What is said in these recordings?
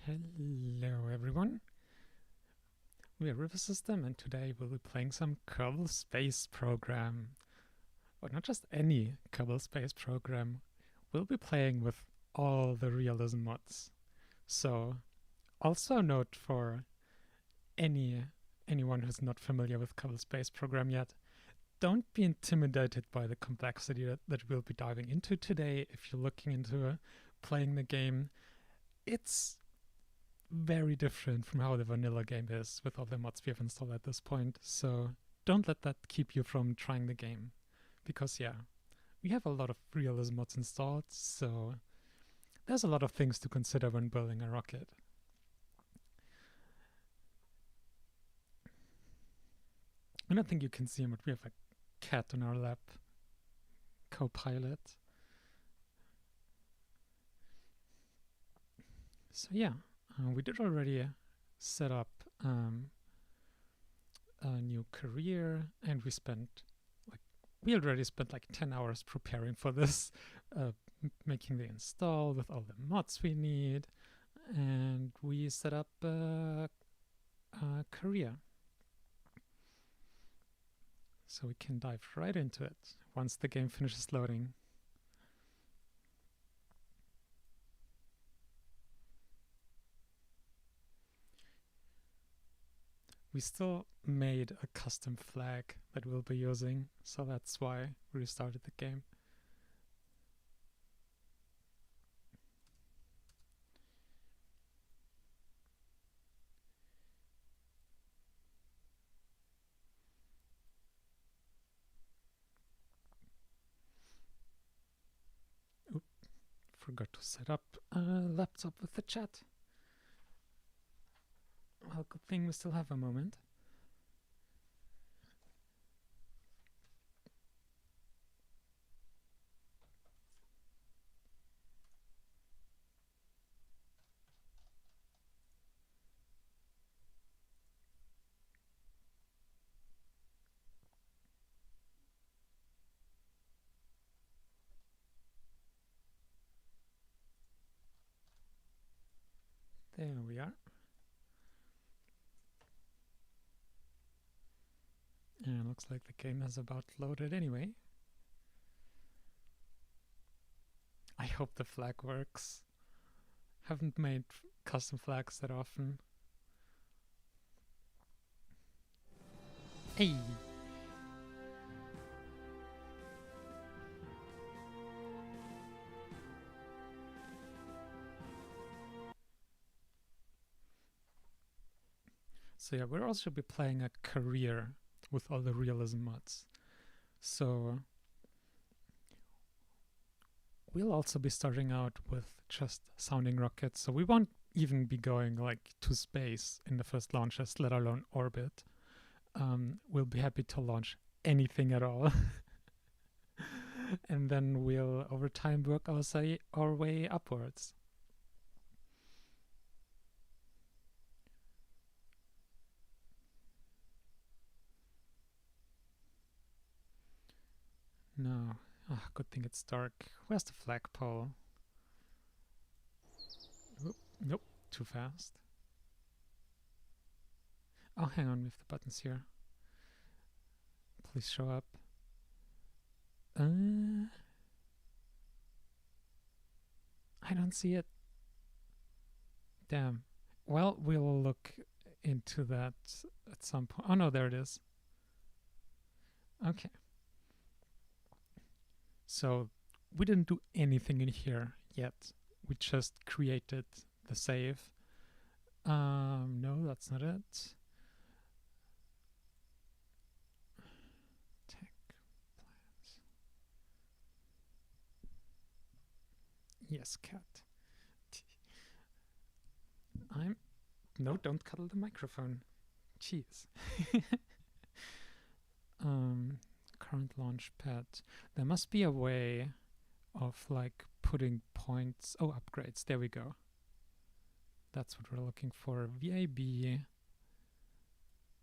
Hello everyone, we are River System and today we'll be playing some Kerbal Space Program. But not just any Kerbal Space Program, we'll be playing with all the realism mods. So also a note for anyone who's not familiar with Kerbal Space Program yet, don't be intimidated by the complexity that we'll be diving into today. If you're looking into playing the game, it's very different from how the vanilla game is with all the mods we have installed at this point. So don't let that keep you from trying the game. Because yeah, we have a lot of realism mods installed, so there's a lot of things to consider when building a rocket. I don't think you can see him, but we have a cat on our lap. Co-pilot. So yeah, we did already set up a new career, and we already spent like 10 hours preparing for this, making the install with all the mods we need, and we set up a career. So we can dive right into it once the game finishes loading. We still made a custom flag that we'll be using, so that's why we restarted the game. Oop, forgot to set up a laptop with the chat. Well, good thing we still have a moment. There we are. And it looks like the game has about loaded anyway. I hope the flag works. Haven't made custom flags that often. Hey! So yeah, we'll also be playing a career with all the realism mods. So we'll also be starting out with just sounding rockets. So we won't even be going like to space in the first launches, let alone orbit. We'll be happy to launch anything at all. And then we'll over time work our way upwards. No. Oh, good thing it's dark. Where's the flagpole? Oop, nope, too fast. Oh, hang on, we have the buttons here. Please show up. I don't see it. Damn. Well, we'll look into that at some point. Oh no, there it is. Okay. So we didn't do anything in here yet. We just created the save. No, that's not it. Tech plans. Yes, cat. No, don't cuddle the microphone. Jeez. Current launch pad. There must be a way of like putting points. Oh, upgrades. There we go. That's what we're looking for. VAB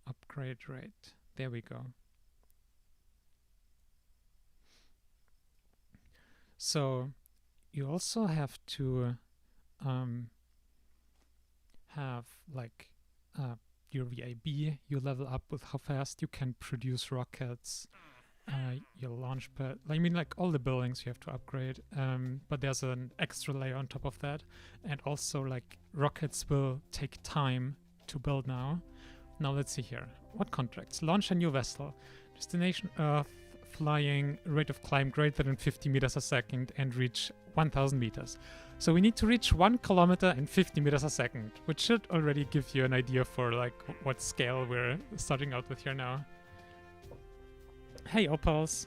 upgrade rate. There we go. So you also have to have like your VAB, you level up with how fast you can produce rockets, your launch pad. I mean, like all the buildings you have to upgrade, but there's an extra layer on top of that. And also, like, rockets will take time to build now. Now let's see here. What contracts? Launch a new vessel. Destination Earth, flying, rate of climb greater than 50 meters a second, and reach 1000 meters. So we need to reach 1 kilometer and 50 meters a second, which should already give you an idea for like what scale we're starting out with here now. Hey, opals.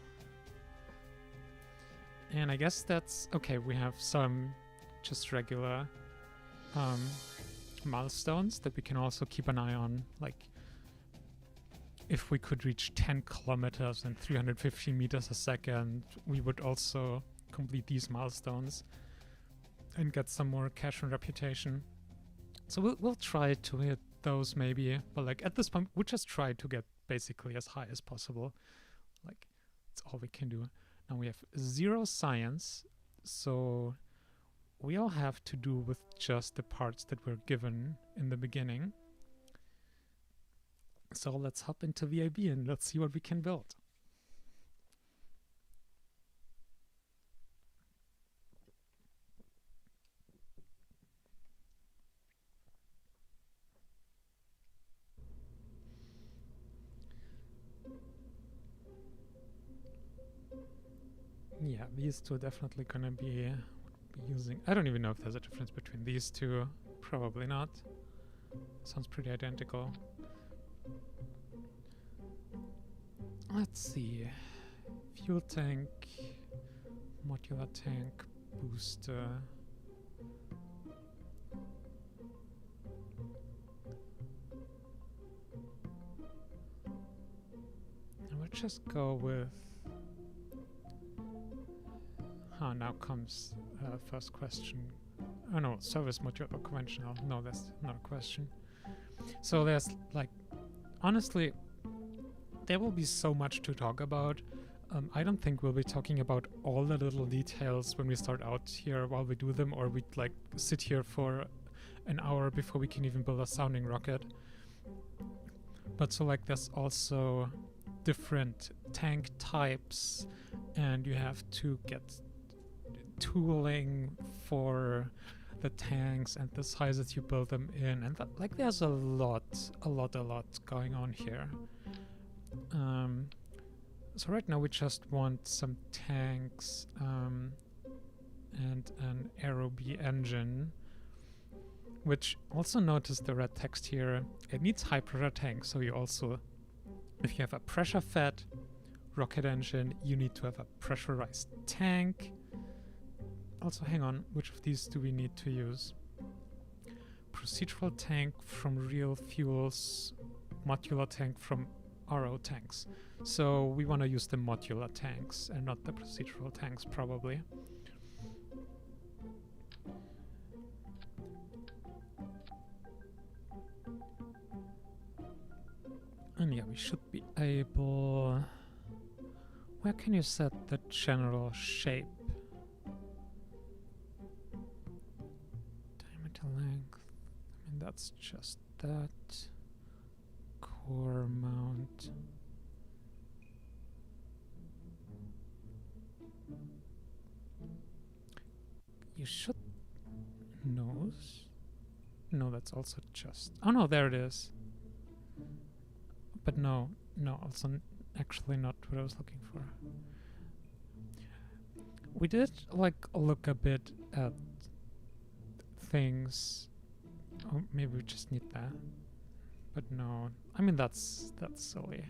And I guess that's okay. We have some just regular milestones that we can also keep an eye on. Like, if we could reach 10 kilometers and 350 meters a second, we would also complete these milestones and get some more cash and reputation. So we'll try to hit those maybe, but like at this point, we just try to get basically as high as possible. Like, that's all we can do. Now we have 0 science, so we all have to do with just the parts that were given in the beginning. So let's hop into VIB and let's see what we can build. Yeah, these two are definitely gonna be using. I don't even know if there's a difference between these two. Probably not. Sounds pretty identical. Let's see. Fuel tank, modular tank, booster. And we'll just go with. Now comes first question. Oh no, service module or conventional. No, that's not a question. So there's like, honestly, there will be so much to talk about. I don't think we'll be talking about all the little details when we start out here while we do them, or we like sit here for an hour before we can even build a sounding rocket. But so like there's also different tank types, and you have to get tooling for the tanks and the sizes you build them in, and like there's a lot going on here. So right now we just want some tanks and an aerobie engine, which also notice the red text here. It needs high pressure tanks, so you also, if you have a pressure fed rocket engine, you need to have a pressurized tank. Also, hang on, which of these do we need to use? Procedural tank from real fuels, modular tank from RO tanks. So we want to use the modular tanks and not the procedural tanks, probably. And yeah, we should be able... Where can you set the general shape? Length. I mean, that's just that. Core mount. You should nose. No, that's also just. Oh no, there it is. But no, also actually not what I was looking for. We did like look a bit at things. Oh, maybe we just need that. But no, I mean that's silly.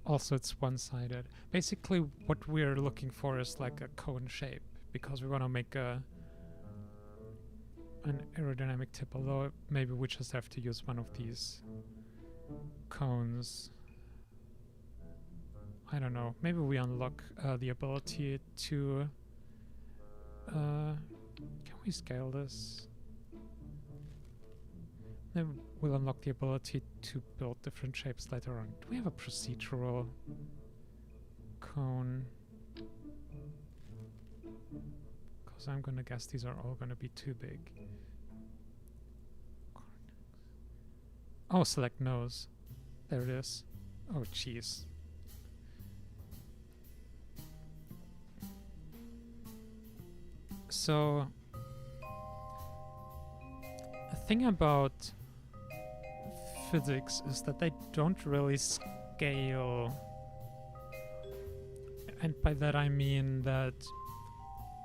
Also, it's one-sided. Basically, what we're looking for is like a cone shape, because we want to make an aerodynamic tip. Although maybe we just have to use one of these cones. I don't know. Maybe we unlock the ability to. Can we scale this? Maybe we'll unlock the ability to build different shapes later on. Do we have a procedural cone? Because I'm gonna guess these are all gonna be too big. Oh, select nose. There it is. Oh, jeez. So, the thing about physics is that they don't really scale. And by that I mean that...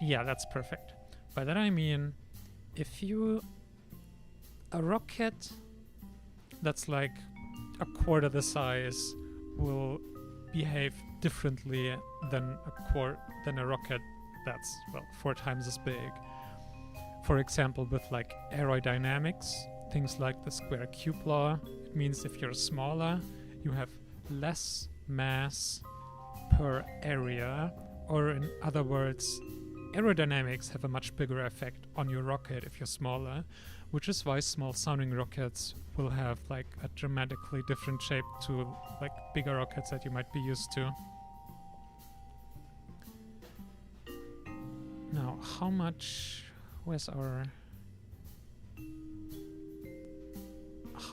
Yeah, that's perfect. By that I mean, if you... A rocket that's like a quarter the size will behave differently than a rocket that's, well, 4 times as big. For example, with like aerodynamics, things like the square cube law, it means if you're smaller, you have less mass per area, or in other words, aerodynamics have a much bigger effect on your rocket if you're smaller, which is why small sounding rockets will have like a dramatically different shape to like bigger rockets that you might be used to. Now, how much... Where's our...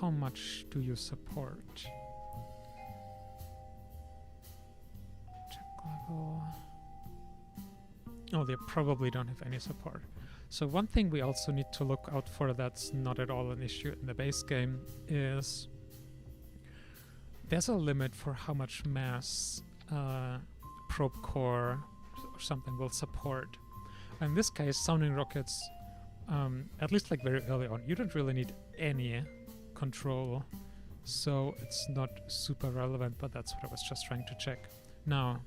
How much do you support? Check level... Oh, they probably don't have any support. So one thing we also need to look out for that's not at all an issue in the base game is there's a limit for how much mass probe core or something will support. In this case, sounding rockets, at least like very early on, you don't really need any control, so it's not super relevant, but that's what I was just trying to check. Now,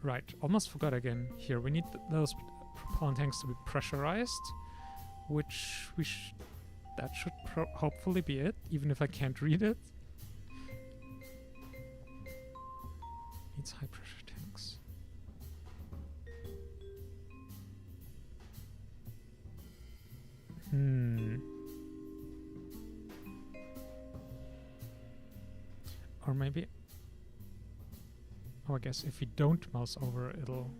right, almost forgot again here, we need those propellant tanks to be pressurized, which that should hopefully be it, even if I can't read it. Needs high pressure tanks. Or maybe... Oh, I guess if we don't mouse over, it'll...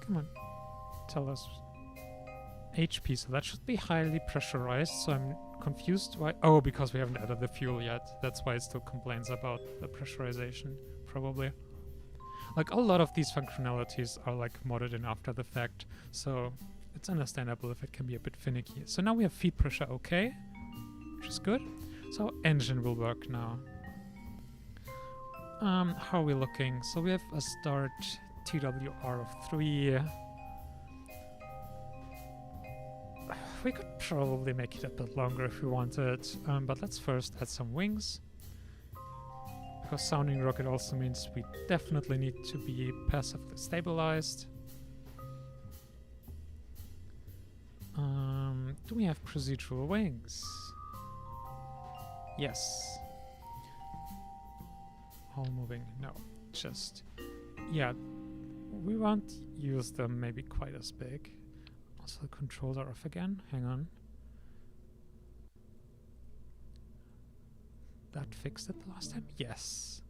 Come on. Tell us. HP, so that should be highly pressurized, so I'm confused why... Oh, because we haven't added the fuel yet. That's why it still complains about the pressurization, probably. Like, a lot of these functionalities are, like, modded in after the fact, so it's understandable if it can be a bit finicky. So now we have feed pressure okay, which is good. So engine will work now. How are we looking? So we have a start TWR of 3. We could probably make it a bit longer if we wanted, but let's first add some wings. Because sounding rocket also means we definitely need to be passively stabilized. Do we have procedural wings? Yes. All moving? No. Just... Yeah. We won't use them maybe quite as big. Also, the controls are off again. Hang on. That fixed it the last time? Yes.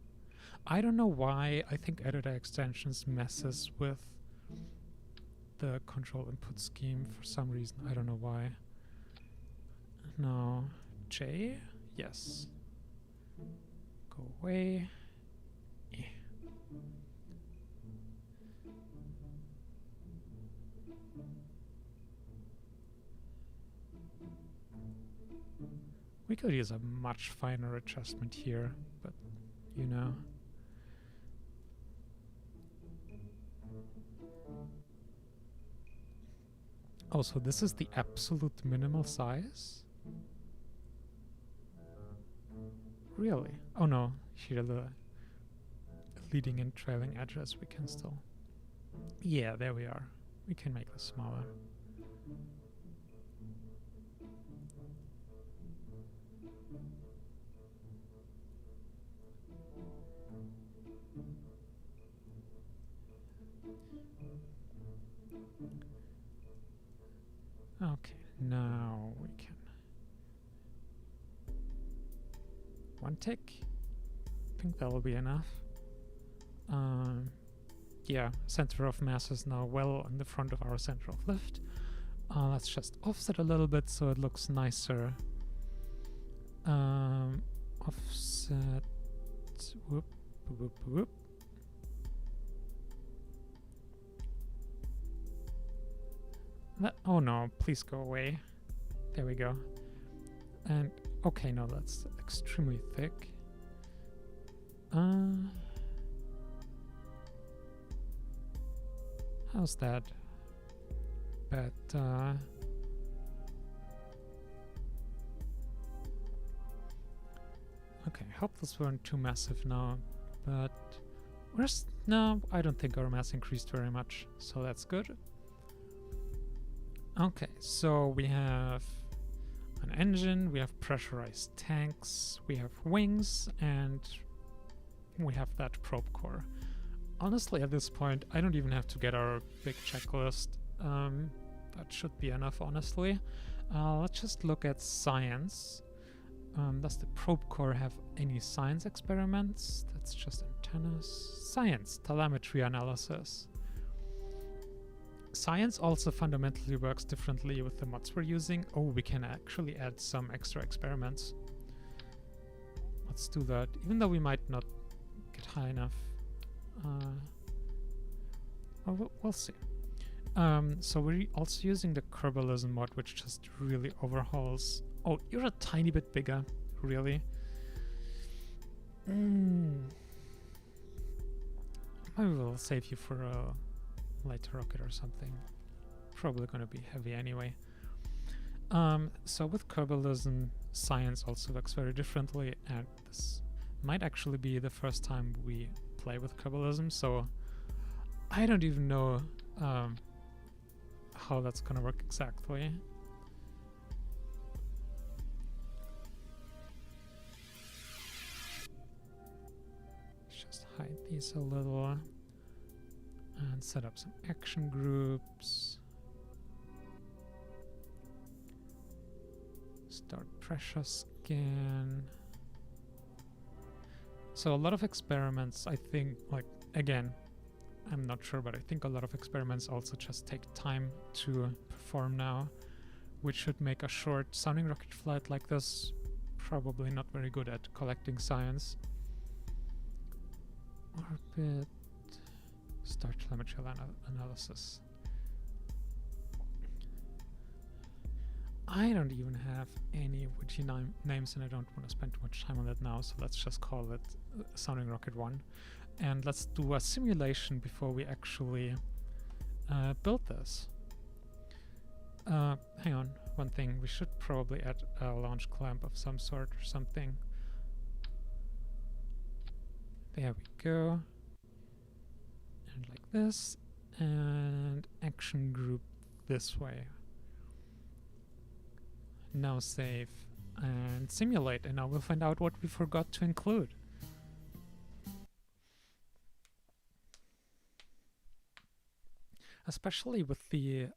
I don't know why. I think editor extensions messes with the control input scheme for some reason. I don't know why. No. J? Yes. Go away. We could use a much finer adjustment here, but you know. Oh, so this is the absolute minimal size? Really? Oh no, here the leading and trailing edges we can still... Yeah, there we are. We can make this smaller. Okay, now we can... One tick? I think that'll be enough. Yeah, center of mass is now well in the front of our center of lift. Let's just offset a little bit so it looks nicer. Offset. Whoop, whoop, whoop. Oh no, please go away. There we go. And okay, no, that's extremely thick. How's that? But okay, hope this weren't too massive now, but no, I don't think our mass increased very much, so that's good. Okay, so we have an engine, we have pressurized tanks, we have wings, and we have that probe core. Honestly, at this point, I don't even have to get our big checklist. That should be enough, honestly. Let's just look at science. Does the probe core have any science experiments? That's just antennas. Science, telemetry analysis. Science also fundamentally works differently with the mods we're using. Oh, we can actually add some extra experiments. Let's do that, even though we might not get high enough. Well, we'll see. So we're also using the Kerbalism mod, which just really overhauls. Oh, you're a tiny bit bigger, really. Maybe we'll save you for a lighter rocket or something. Probably gonna be heavy anyway. So with Kerbalism, science also works very differently, and this might actually be the first time we play with Kerbalism, so I don't even know how that's gonna work exactly. Just hide these a little and set up some action groups. Start pressure scan. So a lot of experiments, I think, like, again, I'm not sure, but I think a lot of experiments also just take time to perform now, which should make a short sounding rocket flight like this probably not very good at collecting science. Orbit, start telemetry analysis. I don't even have any witty names, and I don't want to spend too much time on that now, so let's just call it Sounding Rocket 1. And let's do a simulation before we actually build this. Hang on, one thing. We should probably add a launch clamp of some sort or something. There we go. And like this. And action group this way. Now save and simulate, and now we'll find out what we forgot to include. Especially with the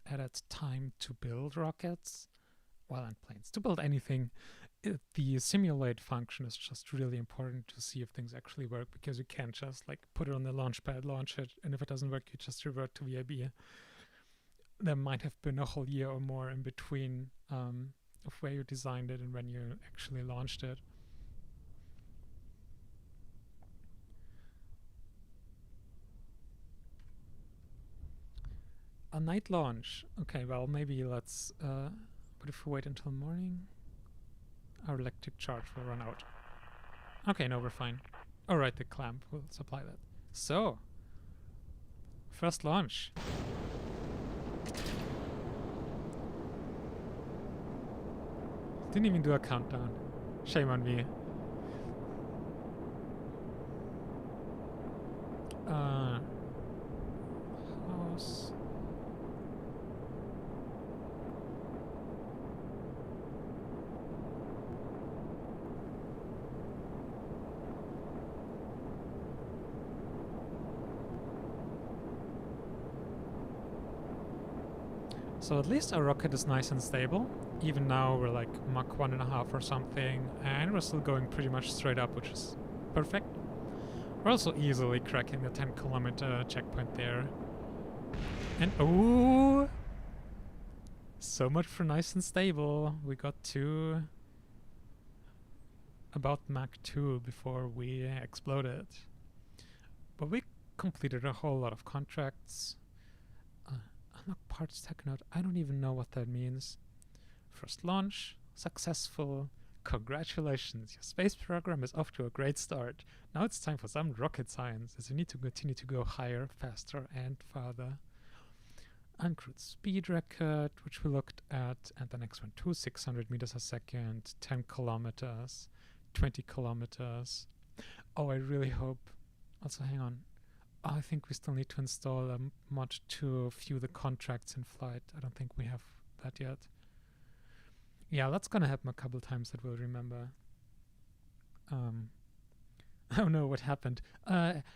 added time to build rockets, well, and planes, to build anything, the simulate function is just really important to see if things actually work, because you can't just like put it on the launch pad, launch it, and if it doesn't work, you just revert to VIB. There might have been a whole year or more in between of where you designed it and when you actually launched it. A night launch. Okay, well, maybe let's... but if we wait until morning, our electric charge will run out. Okay, no, we're fine. Alright, the clamp will supply that. So, first launch. Didn't even do a countdown. Shame on me. House. So at least our rocket is nice and stable. Even now we're like Mach 1.5 or something, and we're still going pretty much straight up, which is perfect. We're also easily cracking the 10-kilometer checkpoint there. And oh, so much for nice and stable. We got 2 about Mach 2 before we exploded. But we completed a whole lot of contracts. Unlock parts tech node. I don't even know what that means. First launch, successful. Congratulations, your space program is off to a great start. Now it's time for some rocket science, as we need to continue to go higher, faster, and farther. Uncrewed speed record, which we looked at, and the next one too, 600 meters a second, 10 kilometers, 20 kilometers. Oh, I really hope. Also, hang on. Oh, I think we still need to install a mod to view the contracts in flight. I don't think we have that yet. Yeah, that's gonna happen a couple times that we'll remember. Oh no, what happened? Bad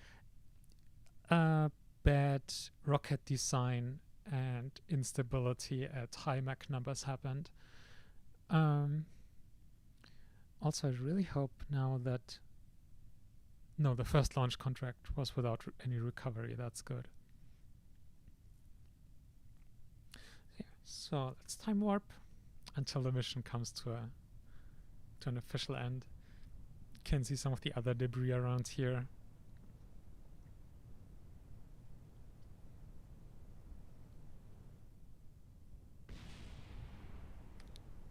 rocket design and instability at high Mach numbers happened. Also, I really hope now that... No, the first launch contract was without any recovery. That's good. Yeah, so let's time warp until the mission comes to an official end. You can see some of the other debris around here.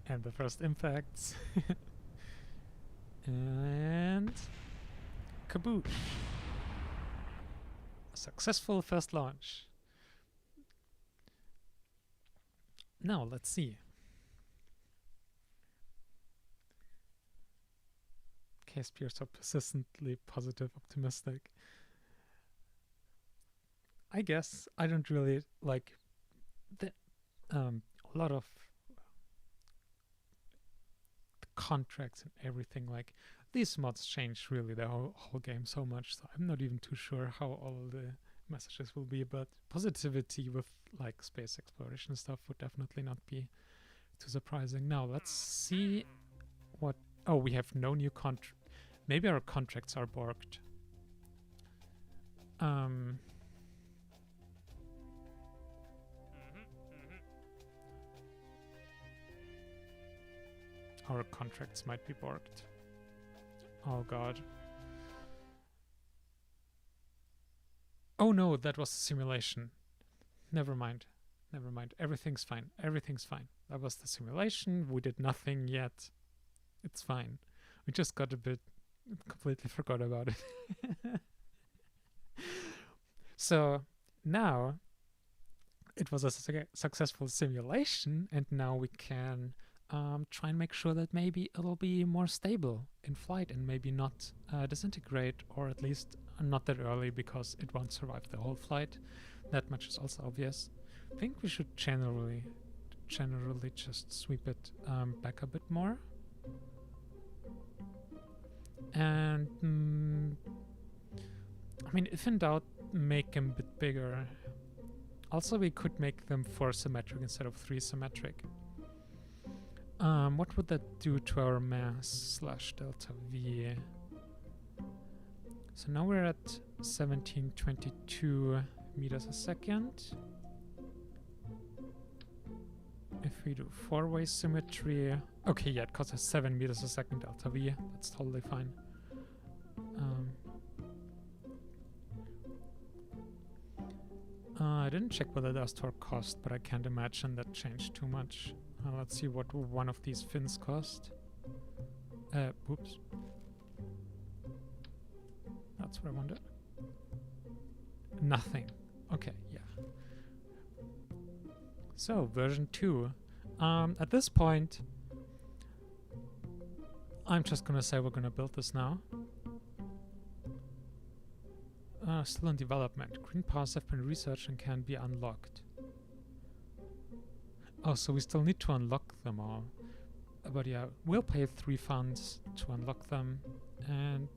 And the first impacts. And kaboosh. A successful first launch. Now let's see. KSP are so persistently positive, optimistic. I guess I don't really like the a lot of the contracts and everything. Like these mods change really the whole game so much. So I'm not even too sure how all the messages will be. But positivity with like space exploration stuff would definitely not be too surprising. Now let's see what. Oh, we have no new contract. Maybe our contracts are borked. Our contracts might be borked. Oh god. Oh no, that was a simulation. Never mind. Never mind. Everything's fine. Everything's fine. That was the simulation. We did nothing yet. It's fine. We just got a bit... completely forgot about it. So now it was a successful simulation, and now we can try and make sure that maybe it'll be more stable in flight and maybe not disintegrate, or at least not that early, because it won't survive the whole flight. That much is also obvious. I think we should generally just sweep it back a bit more. And I mean, if in doubt, make them a bit bigger. Also, we could make them 4 symmetric instead of 3 symmetric. What would that do to our mass / delta V? So now we're at 1722 meters a second. If we do 4-way symmetry... Okay, yeah, it costs us 7 meters a second delta V. That's totally fine. I didn't check what it does to our cost, but I can't imagine that changed too much. Let's see what one of these fins cost. Whoops. That's what I wanted. Nothing. Okay, yeah. So, version 2. At this point, I'm just gonna say we're gonna build this now. Still in development. Green powers have been researched and can be unlocked. Oh, so we still need to unlock them all. But yeah, we'll pay 3 funds to unlock them. And...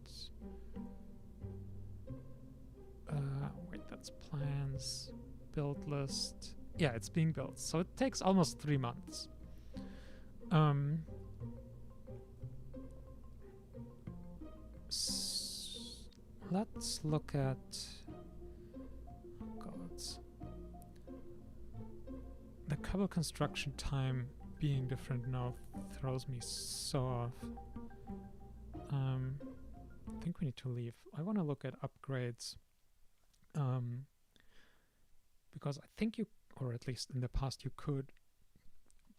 wait, that's plans. Build list. Yeah, it's being built. So it takes almost 3 months. Let's look at... Oh god. The cable construction time being different now throws me so off. I think we need to leave. I want to look at upgrades. Because I think you, or at least in the past, you could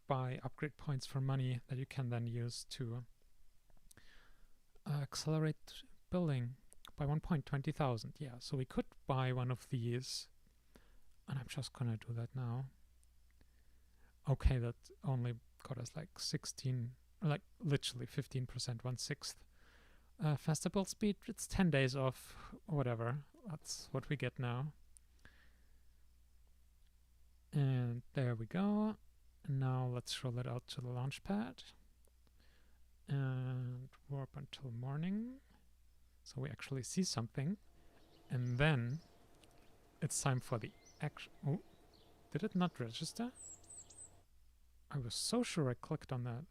buy upgrade points for money that you can then use to accelerate building by 1 point 20,000. Yeah, so we could buy one of these, and I'm just gonna do that now. Okay, that only got us like 16, like literally 15%, 1/6 faster build speed. It's 10 days off, whatever. That's what we get now. And there we go. Now let's roll it out to the launch pad and warp until morning, so we actually see something. And then it's time for the action. Oh, did it not register? I was so sure I clicked on that.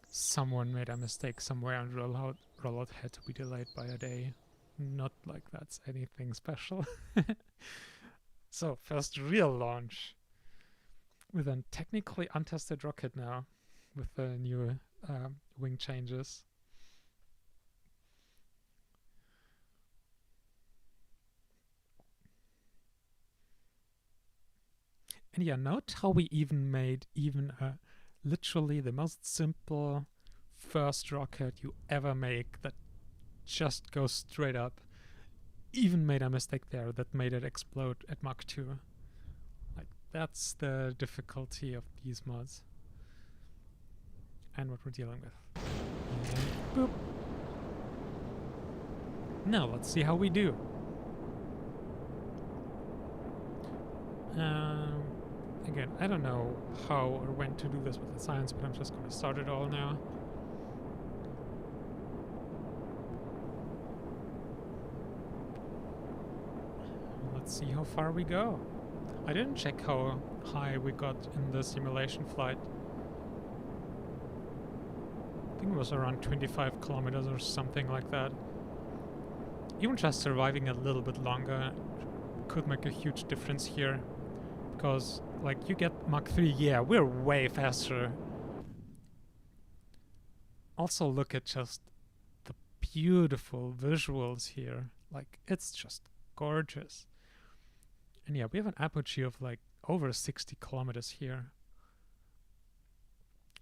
Someone made a mistake somewhere and rollout had to be delayed by a day. Not like that's anything special. So, first real launch with a technically untested rocket now, with the new wing changes. And yeah, note how we even made literally the most simple first rocket you ever make that just goes straight up. Even made a mistake there that made it explode at Mach 2. Like, that's the difficulty of these mods. And what we're dealing with. And boop. Now, let's see how we do. Again, I don't know how or when to do this with the science, but I'm just going to start it all now. Let's see how far we go. I didn't check how high we got in the simulation flight. I think it was around 25 kilometers or something like that. Even just surviving a little bit longer could make a huge difference here. Because, like, you get Mach 3, yeah, we're way faster. Also, look at just the beautiful visuals here. Like, it's just gorgeous. And yeah, we have an apogee of like over 60 kilometers here.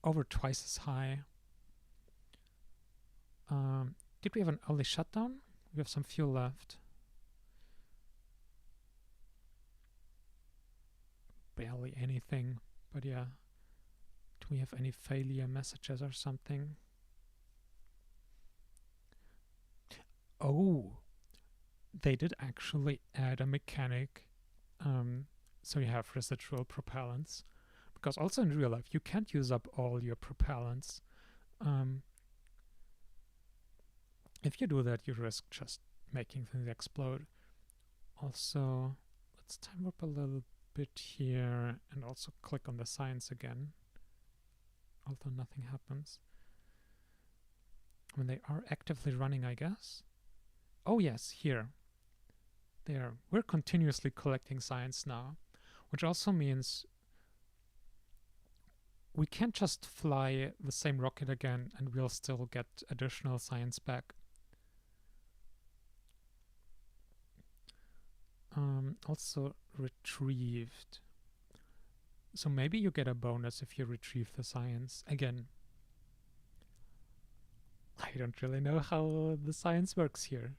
Over twice as high. Did we have an early shutdown? We have some fuel left. Barely anything, but yeah. Do we have any failure messages or something? Oh, they did actually add a mechanic. So you have residual propellants. Because also in real life, you can't use up all your propellants. If you do that, you risk just making things explode. Also, let's time warp a little bit here and also click on the science again. Although nothing happens. When they are actively running, I guess. Oh yes, here. There. We're continuously collecting science now, which also means we can't just fly the same rocket again and we'll still get additional science back. Also retrieved. So maybe you get a bonus if you retrieve the science. Again, I don't really know how the science works here.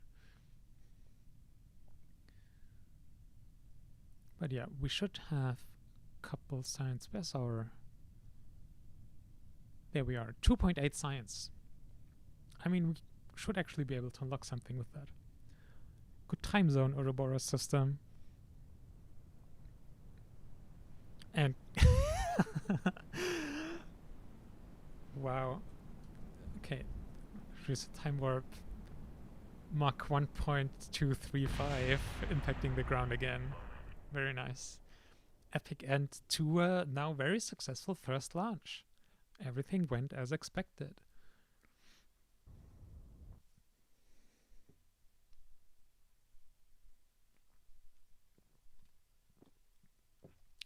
But yeah, we should have a couple science. Where's our... There we are, 2.8 science. I mean, we should actually be able to unlock something with that. Good time zone, Ouroboros system. And wow. Okay. Here's a time warp. Mach 1.235 impacting the ground again. Very nice. Epic end to a now very successful first launch. Everything went as expected.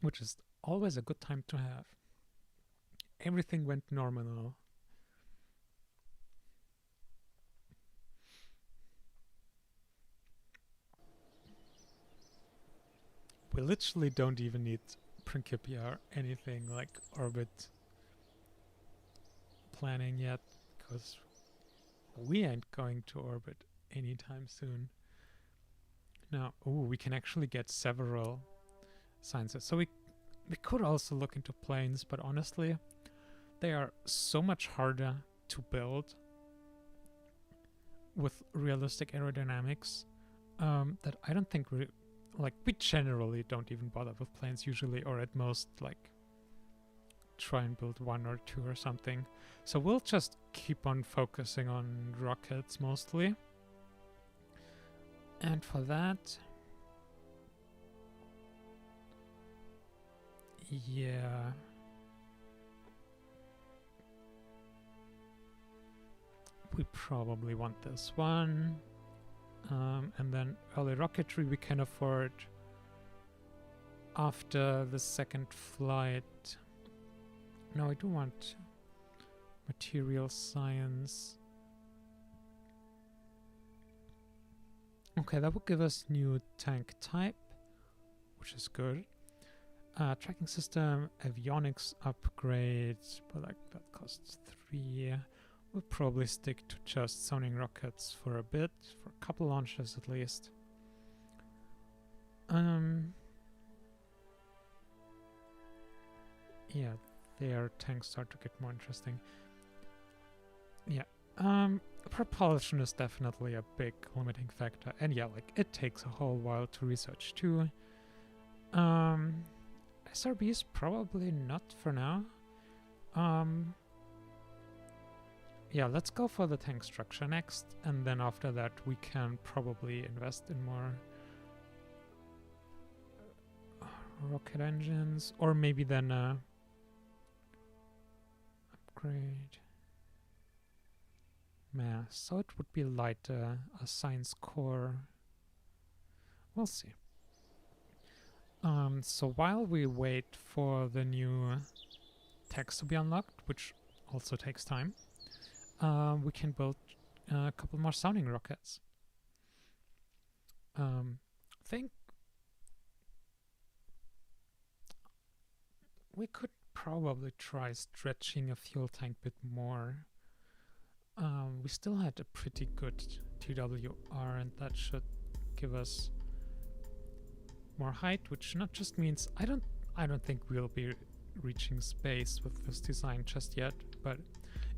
which is always a good time to have. Everything went nominal. We literally don't even need Principia or anything like orbit planning yet, because we ain't going to orbit anytime soon. Now, we can actually get several sciences. So we could also look into planes, but honestly, they are so much harder to build with realistic aerodynamics that I don't think we generally don't even bother with planes usually, or at most like try and build one or two or something. So we'll just keep on focusing on rockets mostly. And for that, yeah, we probably want this one. And then early rocketry we can afford after the second flight. No, I do want material science. Okay, that will give us new tank type, which is good. Tracking system, avionics upgrade, but like that costs 3. We'll probably stick to just sounding rockets for a bit, for a couple launches at least. Yeah, their tanks start to get more interesting. Yeah, propulsion is definitely a big limiting factor, and yeah, like it takes a whole while to research too. SRB is probably not for now. Yeah, let's go for the tank structure next, and then after that we can probably invest in more rocket engines, or maybe then upgrade mass. So it would be lighter, a science core. We'll see. So while we wait for the new text to be unlocked, which also takes time, we can build a couple more sounding rockets. Think we could probably try stretching a fuel tank a bit more. We still had a pretty good TWR, and that should give us more height, which not just means I don't think we'll be reaching space with this design just yet, but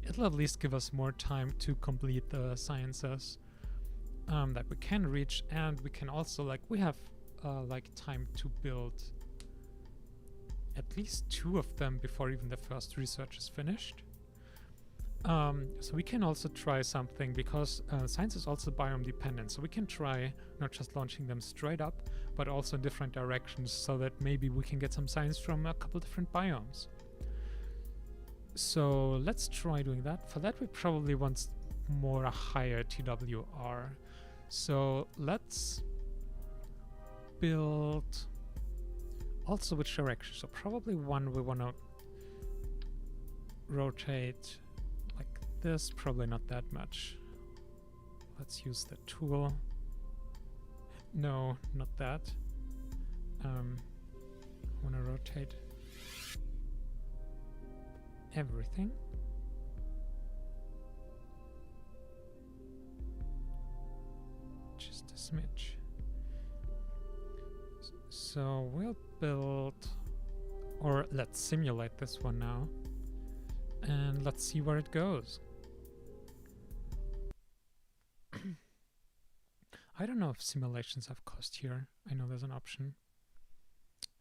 it'll at least give us more time to complete the sciences that we can reach, and we can also we have time to build at least 2 of them before even the first research is finished. So we can also try something, because science is also biome dependent, so we can try not just launching them straight up, but also in different directions, so that maybe we can get some science from a couple different biomes. So let's try doing that. For that we probably want a higher TWR. So let's build also which direction. So probably one we want to rotate like this, probably not that much. Let's use the tool. No, not that. I want to rotate everything. Just a smidge. So we'll build, or let's simulate this one now, and let's see where it goes. I don't know if simulations have cost here. I know there's an option.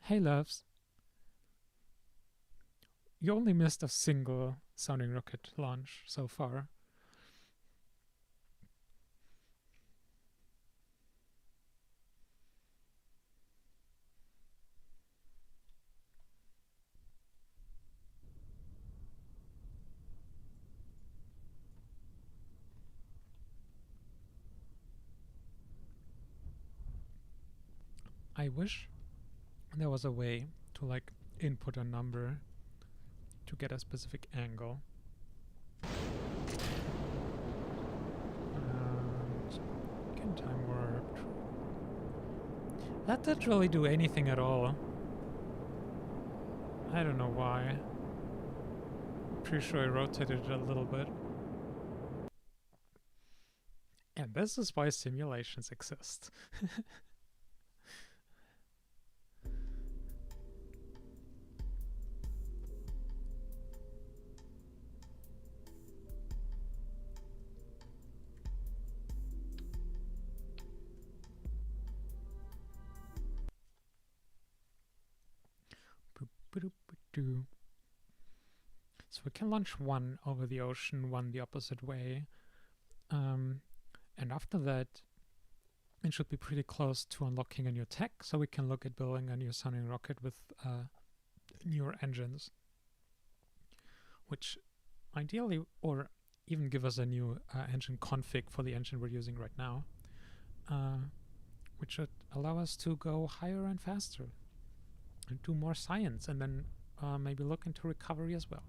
Hey loves, you only missed a single sounding rocket launch so far. I wish there was a way to like input a number to get a specific angle. And again, time warped. That didn't really do anything at all. I don't know why. Pretty sure I rotated it a little bit. And this is why simulations exist. So we can launch one over the ocean, one the opposite way. And after that, it should be pretty close to unlocking a new tech, so we can look at building a new sounding rocket with newer engines, which ideally, or even give us a new engine config for the engine we're using right now, which should allow us to go higher and faster and do more science, and then maybe look into recovery as well.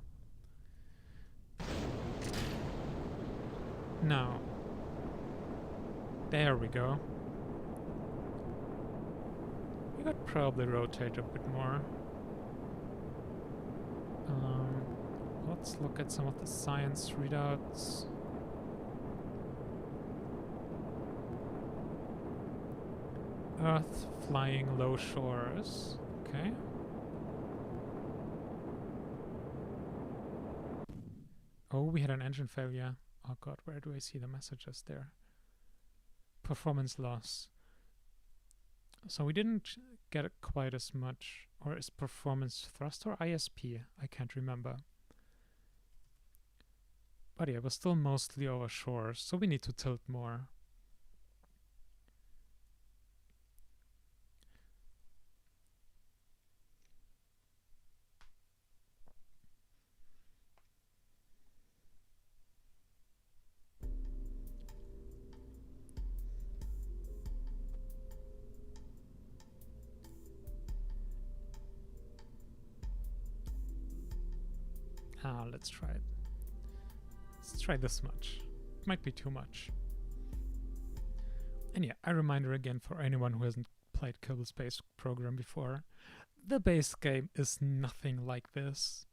Now, there we go. We could probably rotate a bit more. Let's look at some of the science readouts. Earth flying low shores. Okay. Oh, we had an engine failure. Oh god, where do I see the messages there? Performance loss. So we didn't get quite as much, or is performance thrust or ISP? I can't remember. But yeah, we're still mostly over shores, so we need to tilt more. Let's try it. Let's try this much. It might be too much. And yeah, a reminder again for anyone who hasn't played Kerbal Space Program before. The base game is nothing like this,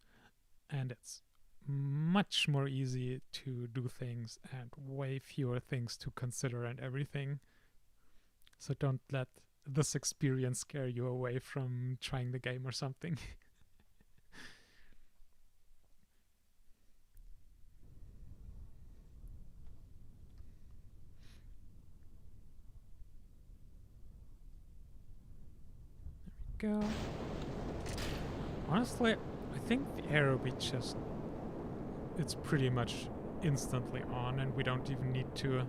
and it's much more easy to do things and way fewer things to consider and everything. So don't let this experience scare you away from trying the game or something. Go. Honestly, I think the aero beat just, it's pretty much instantly on, and we don't even need to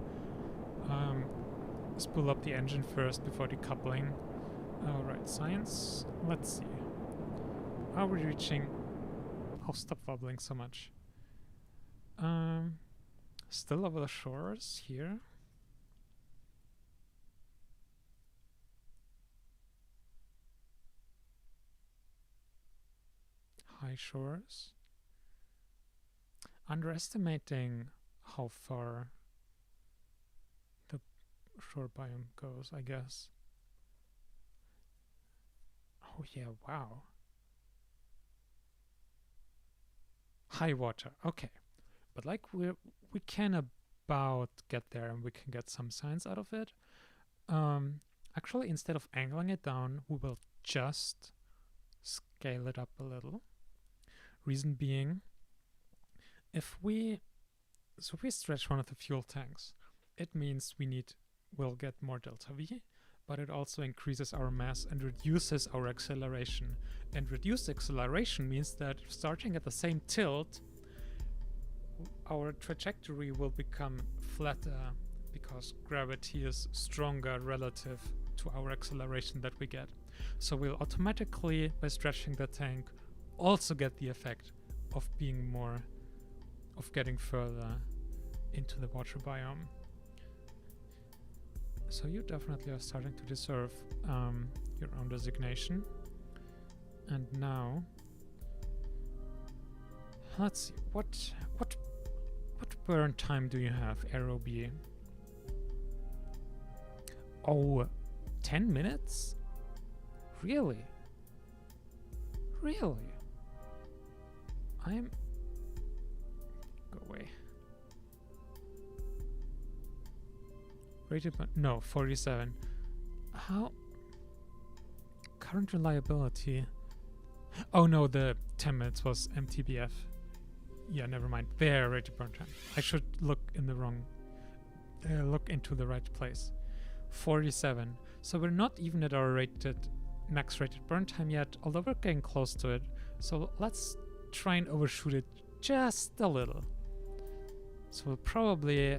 spool up the engine first before decoupling. Alright, science. Let's see. Are we reaching... Oh, stop wobbling so much. Still over the shores here. High shores. Underestimating how far the shore biome goes, I guess. Oh yeah, wow. High water, okay. But like we can about get there, and we can get some science out of it. Actually, instead of angling it down, we will just scale it up a little. Reason being, if we stretch one of the fuel tanks, it means we'll get more delta V, but it also increases our mass and reduces our acceleration. And reduced acceleration means that starting at the same tilt, our trajectory will become flatter because gravity is stronger relative to our acceleration that we get. So we'll automatically, by stretching the tank, also get the effect of getting further into the water biome. So you definitely are starting to deserve your own designation. And now, let's see, what burn time do you have, ROB? Oh, 10 minutes? Really? Really? Go away. Rated, no, 47. How? Current reliability. Oh no, the 10 minutes was MTBF. Yeah, never mind. There, rated burn time. I should look in the wrong. Look into the right place. 47. So we're not even at our max rated burn time yet, although we're getting close to it. So let's try and overshoot it just a little. So we're probably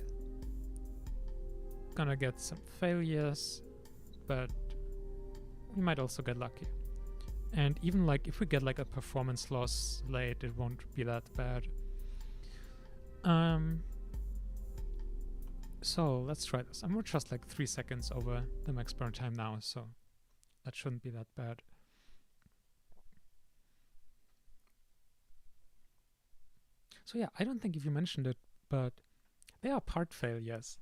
gonna get some failures, but we might also get lucky. And even like if we get like a performance loss late, it won't be that bad. So let's try this. And we're just like 3 seconds over the max burn time now, so that shouldn't be that bad. So yeah, I don't think if you mentioned it, but they are part failures.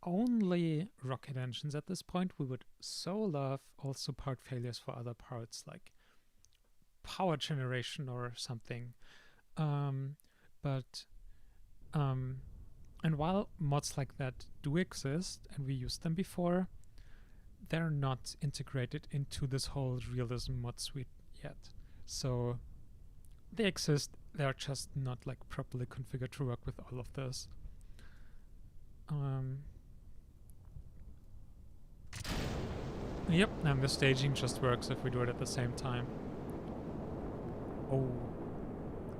Only rocket engines at this point. We would so love also part failures for other parts like power generation or something. And while mods like that do exist and we used them before, they're not integrated into this whole realism mod suite yet. So they exist, they're just not like properly configured to work with all of this. Yep, and the staging just works if we do it at the same time. Oh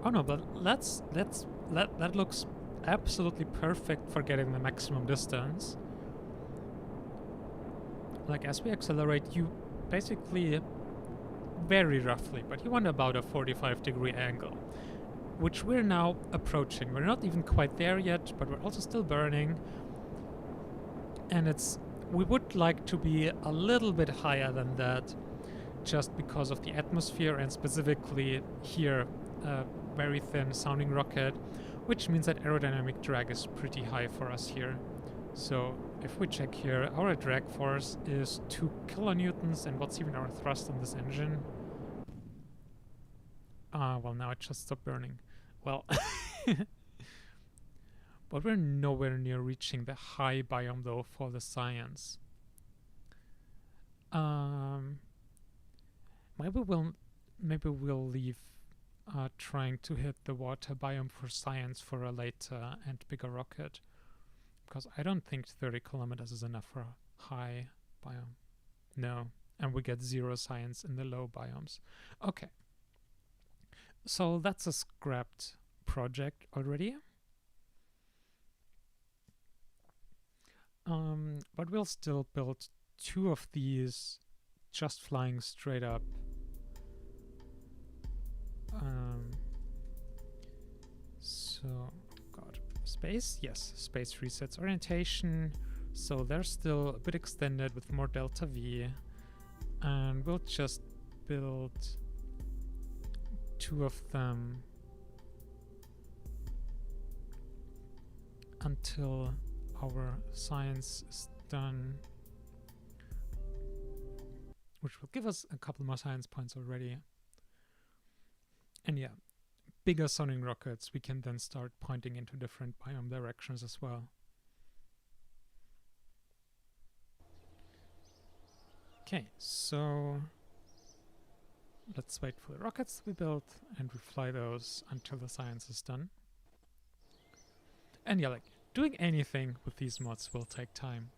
no, but that looks absolutely perfect for getting the maximum distance. Like as we accelerate, you basically very roughly, but you want about a 45-degree angle, which we're now approaching. We're not even quite there yet, but we're also still burning. And we would like to be a little bit higher than that, just because of the atmosphere and specifically here, very thin sounding rocket, which means that aerodynamic drag is pretty high for us here. So if we check here, our drag force is 2 kilonewtons, and what's even our thrust on this engine? Well, now it just stopped burning. Well, but we're nowhere near reaching the high biome though for the science. Maybe we'll leave trying to hit the water biome for science for a later and bigger rocket, because I don't think 30 kilometers is enough for a high biome. No, and we get 0 science in the low biomes. Okay, so that's a scrapped project already. But we'll still build 2 of these just flying straight up. So, God, space? Yes, space resets orientation. So they're still a bit extended with more delta V. And we'll just build 2 of them until our science is done, which will give us a couple more science points already. And yeah, bigger sounding rockets we can then start pointing into different biome directions as well. Okay, so let's wait for the rockets to be built and we fly those until the science is done. And yeah, like doing anything with these mods will take time.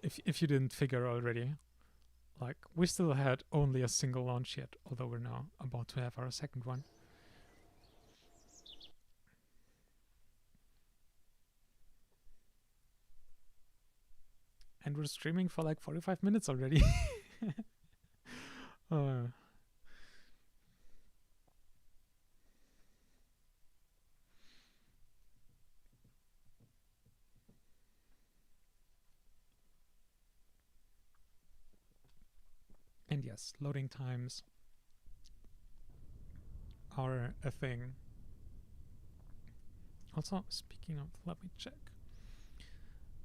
If you didn't figure already. Like, we still had only a single launch yet, although we're now about to have our second one. And we're streaming for like 45 minutes already. And yes, loading times are a thing. Also, speaking of, let me check.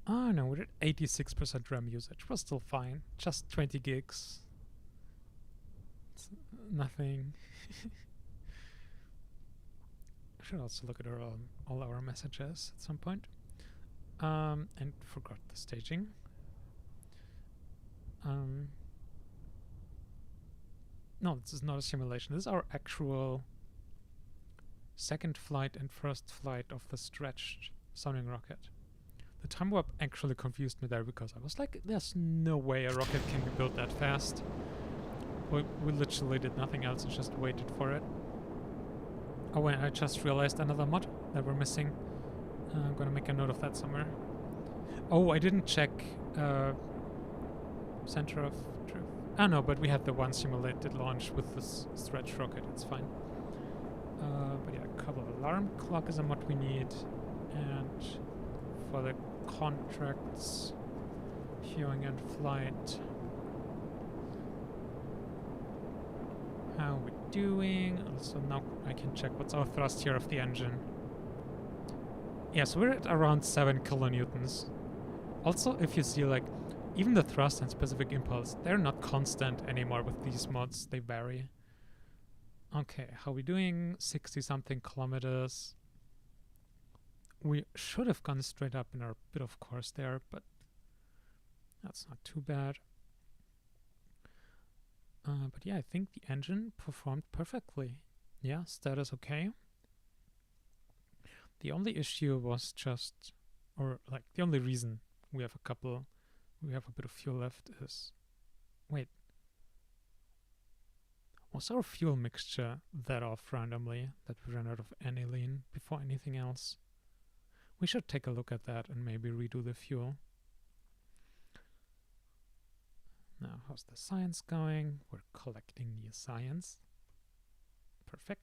Oh no, we're at 86% RAM usage. We're still fine. Just 20 gigs. It's nothing. I should also look at all our messages at some point. And forgot the staging. No, this is not a simulation. This is our actual second flight and first flight of the stretched sounding rocket. The time warp actually confused me there because I was like, there's no way a rocket can be built that fast. We literally did nothing else and just waited for it. Oh, and I just realized another mod that we're missing. I'm gonna make a note of that somewhere. Oh, I didn't check center of truth. Ah no, but we had the one simulated launch with this stretch rocket, it's fine. But yeah, a couple of alarm clock is a mod we need. And for the contracts, viewing and flight. How we doing? Also now I can check what's our thrust here of the engine. Yeah, so we're at around 7 kilonewtons. Also, if you see like, even the thrust and specific impulse, they're not constant anymore with these mods, they vary. Okay, how we doing? 60 something kilometers. We should have gone straight up in our bit of course there, but that's not too bad. But yeah, I think the engine performed perfectly. Yeah, status okay. The only issue was just, or like the only reason we have a bit of fuel left is, wait, was our fuel mixture that off randomly that we ran out of aniline before anything else? We should take a look at that and maybe redo the fuel. Now, how's the science going? We're collecting new science. Perfect.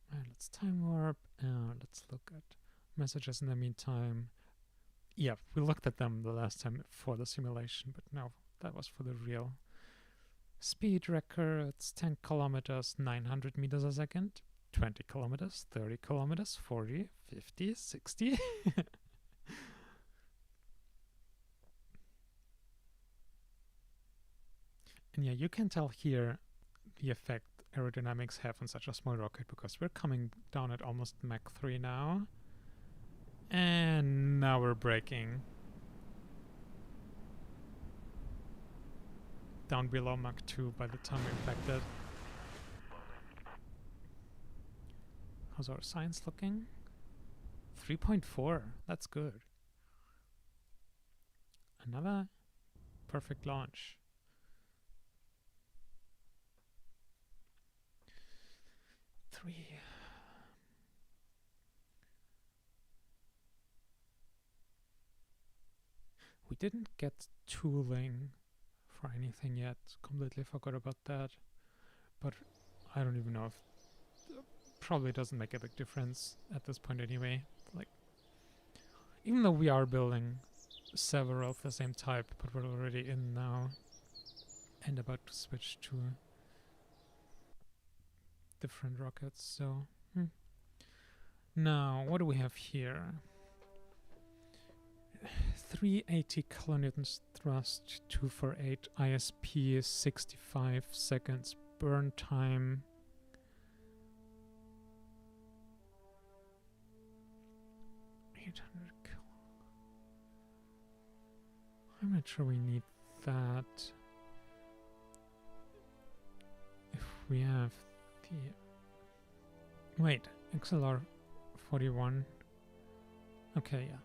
And let's time warp and let's look at messages in the meantime. Yeah, we looked at them the last time for the simulation, but no, that was for the real. Speed records, 10 kilometers, 900 meters a second, 20 kilometers, 30 kilometers, 40, 50, 60. And yeah, you can tell here the effect aerodynamics have on such a small rocket because we're coming down at almost Mach 3 now. And now we're braking. Down below Mach 2 by the time we impacted. How's our science looking? 3.4. That's good. Another perfect launch. We didn't get tooling for anything yet. Completely forgot about that. But I don't even know if... Probably doesn't make a big difference at this point anyway. Like, even though we are building several of the same type, but we're already in now and about to switch to different rockets, so... Now, what do we have here? 380 kilonewtons thrust, 248 ISP, 65 seconds burn time. I'm not sure we need that. If we have the... Wait, XLR 41. Okay, yeah.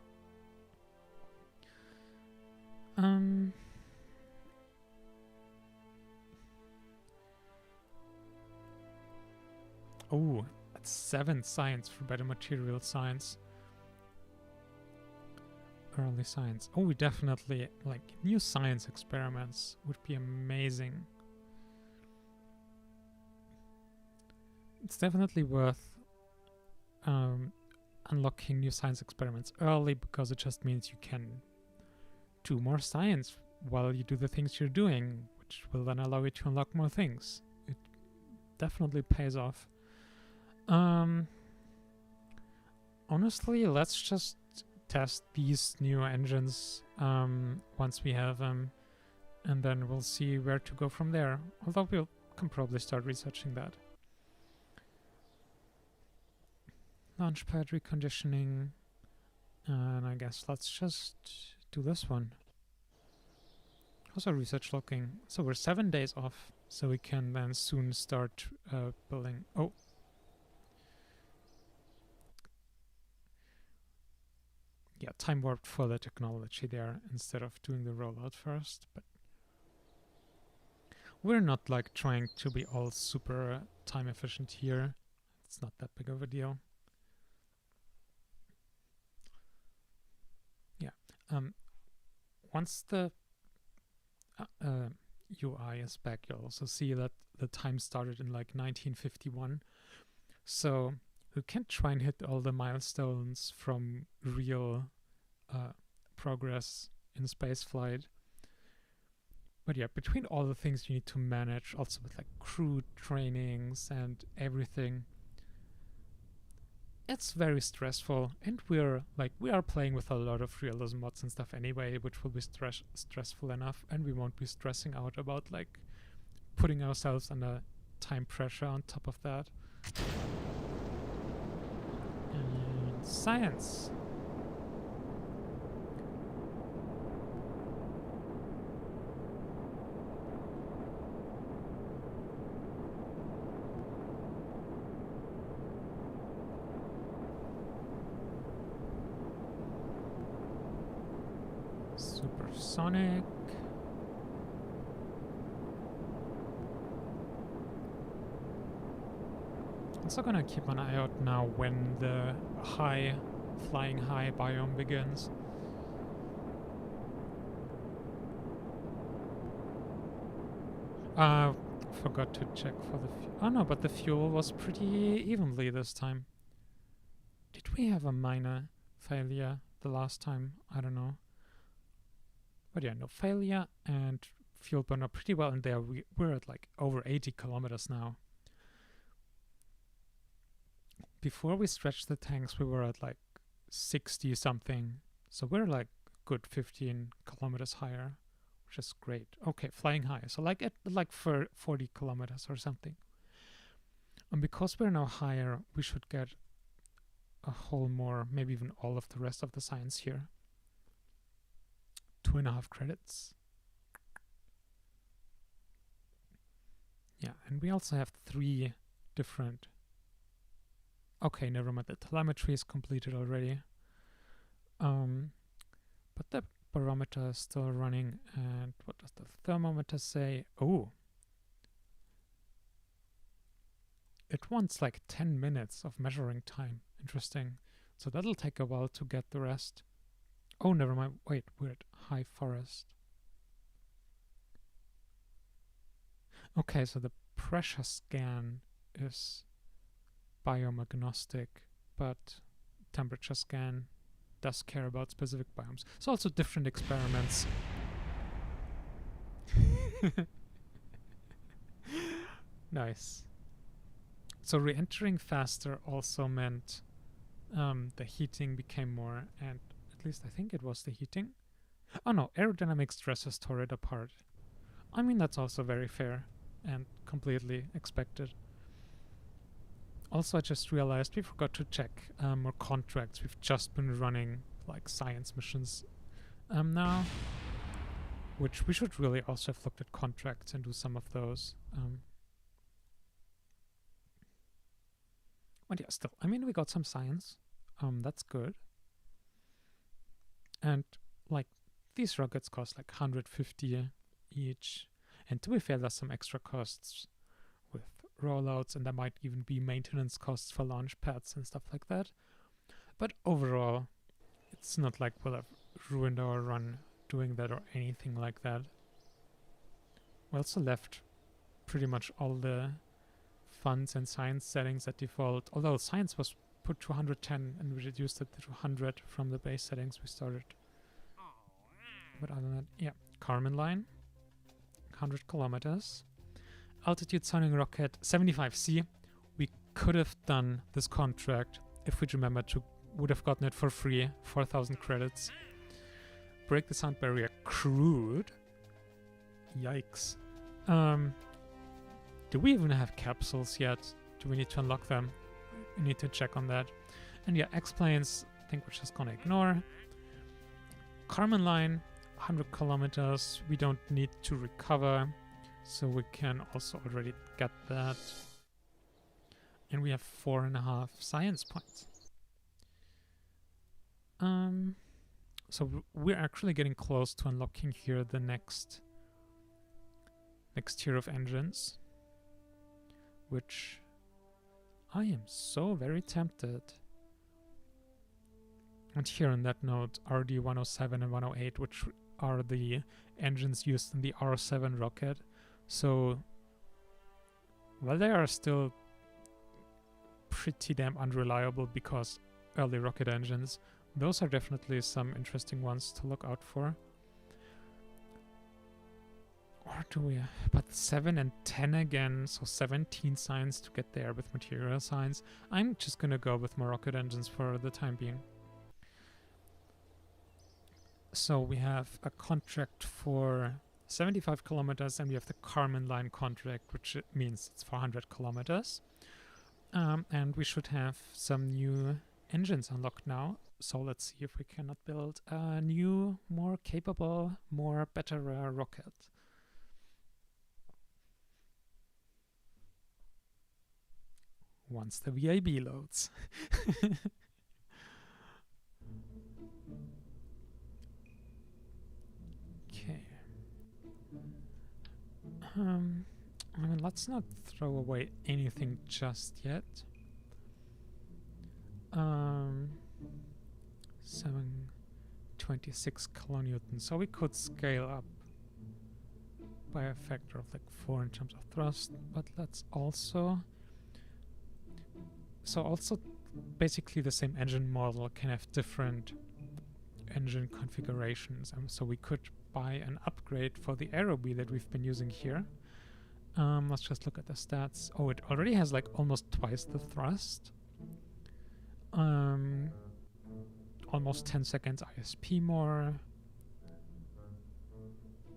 Oh, that's 7 science for better material science. Early science. Oh, we definitely, like, new science experiments would be amazing. It's definitely worth unlocking new science experiments early, because it just means you can do more science while you do the things you're doing, which will then allow you to unlock more things. It definitely pays off. Honestly, let's just test these new engines once we have them, and then we'll see where to go from there. Although we can probably start researching that. Launchpad reconditioning, and I guess let's just do this one. How's our research looking? So we're 7 days off, so we can then soon start building. Oh. Yeah, time warped for the technology there instead of doing the rollout first, but we're not like trying to be all super time efficient here. It's not that big of a deal. Yeah. Once the UI is back, you'll also see that the time started in like 1951. So we can try and hit all the milestones from real progress in spaceflight. But yeah, between all the things you need to manage, also with like crew trainings and everything, it's very stressful. And we are playing with a lot of realism mods and stuff anyway, which will be stressful enough, and we won't be stressing out about like putting ourselves under time pressure on top of that. And science. Supersonic. Also gonna keep an eye out now when the flying high biome begins. Forgot to check for the oh no, but the fuel was pretty evenly this time. Did we have a minor failure the last time? I don't know. But yeah, no failure, and fuel burn up pretty well in there. We're at like over 80 kilometers now. Before we stretched the tanks, we were at like 60 something. So we're like good 15 kilometers higher, which is great. Okay, flying high. So like at like for 40 kilometers or something. And because we're now higher, we should get a whole more, maybe even all of the rest of the science here. 2.5 credits. Yeah, and we also have 3 different. Okay, never mind. The telemetry is completed already. But the barometer is still running. And what does the thermometer say? Oh, it wants like 10 minutes of measuring time. Interesting. So that'll take a while to get the rest. Oh, never mind. Wait, we're at high forest. Okay, so the pressure scan is biome agnostic, but temperature scan does care about specific biomes. So also different experiments. Nice. So re-entering faster also meant the heating became more, and at least I think it was the heating. Oh no, aerodynamic stresses tore it apart. I mean, that's also very fair and completely expected. Also, I just realized we forgot to check more contracts. We've just been running like science missions now, which we should really also have looked at contracts and do some of those. But yeah, still, I mean, we got some science. That's good. And like these rockets cost like 150 each. And to be fair, there's some extra costs with rollouts, and there might even be maintenance costs for launch pads and stuff like that. But overall, it's not like we'll have ruined our run doing that or anything like that. We also left pretty much all the funds and science settings at default, although science was put 210 and we reduced it to 100 from the base settings we started. But other than that, yeah. Kármán line, 100 kilometers. Altitude sounding rocket, 75C. We could have done this contract if we'd remembered to, would have gotten it for free, 4,000 credits. Break the sound barrier, crude. Yikes. Do we even have capsules yet? Do we need to unlock them? We need to check on that. And yeah, X-planes, I think we're just gonna ignore. Kármán line, 100 kilometers. We don't need to recover, so we can also already get that. And we have 4.5 science points. So we're actually getting close to unlocking here the next tier of engines, which I am so very tempted. And here on that note, RD 107 and 108, which are the engines used in the R7 rocket. So while they are still pretty damn unreliable because early rocket engines, those are definitely some interesting ones to look out for. Or do we... But 7 and 10 again, so 17 science to get there with material science. I'm just gonna go with more rocket engines for the time being. So we have a contract for 75 kilometers and we have the Kármán line contract, which means it's 400 kilometers. And we should have some new engines unlocked now. So let's see if we cannot build a new, more capable, better rocket. Once the VIB loads. Okay. I mean, let's not throw away anything just yet. 726 kilonewtons, so we could scale up by a factor of like 4 in terms of thrust, but let's also... So also basically the same engine model can have different engine configurations, so we could buy an upgrade for the aerobee that we've been using here. Let's just look at the stats. Oh, it already has like almost twice the thrust. Almost 10 seconds ISP more.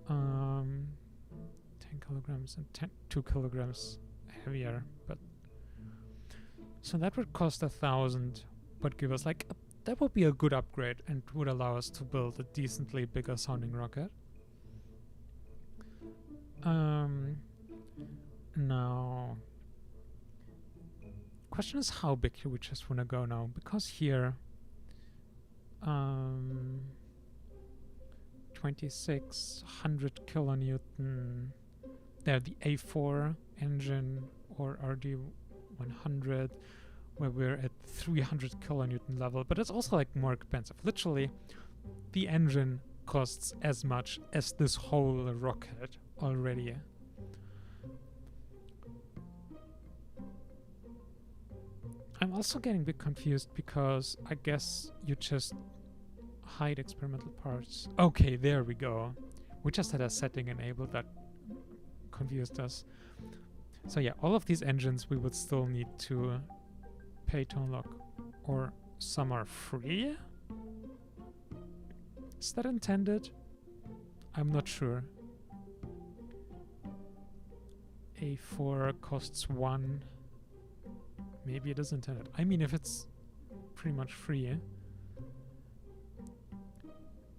10 kilograms and 2 kilograms heavier, but so that would cost 1,000, but give us like that would be a good upgrade and would allow us to build a decently bigger sounding rocket. Now, question is how big do we just want to go now? Because here, 2600 kilonewton. There, the A4 engine or RD 100, where we're at 300 kilonewton level, but it's also like more expensive. Literally, the engine costs as much as this whole rocket already. I'm also getting a bit confused because I guess you just hide experimental parts. Okay, there we go. We just had a setting enabled that confused us. So yeah, all of these engines we would still need to pay to unlock, or some are free? Is that intended? I'm not sure. A4 costs 1. Maybe it is intended. I mean, if it's pretty much free.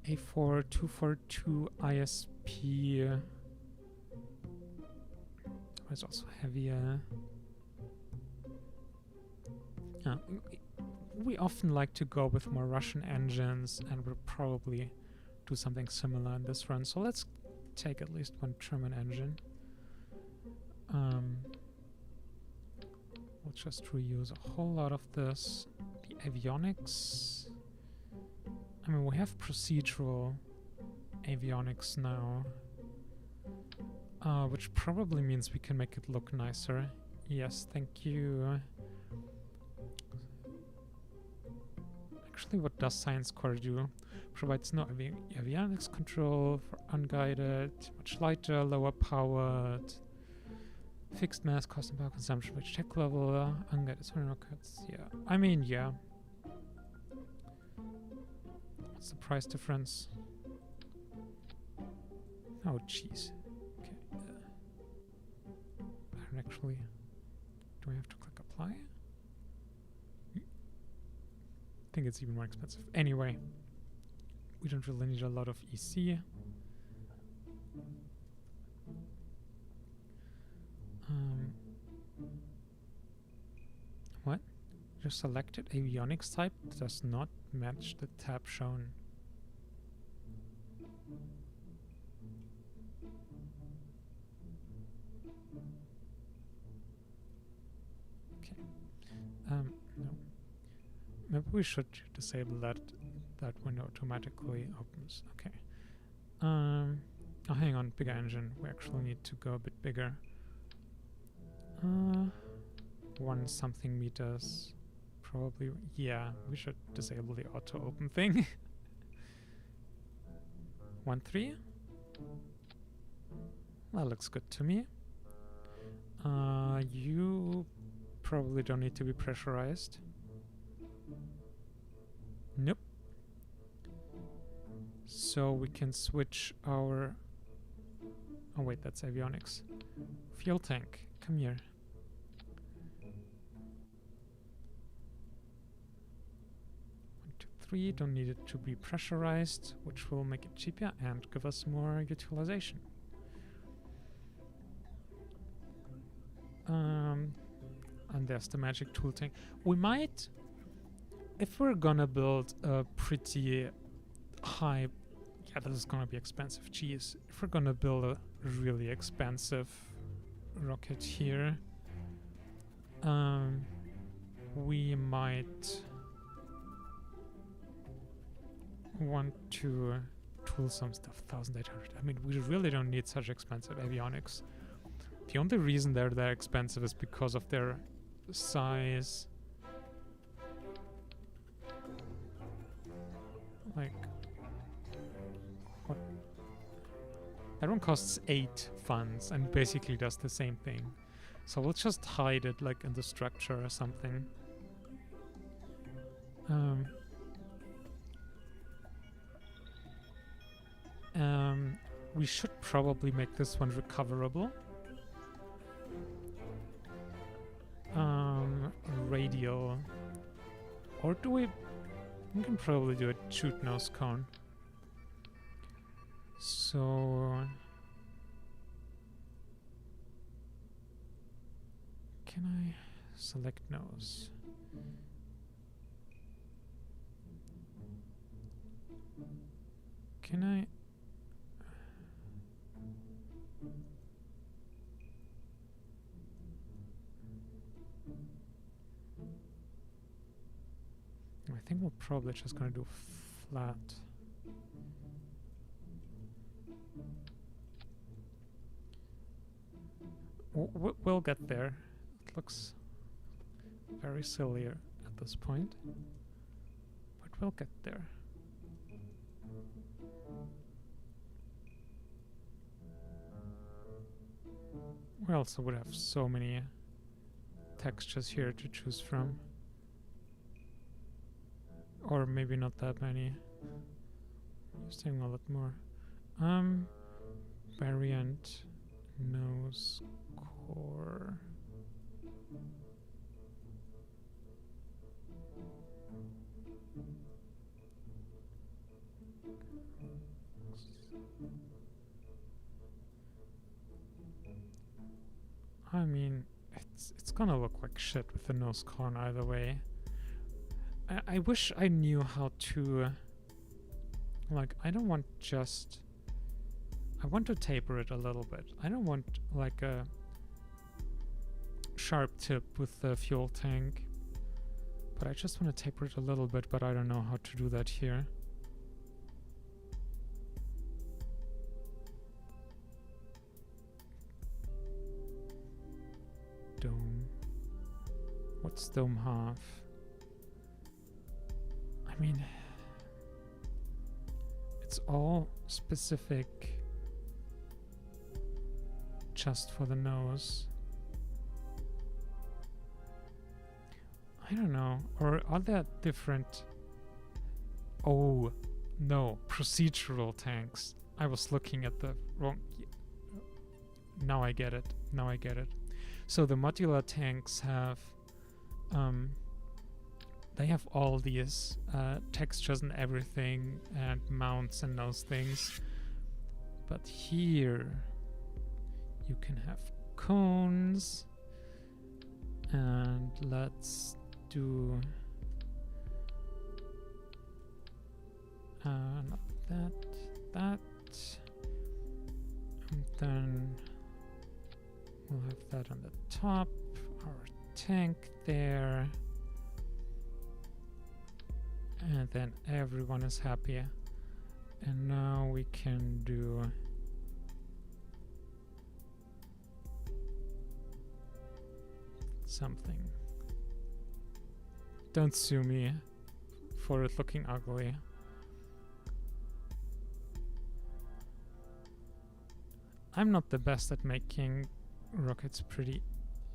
A4 242 ISP. It's also heavier. We often like to go with more Russian engines, and we'll probably do something similar in this run. So let's take at least one German engine. We'll just reuse a whole lot of this. The avionics. I mean, we have procedural avionics now. Which probably means we can make it look nicer. Yes, thank you. Actually, what does Science Core do? Provides no avionics control for unguided, much lighter, lower powered, fixed mass, cost and power consumption, which tech level, unguided solar rockets. Yeah, I mean, yeah. What's the price difference? Oh, jeez. Okay. I don't actually. Do I have to click apply? I think it's even more expensive. Anyway, we don't really need a lot of EC. What? Your selected avionics type does not match the tab shown. Okay. No. Maybe we should disable that window automatically opens. Okay. Oh, hang on, bigger engine. We actually need to go a bit bigger. 1 something meters. Probably, yeah, we should disable the auto open thing. 1.3? That looks good to me. You probably don't need to be pressurized. Nope. So we can switch our... Oh wait, that's avionics. Fuel tank, come here. 1, 2, 3, don't need it to be pressurized, which will make it cheaper and give us more utilization. And there's the magic tool tank. We might, if we're gonna build a pretty high, yeah, this is gonna be expensive, geez. If we're gonna build a really expensive rocket here, we might want to tool some stuff. 1,800. I mean, we really don't need such expensive avionics. The only reason they're that expensive is because of their size. Like, what? That one costs 8 funds and basically does the same thing. So we'll just hide it like in the structure or something. We should probably make this one recoverable. Radial. Or do we can probably do a shoot nose cone. So can I select nose? Can I? I think we're probably just gonna do flat. We'll get there. It looks very silly at this point, but we'll get there. We also would have so many textures here to choose from. Or maybe not that many. Just saying a lot more. Variant nose core. I mean, it's gonna look like shit with the nose cone either way. I wish I knew how to, like, I don't want just, I want to taper it a little bit. I don't want like a sharp tip with the fuel tank, but I just want to taper it a little bit, but I don't know how to do that here. Dome. What's dome half? I mean, it's all specific just for the nose. I don't know. Or are there different... Oh, no. Procedural tanks. I was looking at the wrong... Now I get it. Now I get it. So the modular tanks have... they have all these textures and everything, and mounts and those things. But here you can have cones, and let's do not that, and then we'll have that on the top, our tank there, and then everyone is happy. And now we can do something. Don't sue me for it looking ugly. I'm not the best at making rockets pretty,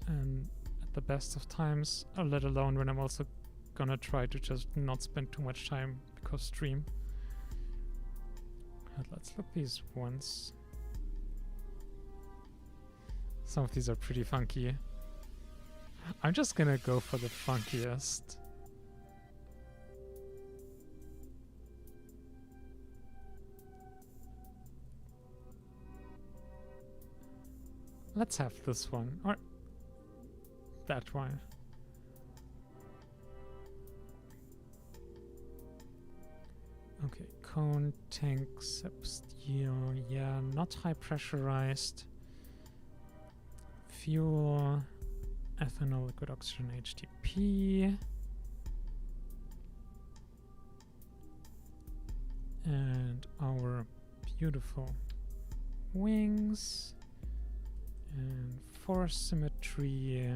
and at the best of times, let alone when I'm also gonna try to just not spend too much time because stream. Let's look these ones. Some of these are pretty funky. I'm just gonna go for the funkiest. Let's have this one, or that one. Okay, cone, tank, steel, yeah, not high pressurized. Fuel, ethanol, liquid oxygen, HTP. And our beautiful wings. And force symmetry.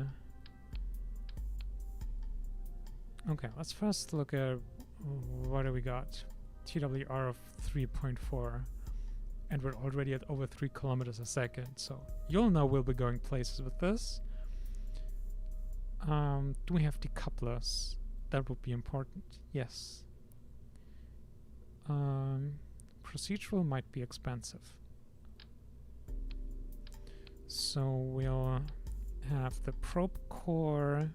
Okay, let's first look at what do we got. TWR of 3.4, and we're already at over 3 kilometers a second, so you'll know we'll be going places with this. Do we have decouplers? That would be important. Yes. Procedural might be expensive. So we'll have the probe core,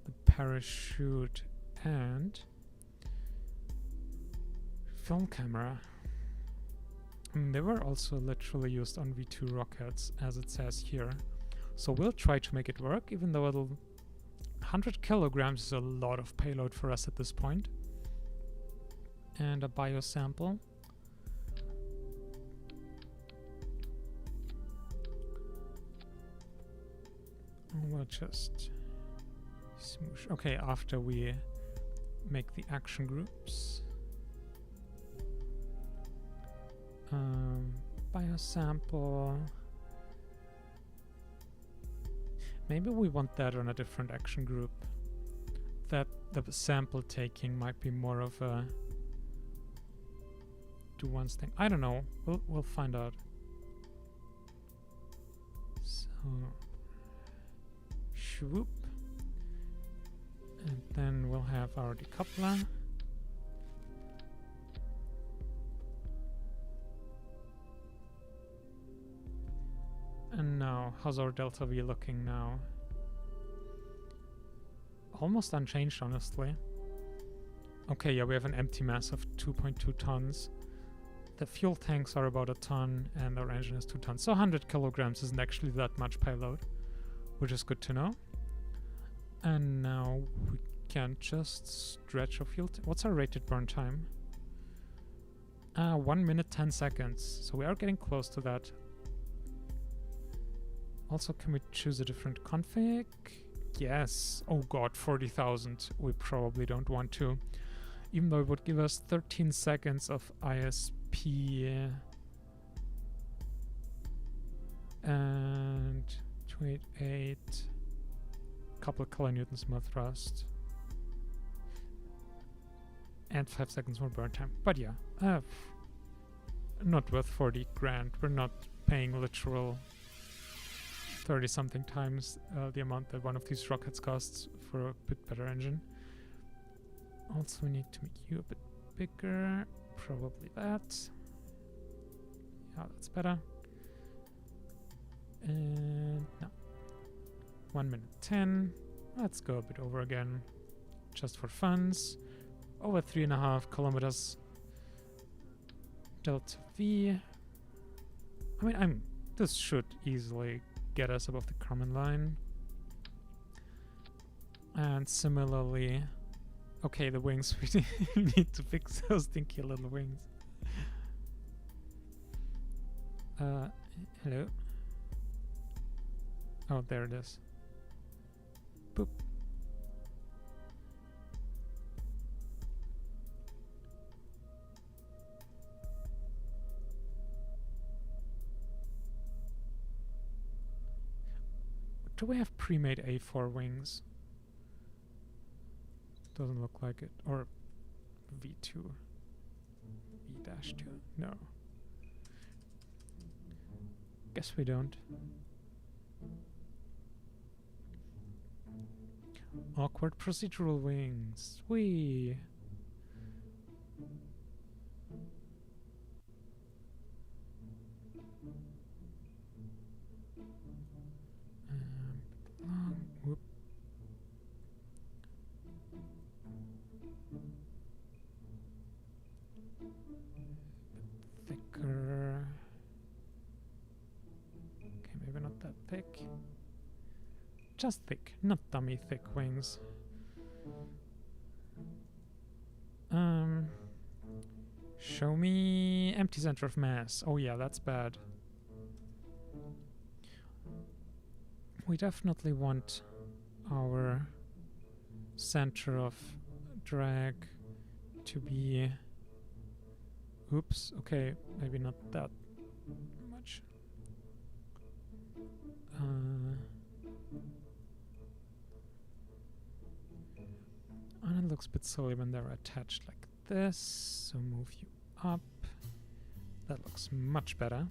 the parachute, and film camera. They were also literally used on V2 rockets, as it says here. So we'll try to make it work, even though 100 kilograms is a lot of payload for us at this point. And a biosample. We'll just smoosh. Okay, after we make the action groups. Biosample. Maybe we want that on a different action group. That the sample taking might be more of a do once thing. I don't know. We'll find out. So swoop. And then we'll have our decoupler. And now, how's our delta V looking now? Almost unchanged, honestly. Okay, yeah, we have an empty mass of 2.2 tons. The fuel tanks are about a ton, and our engine is 2 tons. So 100 kilograms isn't actually that much payload, which is good to know. And now we can just stretch our fuel. What's our rated burn time? 1 minute 10 seconds. So we are getting close to that. Also, can we choose a different config? Yes. Oh god, 40,000. We probably don't want to. Even though it would give us 13 seconds of ISP. And 288. Couple of kilonewtons more thrust. And 5 seconds more burn time. But yeah, not worth 40 grand. We're not paying literal 30 something times the amount that one of these rockets costs for a bit better engine. Also, we need to make you a bit bigger. Probably that. Yeah, that's better. And no. 1 minute 10. Let's go a bit over again. Just for funs. Over 3.5 kilometers. Delta V. I mean, this should easily get us above the Kármán line. And similarly, okay, the wings, we need to fix those stinky little wings. Hello. Oh, there it is. Boop. Do we have pre-made A4 wings? Doesn't look like it. Or V2. V-2. No. Guess we don't. Awkward procedural wings. Whee! Whoop. Thicker. Okay, maybe not that thick. Just thick, not dummy thick wings. Show me empty center of mass. Oh yeah, that's bad. We definitely want our center of drag to be... Oops, okay, maybe not that much. And it looks a bit silly when they're attached like this, so move you up. That looks much better.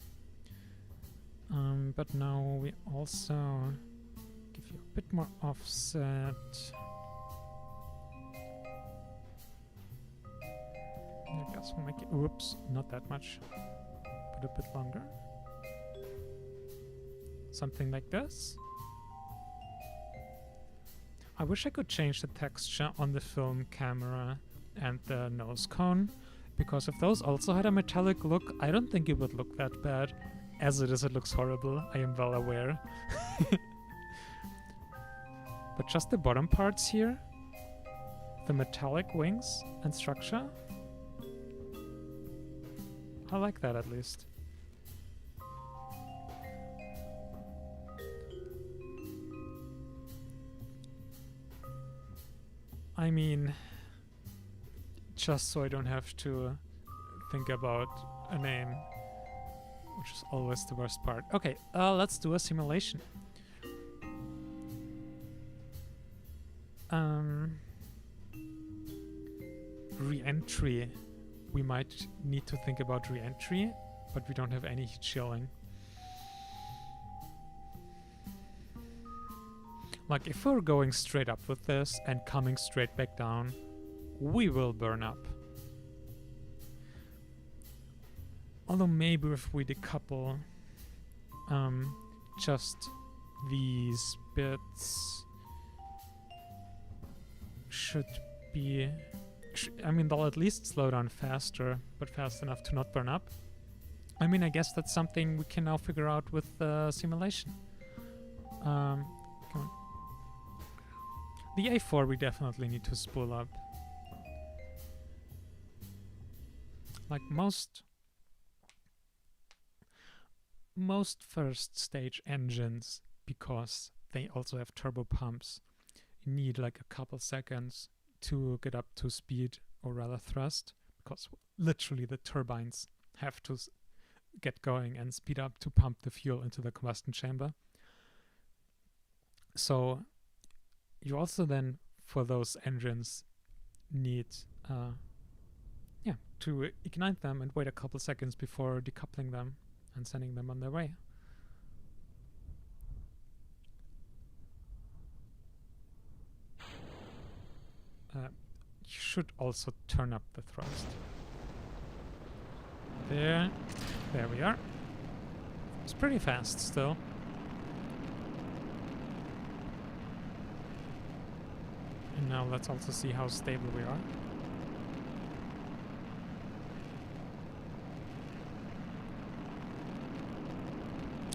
But now we also give you a bit more offset. I guess we'll make it, oops, not that much, but a bit longer. Something like this. I wish I could change the texture on the film camera and the nose cone, because if those also had a metallic look, I don't think it would look that bad. As it is, it looks horrible, I am well aware. But just the bottom parts here, the metallic wings and structure, I like that at least. I mean, just so I don't have to think about a name, which is always the worst part. Okay, let's do a simulation. Re-entry. We might need to think about re-entry, but we don't have any heat shielding. Like, if we're going straight up with this and coming straight back down, we will burn up. Although maybe if we decouple just these bits should be... I mean, they'll at least slow down faster, but fast enough to not burn up. I mean, I guess that's something we can now figure out with the simulation. Come on. The A4 we definitely need to spool up. Like most first stage engines, because they also have turbo pumps, need like a couple seconds to get up to speed, or rather thrust, because literally the turbines have to get going and speed up to pump the fuel into the combustion chamber. So you also then, for those engines, need to ignite them and wait a couple seconds before decoupling them and sending them on their way. You should also turn up the thrust. There we are. It's pretty fast still. And now let's also see how stable we are.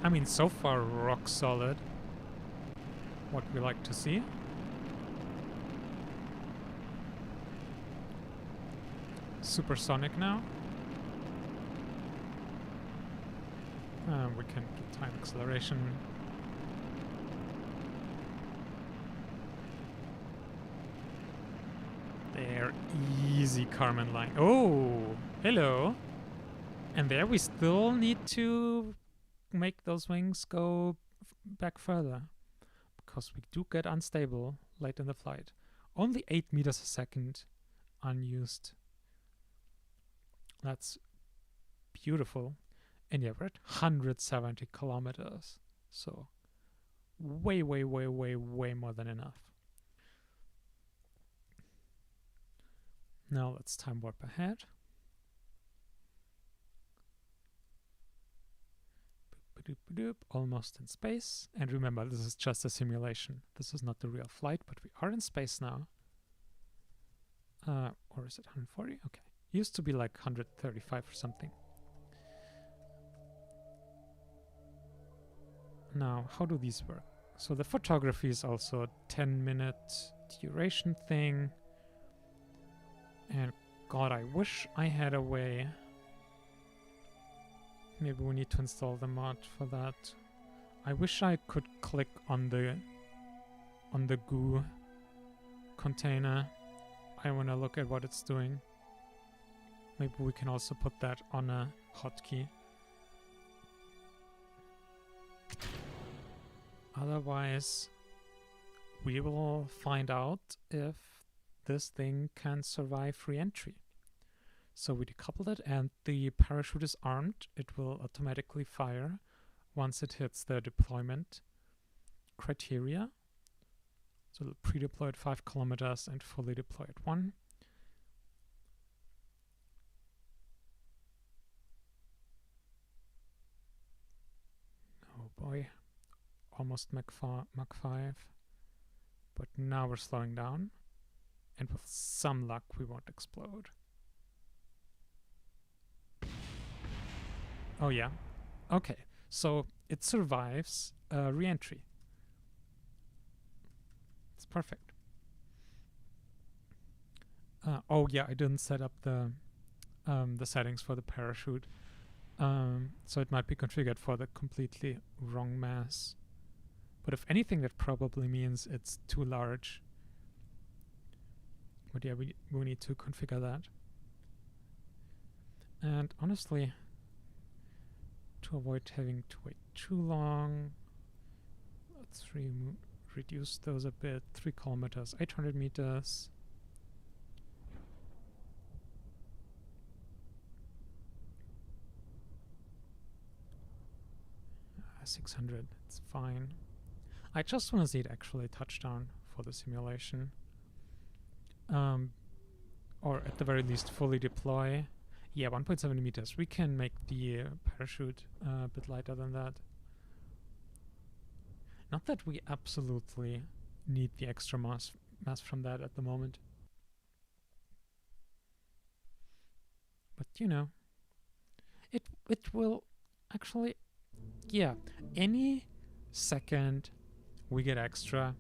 I mean, so far rock solid. What we like to see. Supersonic now. We can do time acceleration. There, easy Carmen line. Oh, hello. And there we still need to make those wings go back further, because we do get unstable late in the flight. Only 8 meters a second unused. That's beautiful. And yeah, we're at 170 kilometers. So way, way, way, way, way more than enough. Now let's time warp ahead. Almost in space. And remember, this is just a simulation. This is not the real flight, but we are in space now. Or is it 140? Okay. Used to be like 135 or something. Now, how do these work? So the photography is also a 10-minute duration thing. And God, I wish I had a way. Maybe we need to install the mod for that. I wish I could click on the goo container. I want to look at what it's doing. Maybe we can also put that on a hotkey. Otherwise, we will find out if this thing can survive re-entry. So we decoupled it and the parachute is armed. It will automatically fire once it hits the deployment criteria. So pre-deployed 5 kilometers and fully deployed 1. Oh boy, almost Mach 5. But now we're slowing down. And with some luck, we won't explode. Oh yeah, okay. So it survives re-entry. It's perfect. Oh yeah, I didn't set up the settings for the parachute. So it might be configured for the completely wrong mass. But if anything, that probably means it's too large. But yeah, we need to configure that. And honestly, to avoid having to wait too long, let's reduce those a bit. 3 kilometers, 800 meters. 600, it's fine. I just want to see it actually touch down for the simulation. Or at the very least fully deploy. Yeah, 1.7 meters. We can make the parachute a bit lighter than that. Not that we absolutely need the extra mass from that at the moment. But you know, it will actually, yeah, any second we get extra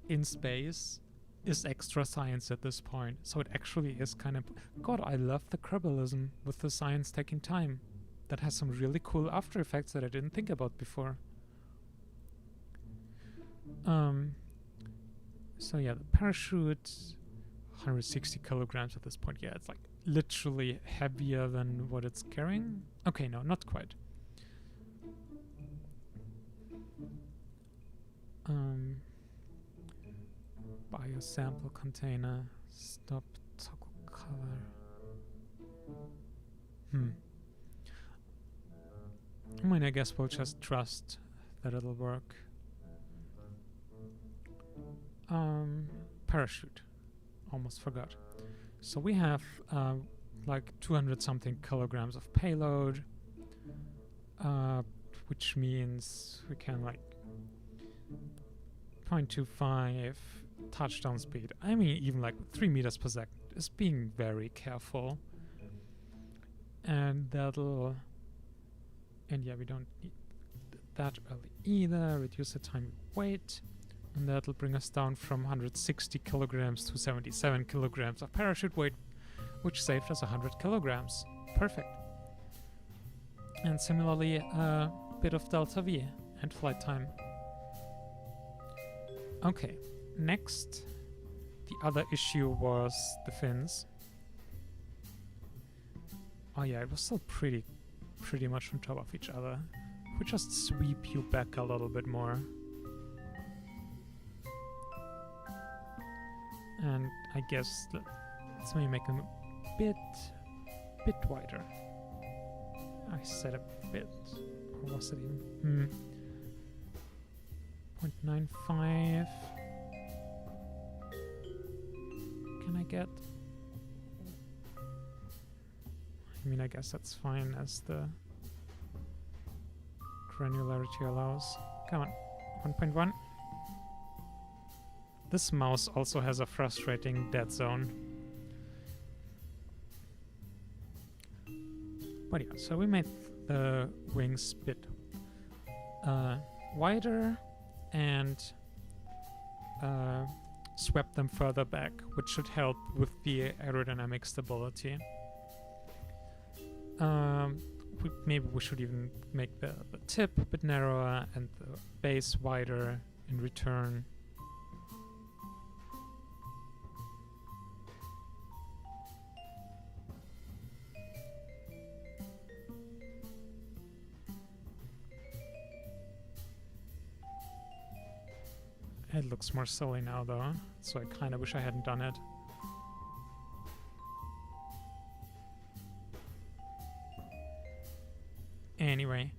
in space is extra science at this point. So it actually is kind of, God, I love the Kerbalism with the science taking time. That has some really cool after effects that I didn't think about before. So yeah, the parachute, 160 kilograms at this point. Yeah, it's like literally heavier than what it's carrying. Okay, no, not quite. Biosample container, stop toggle color. I guess we'll just trust that it'll work. Parachute. Almost forgot. So we have like 200 something kilograms of payload, which means we can like 0.25 touchdown speed. I mean, even like 3 meters per second is being very careful. And that'll, and yeah, we don't need that early either. Reduce the time we wait. And that'll bring us down from 160 kilograms to 77 kilograms of parachute weight, which saved us 100 kilograms. Perfect. And similarly, a bit of delta V and flight time. Okay, next, the other issue was the fins. Oh yeah, it was still pretty much on top of each other. We just sweep you back a little bit more. And I guess let's maybe make them a bit wider. I said a bit, or was it even? 0.95. Can I get? I mean, I guess that's fine as the granularity allows. Come on, 1.1. This mouse also has a frustrating dead zone. But yeah, so we made the wings a bit wider and swept them further back, which should help with the aerodynamic stability. Maybe we should even make the tip a bit narrower and the base wider in return. It looks more silly now though, so I kind of wish I hadn't done it. Anyway,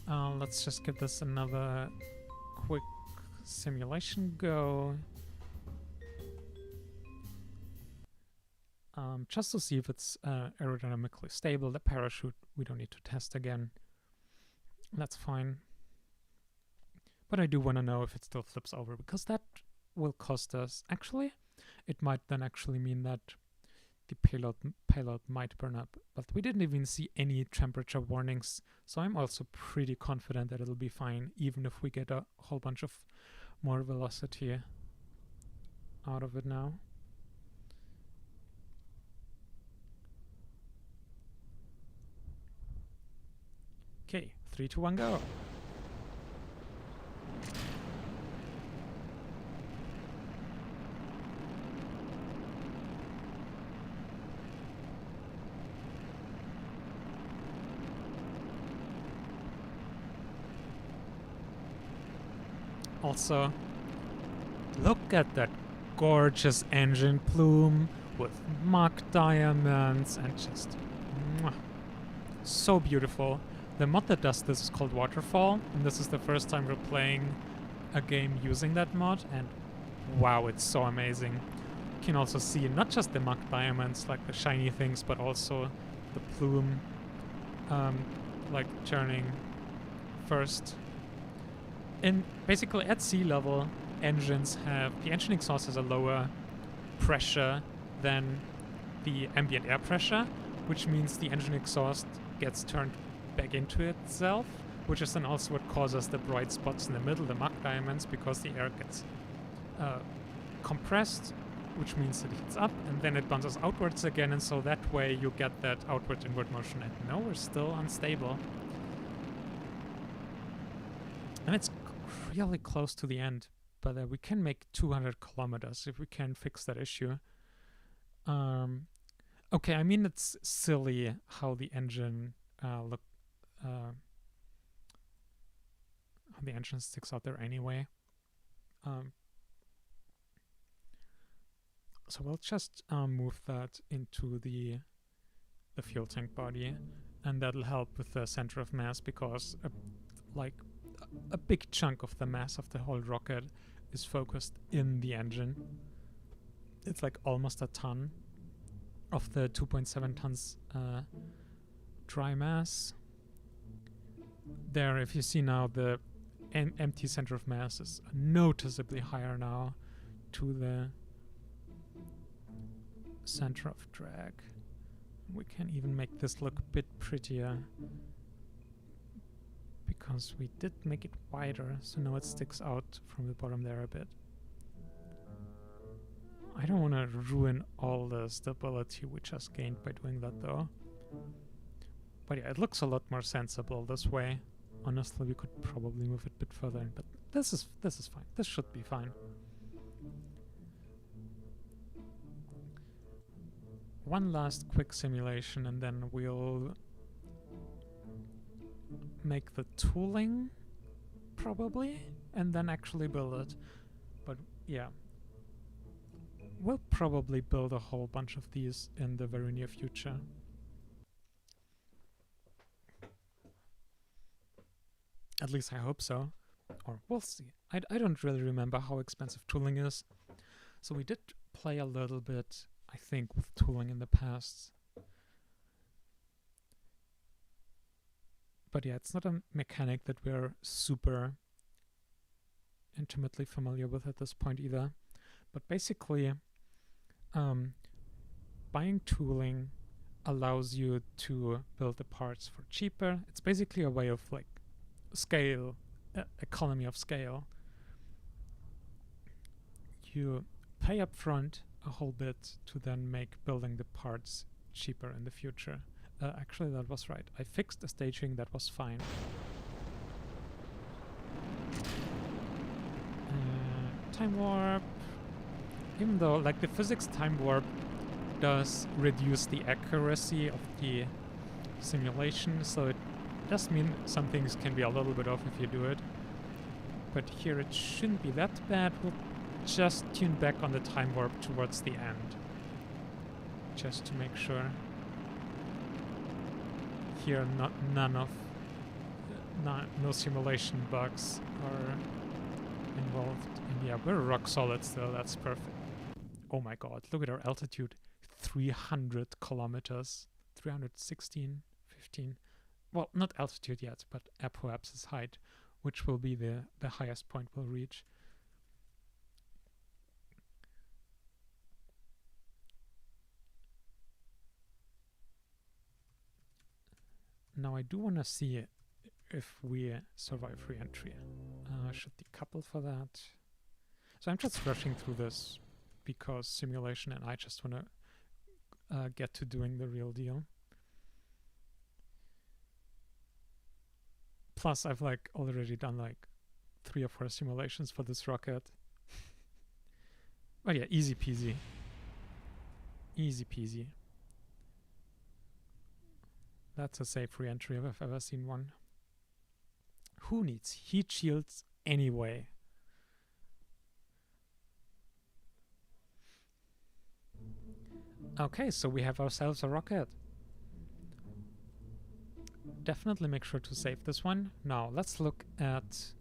let's just give this another quick simulation go. Just to see if it's aerodynamically stable. The parachute we don't need to test again. That's fine. But I do want to know if it still flips over, because that will cost us. Actually, it might then actually mean that the payload might burn up. But we didn't even see any temperature warnings, so I'm also pretty confident that it'll be fine, even if we get a whole bunch of more velocity out of it now. Okay, 3, 2, 1, go. Also, look at that gorgeous engine plume with Mach diamonds and just so beautiful. The mod that does this is called Waterfall, and this is the first time we're playing a game using that mod, and wow, it's so amazing. You can also see not just the Mach diamonds, like the shiny things, but also the plume, like turning first. And basically at sea level, the engine exhaust has a lower pressure than the ambient air pressure, which means the engine exhaust gets turned back into itself, which is then also what causes the bright spots in the middle, the Mach diamonds, because the air gets compressed, which means it heats up, and then it bounces outwards again, and so that way you get that outward-inward motion. And no, we're still unstable. And it's really close to the end, but we can make 200 kilometers if we can fix that issue. Okay, I mean, it's silly how the engine how the engine sticks out there anyway. So we'll just move that into the fuel tank body, and that'll help with the center of mass, because a big chunk of the mass of the whole rocket is focused in the engine. It's like almost a ton of the 2.7 tons dry mass. There, if you see now, the empty center of mass is noticeably higher now to the center of drag. We can even make this look a bit prettier, because we did make it wider, so now it sticks out from the bottom there a bit. I don't want to ruin all the stability we just gained by doing that though. But yeah, it looks a lot more sensible this way. Honestly, we could probably move it a bit further in, but this is fine. This should be fine. One last quick simulation, and then we'll make the tooling, probably, and then actually build it. But yeah, we'll probably build a whole bunch of these in the very near future. At least I hope so. Or we'll see. I don't really remember how expensive tooling is. So we did play a little bit, I think, with tooling in the past. But yeah, it's not a mechanic that we're super intimately familiar with at this point either. But basically, buying tooling allows you to build the parts for cheaper. It's basically a way of like scale, economy of scale. You pay up front a whole bit to then make building the parts cheaper in the future. Actually, that was right. I fixed the staging, that was fine. Time warp. Even though, like, the physics time warp does reduce the accuracy of the simulation, so it does mean some things can be a little bit off if you do it. But here it shouldn't be that bad. We'll just tune back on the time warp towards the end, just to make sure. Here, no simulation bugs are involved. And yeah, we're rock solid still. That's perfect. Oh my god, look at our altitude. 300 kilometers. 316, 15. Well, not altitude yet, but apoapsis height, which will be the highest point we'll reach. Now I do want to see if we survive re-entry. Should decouple for that. So I'm just rushing through this because simulation and I just want to get to doing the real deal. Plus I've like already done like 3 or 4 simulations for this rocket. But yeah, easy peasy. Easy peasy. That's a safe re-entry if I've ever seen one. Who needs heat shields anyway? Okay, so we have ourselves a rocket. Definitely make sure to save this one. Now, let's look at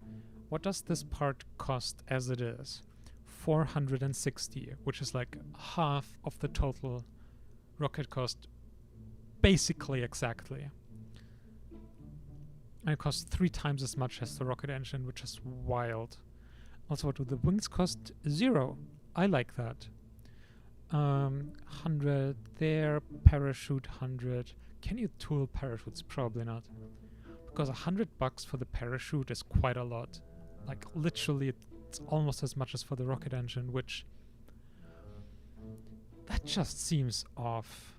what does this part cost as it is. 460, which is like half of the total rocket cost, basically exactly. And it costs 3 times as much as the rocket engine, which is wild. Also, what do the wings cost? 0. I like that. 100 there, parachute 100. Can you tool parachutes? Probably not. Because $100 for the parachute is quite a lot. Like, literally, it's almost as much as for the rocket engine, which... that just seems off.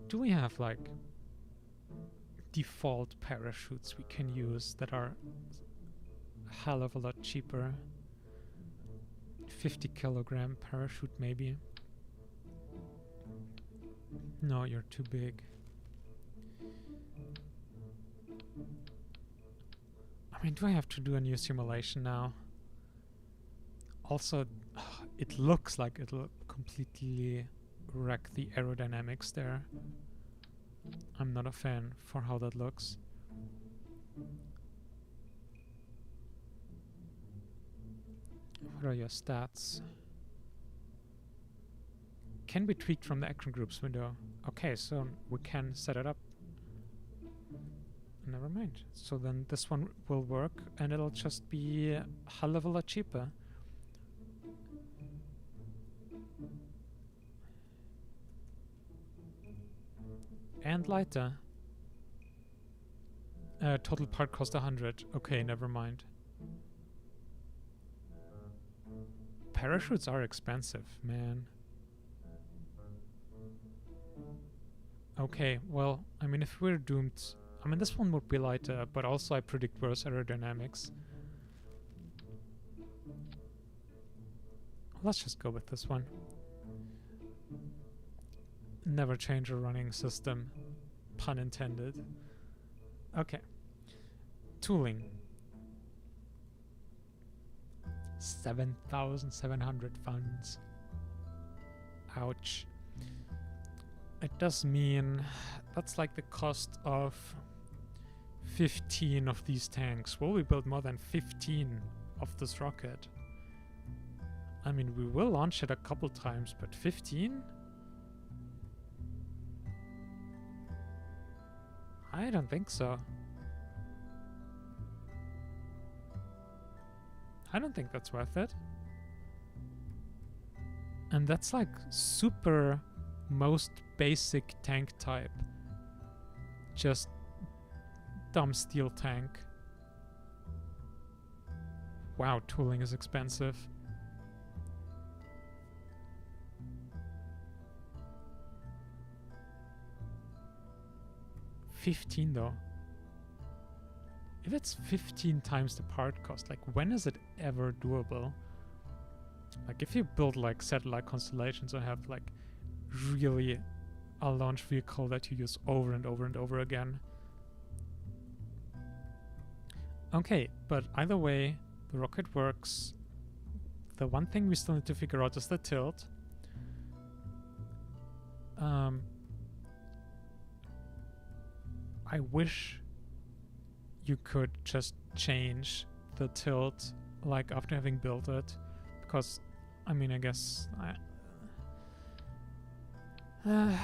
Do we have, like, default parachutes we can use that are a hell of a lot cheaper? 50 kilogram parachute, maybe. No, you're too big. I mean, do I have to do a new simulation now? Also, it looks like it'll completely wreck the aerodynamics there. I'm not a fan for how that looks. What are your stats? Can be tweaked from the action groups window. Okay, so we can set it up. Never mind. So then this one will work and it'll just be a hell of a lot cheaper. And lighter. Total part cost 100. Okay, never mind. Parachutes are expensive, man. Okay, well, I mean, if we're doomed... I mean, this one would be lighter, but also I predict worse aerodynamics. Let's just go with this one. Never change a running system. Pun intended. Okay. Tooling. 7,700 funds. Ouch. It does mean that's like the cost of 15 of these tanks. Will we build more than 15 of this rocket? I mean, we will launch it a couple times, but 15? I don't think so. I don't think that's worth it. And that's like super most basic tank type. Just dumb steel tank. Wow, tooling is expensive. $15 though. If it's 15 times the part cost, like when is it ever doable? Like if you build like satellite constellations or have like really a launch vehicle that you use over and over and over again. Okay, but either way, the rocket works. The one thing we still need to figure out is the tilt. I wish you could just change the tilt like after having built it, because I mean, I guess one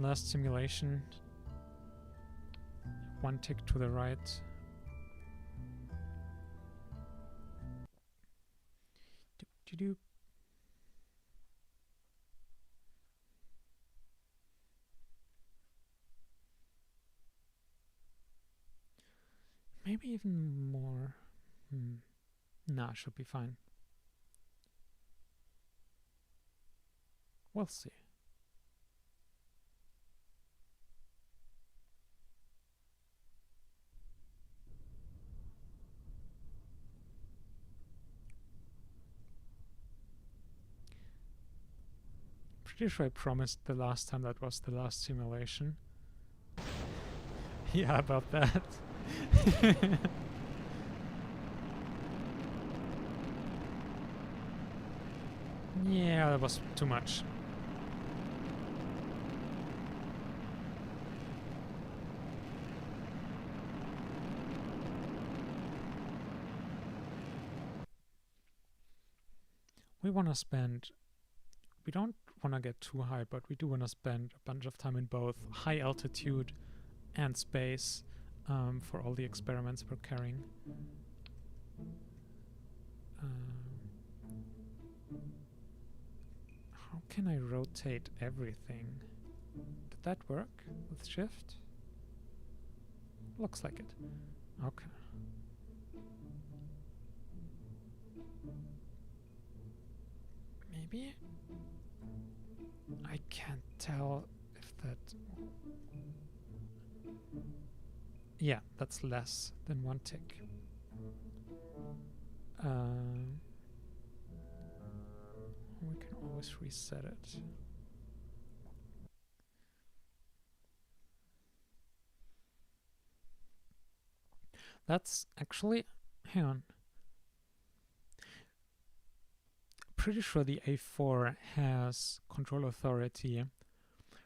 last simulation. One tick to the right. Doop-de-doop. Maybe even more. Nah, should be fine. We'll see. Pretty sure I promised the last time that was the last simulation. Yeah, about that. Yeah, that was too much. We want to spend... We don't want to get too high, but we do want to spend a bunch of time in both high altitude and space for all the experiments we're carrying. How can I rotate everything? Did that work with shift? Looks like it. Okay. Maybe? I can't tell if that... Yeah, that's less than one tick. We can always reset it. That's actually... Hang on. Pretty sure the A4 has control authority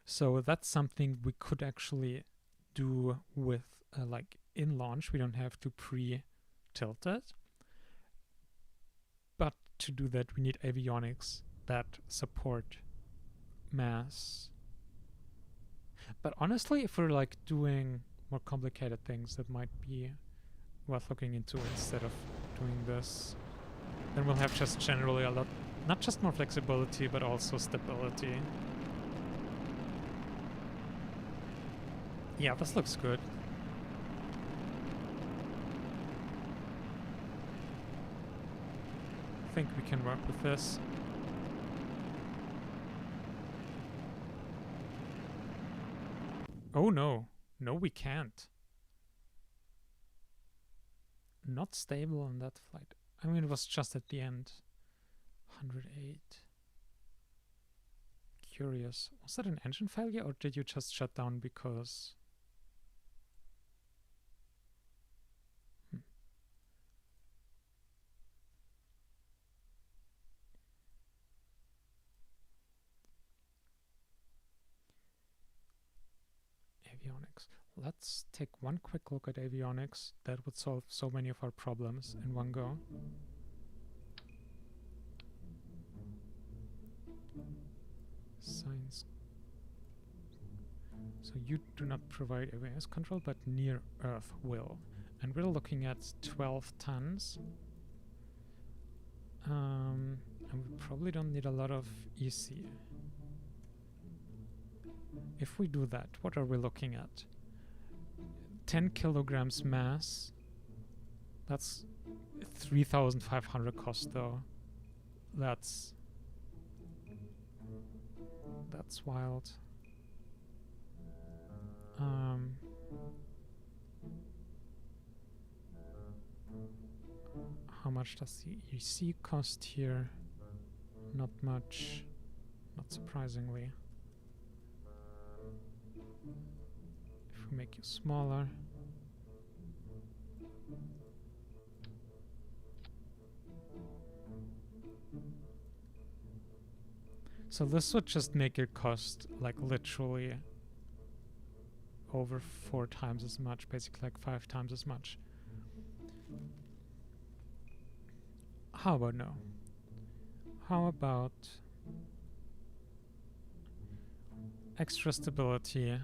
So that's something we could actually do with like in launch. We don't have to pre-tilt it. But to do that, we need avionics that support mass. But honestly, if we're like doing more complicated things, that might be worth looking into instead of doing this. Then we'll have just generally a lot, not just more flexibility, but also stability. Yeah, this looks good. I think we can work with this. Oh no. No, we can't. Not stable on that flight. I mean, it was just at the end. 108. Curious. Was that an engine failure or did you just shut down because... Avionics. Let's take one quick look at avionics. That would solve so many of our problems in one go. Science. So you do not provide avionics control, but near Earth will. And we're looking at 12 tons. And we probably don't need a lot of EC. If we do that, what are we looking at? 10 kilograms mass. That's 3,500 cost though. That's wild. How much does the EC cost here? Not much, not surprisingly. If we make you smaller. So this would just make it cost like literally over 4 times as much, basically like 5 times as much. How about no? How about extra stability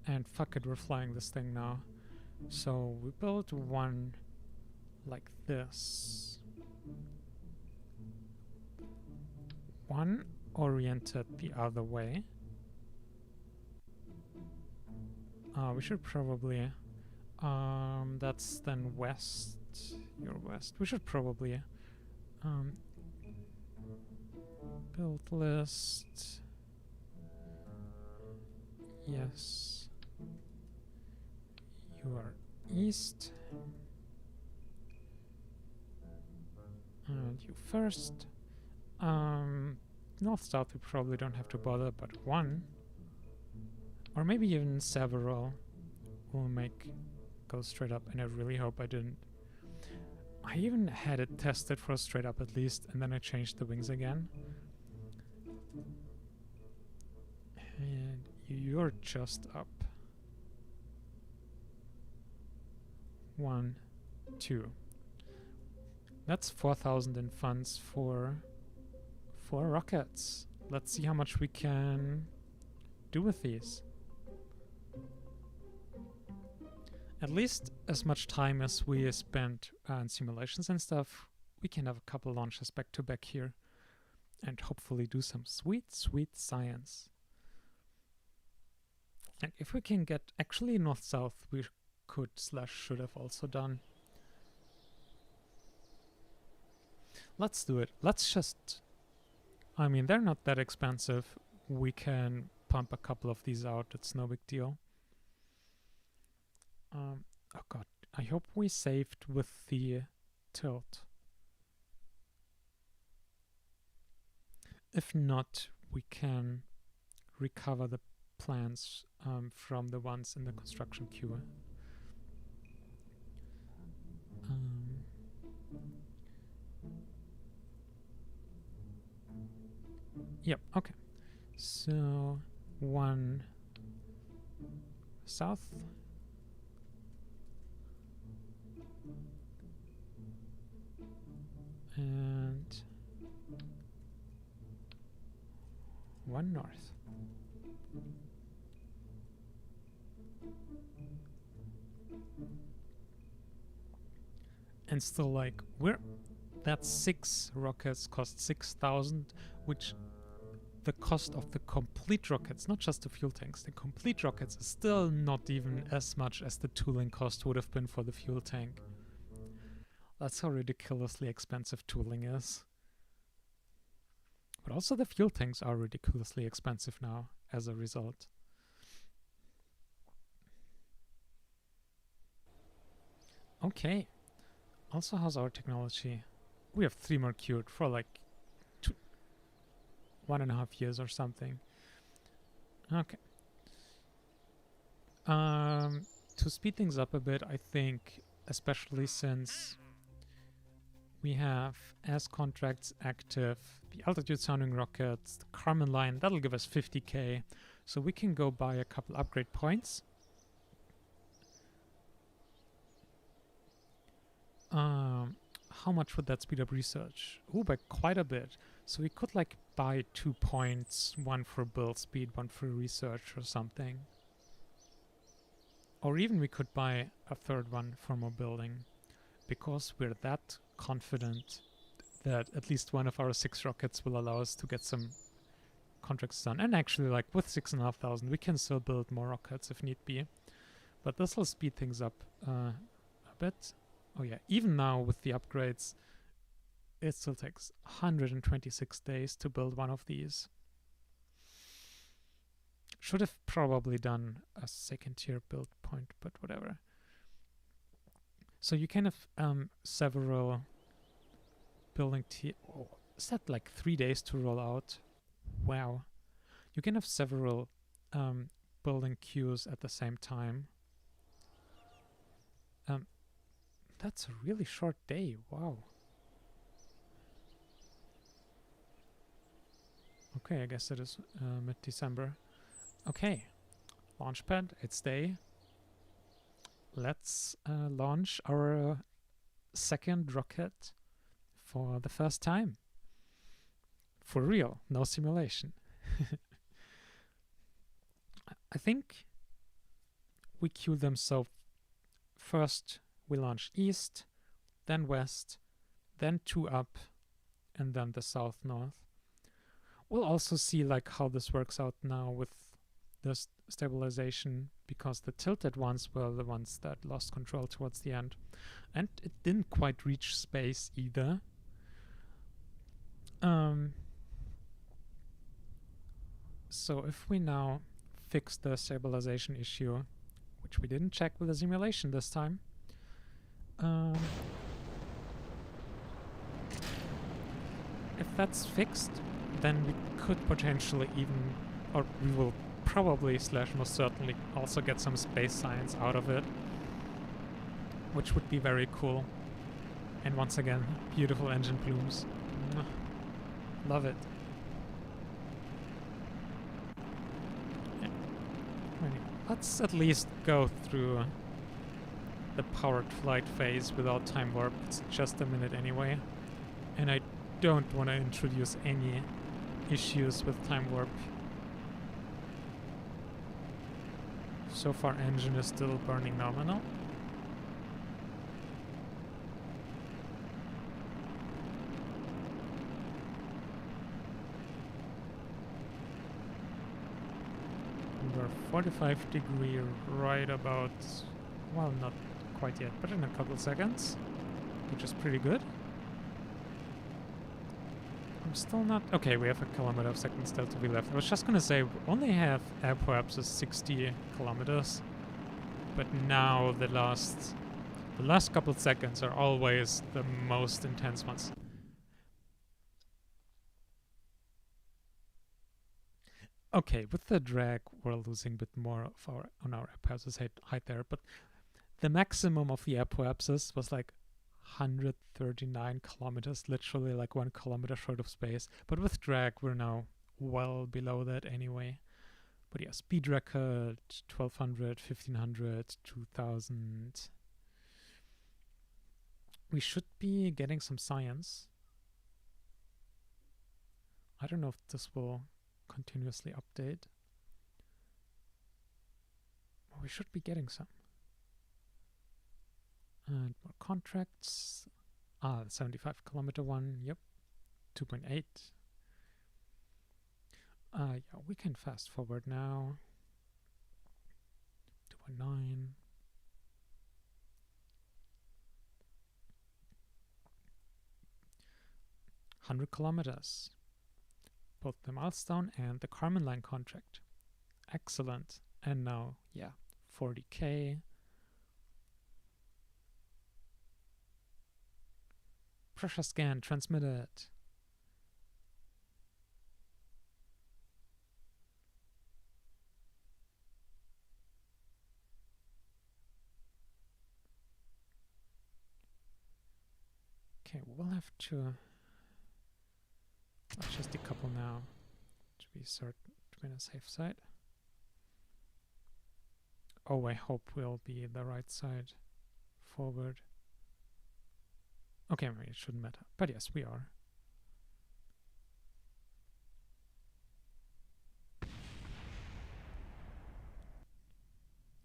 and fuck it, we're flying this thing now. So we built one like this. One oriented the other way. We should probably that's then west. You're west. We should probably build list. Yes. You are east. And you first. North-south we probably don't have to bother, but one, or maybe even several, will make go straight up, and I really hope I didn't. I even had it tested for straight up at least, and then I changed the wings again. And you're just up. 1, 2. That's 4,000 in funds for 4 rockets. Let's see how much we can do with these. At least as much time as we spent on simulations and stuff, we can have a couple launches back to back here and hopefully do some sweet, sweet science. And if we can get actually north-south, we could / should have also done. Let's do it. Let's just... I mean, they're not that expensive. We can pump a couple of these out. It's no big deal. Oh god, I hope we saved with the tilt. If not, we can recover the plans from the ones in the construction queue. Yep, okay. So one south, and one north. And still, like, that's 6 rockets cost 6,000, which the cost of the complete rockets, not just the fuel tanks, the complete rockets is still not even as much as the tooling cost would have been for the fuel tank. That's how ridiculously expensive tooling is. But also the fuel tanks are ridiculously expensive now as a result. Okay. Also, how's our technology? We have 3 more queued for like 1.5 years or something. Okay. To speed things up a bit, I think, especially since we have as contracts active the altitude sounding rockets, the Carmen line, that'll give us 50k, so we can go buy a couple upgrade points. How much would that speed up research? Ooh, by quite a bit. So we could like buy 2 points, one for build speed, one for research or something. Or even we could buy a 3rd one for more building, because we're that confident that at least one of our 6 rockets will allow us to get some contracts done. And actually, like, with 6,500 we can still build more rockets if need be. But this will speed things up a bit. Oh yeah, even now with the upgrades, it still takes 126 days to build one of these. Should have probably done a 2nd tier build point, but whatever. So you can have several building oh, is that like 3 days to roll out? Wow. You can have several building queues at the same time. That's a really short day. Wow. Okay, I guess it is mid-December. Okay. Launchpad, it's day. Let's launch our 2nd rocket for the first time. For real, no simulation. I think we queue them so first we launch east, then west, then 2 up, and then the south-north. We'll also see like how this works out now with the stabilization, because the tilted ones were the ones that lost control towards the end. And it didn't quite reach space either. So if we now fix the stabilization issue, which we didn't check with the simulation this time, if that's fixed, then we could potentially even, or we will probably / most certainly also get some space science out of it, which would be very cool. And once again, beautiful engine plumes. Love it. Yeah. Let's at least go through the powered flight phase without time warp. It's just a minute anyway. And I don't want to introduce any issues with time warp. So far, engine is still burning nominal. We're 45° right about, well, not quite yet, but in a couple seconds, which is pretty good. I'm still not... Okay, we have a kilometer of second still to be left. I was just gonna say, we only have apoapsis 60 kilometers, but now the last couple seconds are always the most intense ones. Okay, with the drag, we're losing a bit more of our apoapsis height there, but the maximum of the apoapsis was like 139 kilometers, literally like 1 kilometer short of space. But with drag, we're now well below that anyway. But yeah, speed record 1200, 1500, 2000. We should be getting some science. I don't know if this will continuously update. Well, we should be getting some. And more contracts. Ah, the 75-kilometer one. Yep. 2.8. Yeah, we can fast forward now. 2.9. 100 kilometers. Both the milestone and the Carmen line contract. Excellent. And now, yeah, 40K. Pressure scan transmitted. Okay, we'll have to... Let's just decouple now to be certain to be on a safe side. Oh, I hope we'll be the right side forward. Okay, maybe it shouldn't matter. But yes, we are.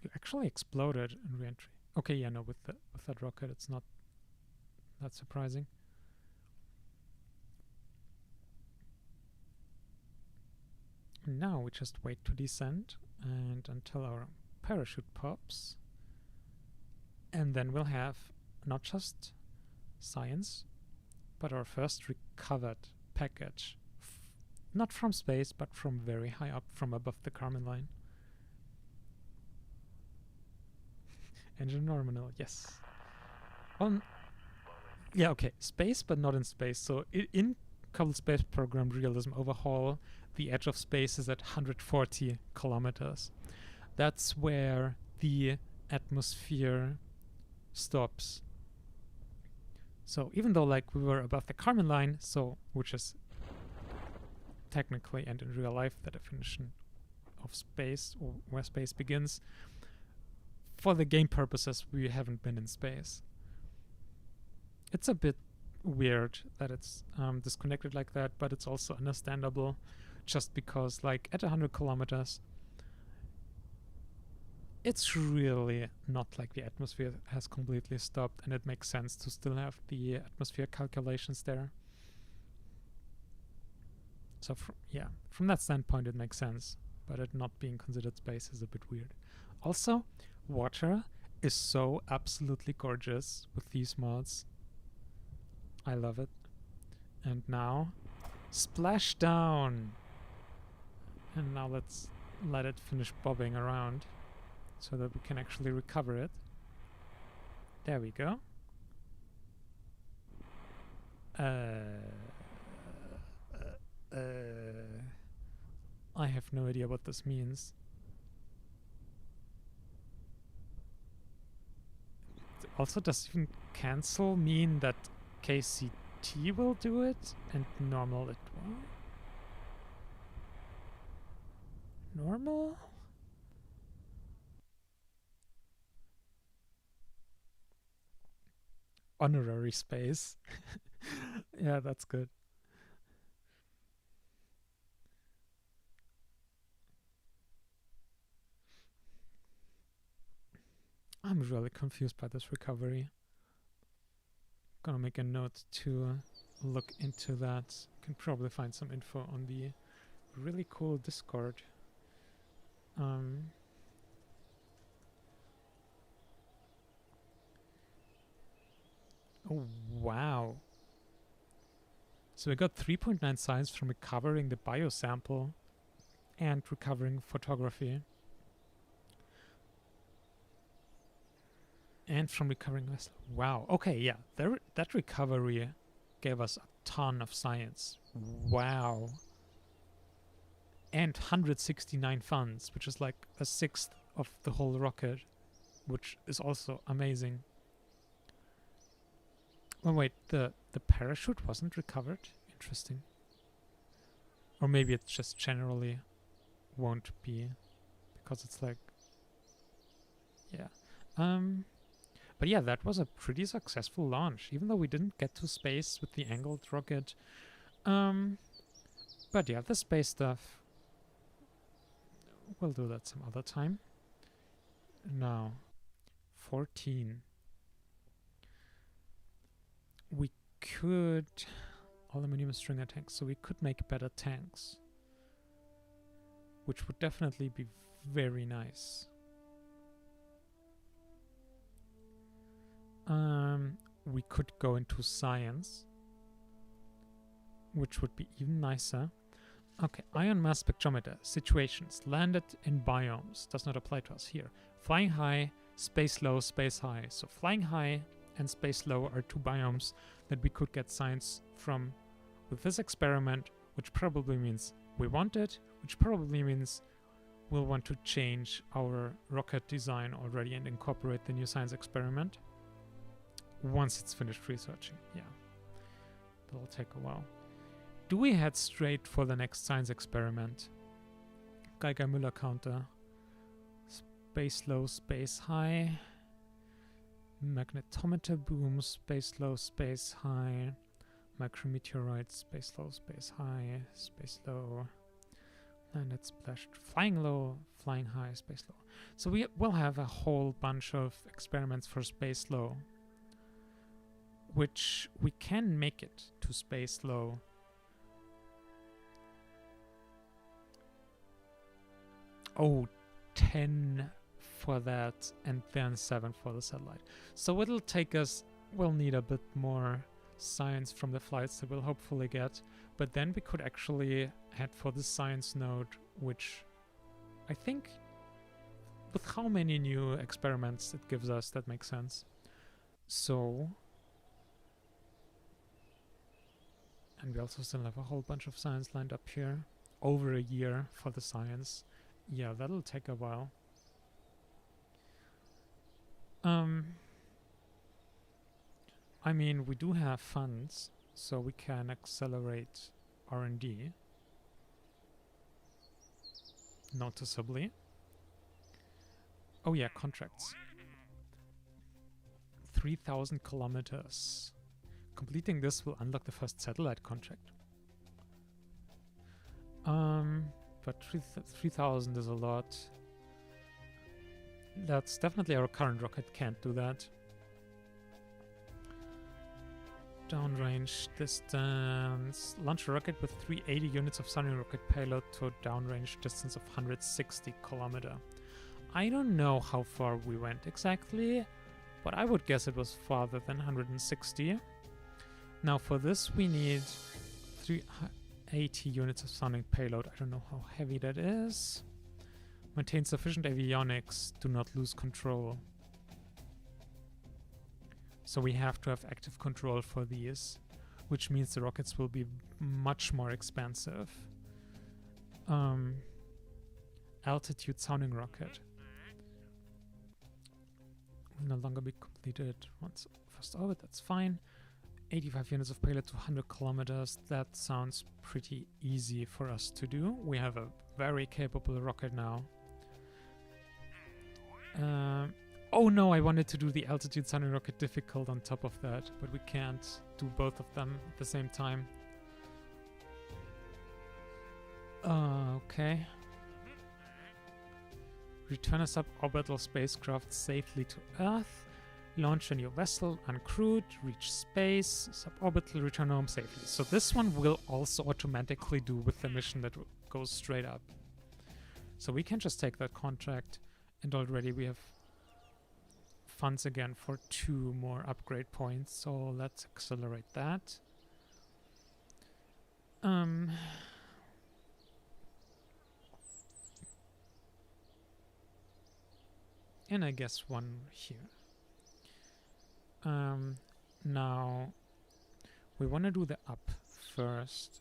You actually exploded in re-entry. Okay, yeah, no, with that rocket, it's not that surprising. And now we just wait to descend and until our parachute pops. And then we'll have not just science, but our first recovered package. Not from space, but from very high up, from above the Carmen line. Engine nominal, yes. Yeah, okay, space, but not in space. So in Kerbal Space Program Realism Overhaul, the edge of space is at 140 kilometers. That's where the atmosphere stops. So even though like we were above the Carmen line, so which is technically and in real life the definition of space or where space begins, for the game purposes we haven't been in space. It's a bit weird that it's disconnected like that, but it's also understandable just because like at 100 kilometers it's really not like the atmosphere has completely stopped, and it makes sense to still have the atmosphere calculations there. So from that standpoint it makes sense, but it not being considered space is a bit weird. Also, water is so absolutely gorgeous with these mods. I love it. And now, splashdown! And now let's let it finish bobbing around so that we can actually recover it. There we go. I have no idea what this means. Also, does even cancel mean that KCT will do it and normal it won't? Normal? Honorary space. Yeah, that's good. I'm really confused by this recovery. Gonna make a note to look into that. Can probably find some info on the really cool Discord. Oh, wow. So we got 3.9 science from recovering the biosample and recovering photography. And from recovering vessel. Wow. Okay, yeah. That recovery gave us a ton of science. Wow. And 169 funds, which is like a sixth of the whole rocket, which is also amazing. Oh wait, the parachute wasn't recovered? Interesting. Or maybe it's just generally won't be, because it's like, yeah. But yeah, that was a pretty successful launch, even though we didn't get to space with the angled rocket. But yeah, the space stuff, we'll do that some other time. Now, 14. We could... Aluminium stringer tanks, so we could make better tanks, which would definitely be very nice. We could go into science, which would be even nicer. Okay, ion mass spectrometer. Situations. Landed in biomes. Does not apply to us here. Flying high, space low, space high. So flying high and space low are two biomes that we could get science from with this experiment, which probably means we want it, which probably means we'll want to change our rocket design already and incorporate the new science experiment once it's finished researching. Yeah, that'll take a while. Do we head straight for the next science experiment? Geiger-Müller counter. Space low, space high. Magnetometer boom, space low, space high. Micrometeorite, space low, space high, space low. And it's splashed. Flying low, flying high, space low. So we will have a whole bunch of experiments for space low, which we can make it to space low. Oh, 10 for that and then 7 for the satellite. So it'll take us, we'll need a bit more science from the flights that we'll hopefully get, but then we could actually head for the science node, which I think with how many new experiments it gives us, that makes sense. So, and we also still have a whole bunch of science lined up here. Over a year for the science. Yeah, that'll take a while. I mean, we do have funds, so we can accelerate R&D noticeably. Oh yeah, contracts. 3,000 kilometers. Completing this will unlock the first satellite contract. But 3,000 is a lot. That's definitely our current rocket can't do that. Downrange distance. Launch a rocket with 380 units of sounding rocket payload to a downrange distance of 160 kilometer. I don't know how far we went exactly, but I would guess it was farther than 160. Now for this we need 380 units of sounding payload. I don't know how heavy that is. Maintain sufficient avionics. Do not lose control. So we have to have active control for these, which means the rockets will be much more expensive. Altitude sounding rocket will no longer be completed once first orbit. That's fine. 85 units of payload to 100 kilometers. That sounds pretty easy for us to do. We have a very capable rocket now. Oh no, I wanted to do the altitude sounding rocket difficult on top of that, but we can't do both of them at the same time. Okay. Return a suborbital spacecraft safely to Earth. Launch a new vessel uncrewed. Reach space. Suborbital return home safely. So this one will also automatically do with the mission that goes straight up. So we can just take that contract, and already we have funds again for 2 more upgrade points, so let's accelerate that. And I guess one here. Now we want to do the up first.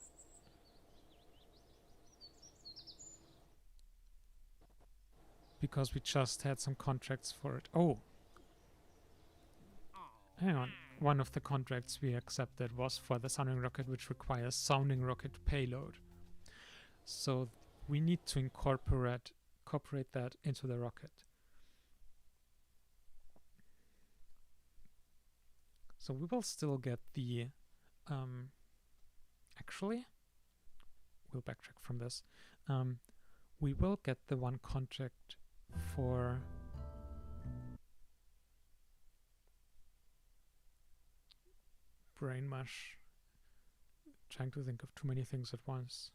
Because we just had some contracts for it. Oh! Hang on. One of the contracts we accepted was for the sounding rocket, which requires sounding rocket payload. So we need to incorporate that into the rocket. So we will still get the actually, we'll backtrack from this. We will get the one contract for brain mush. Trying to think of too many things at once.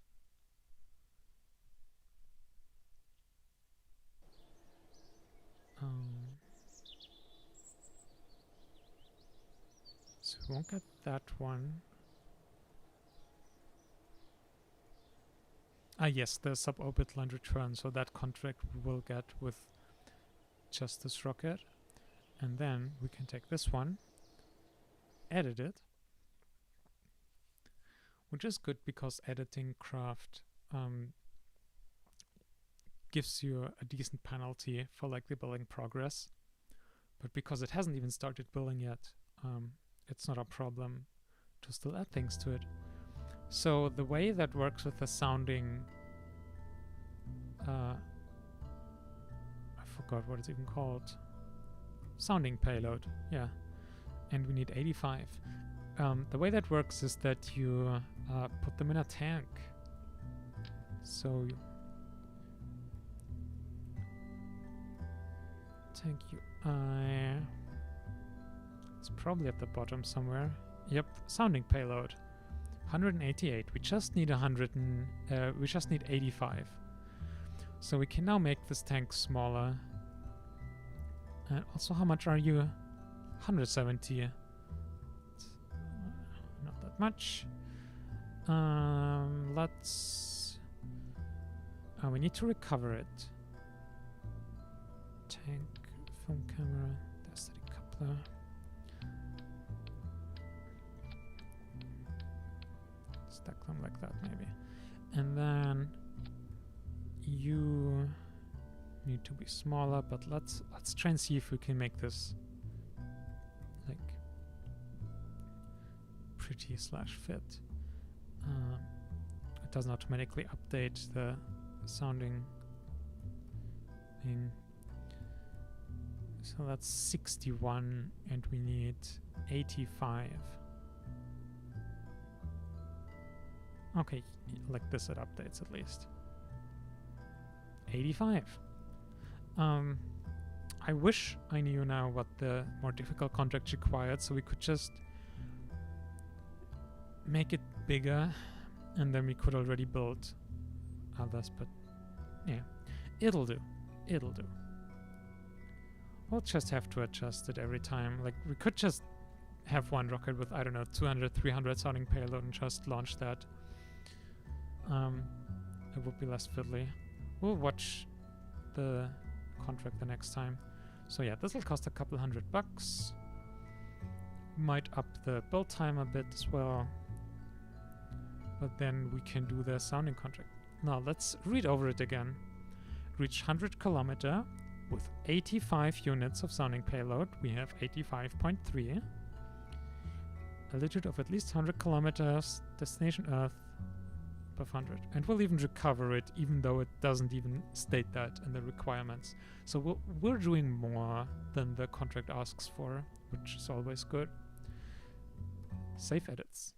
So we won't get that one. Ah yes, the suborbital and return, so that contract we will get with just this rocket. And then we can take this one, edit it, which is good because editing craft gives you a decent penalty for like the building progress. But because it hasn't even started building yet, it's not a problem to still add things to it. So the way that works with the sounding, I forgot what it's even called. Sounding payload, yeah. And we need 85. The way that works is that you put them in a tank. So tank UI. It's probably at the bottom somewhere. Yep, sounding payload. 188. We just need 85. So we can now make this tank smaller. And also, how much are you? 170. Not that much. Let's. We need to recover it. Tank, film camera, density coupler. Stack them like that, maybe. And then you need to be smaller, but let's try and see if we can make this like pretty / fit. It doesn't automatically update the sounding thing. So that's 61 and we need 85. Okay, like this it updates at least. 85. I wish I knew now what the more difficult contract required, so we could just make it bigger and then we could already build others, but yeah, it'll do. It'll do. We'll just have to adjust it every time. Like, we could just have one rocket with, I don't know, 200, 300 sounding payload and just launch that. It would be less fiddly. We'll watch the contract the next time. So yeah, this will cost a couple $100. Might up the build time a bit as well. But then we can do the sounding contract. Now let's read over it again. Reach 100 kilometer with 85 units of sounding payload. We have 85.3. Altitude of at least 100 kilometers. Destination Earth. Above 100, and we'll even recover it even though it doesn't even state that in the requirements. So we're doing more than the contract asks for, which is always good. Save edits.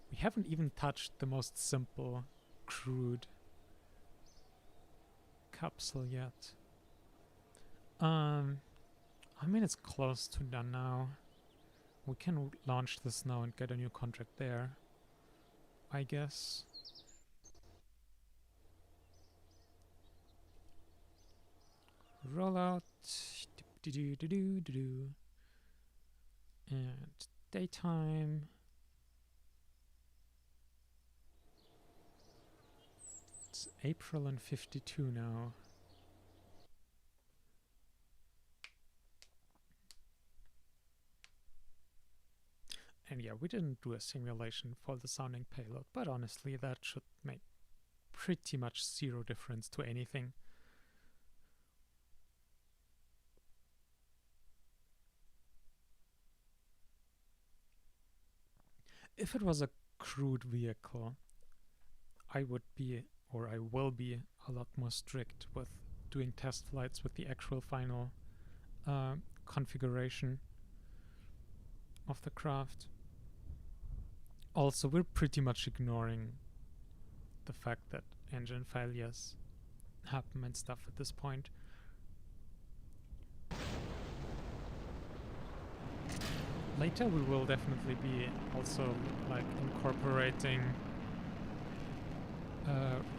We haven't even touched the most simple, crude capsule yet. I mean, it's close to done now. We can launch this now and get a new contract there, I guess. Rollout. And daytime. It's April and 52 now. And yeah, we didn't do a simulation for the sounding payload, but honestly that should make pretty much zero difference to anything. if it was a crewed vehicle, I would be, or I will be, a lot more strict with doing test flights with the actual final configuration of the craft. Also, we're pretty much ignoring the fact that engine failures happen and stuff at this point. Later we will definitely be also like incorporating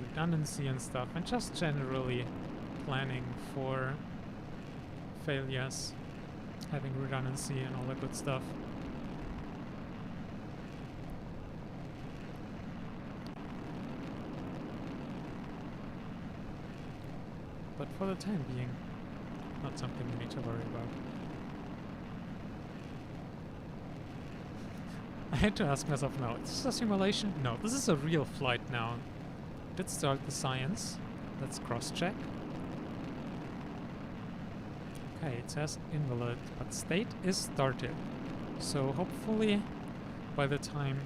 redundancy and stuff, and just generally planning for failures, having redundancy and all that good stuff. But for the time being, not something we need to worry about. I had to ask myself now, is this a simulation? No, this is a real flight now. Did start the science. Let's cross-check. Okay, it says invalid, but state is started. So hopefully by the time...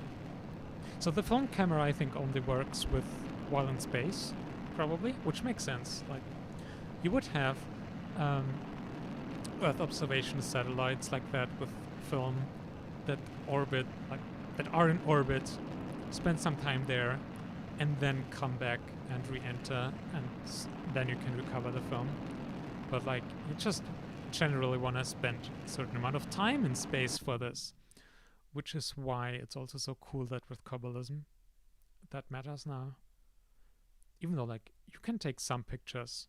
So the film camera I think only works with while in space, probably, which makes sense. Like, you would have Earth observation satellites like that with film that orbit, like that are in orbit, spend some time there, and then come back and re-enter, and then you can recover the film. But like, you just generally want to spend a certain amount of time in space for this, which is why it's also so cool that with Kerbalism that matters now. Even though like you can take some pictures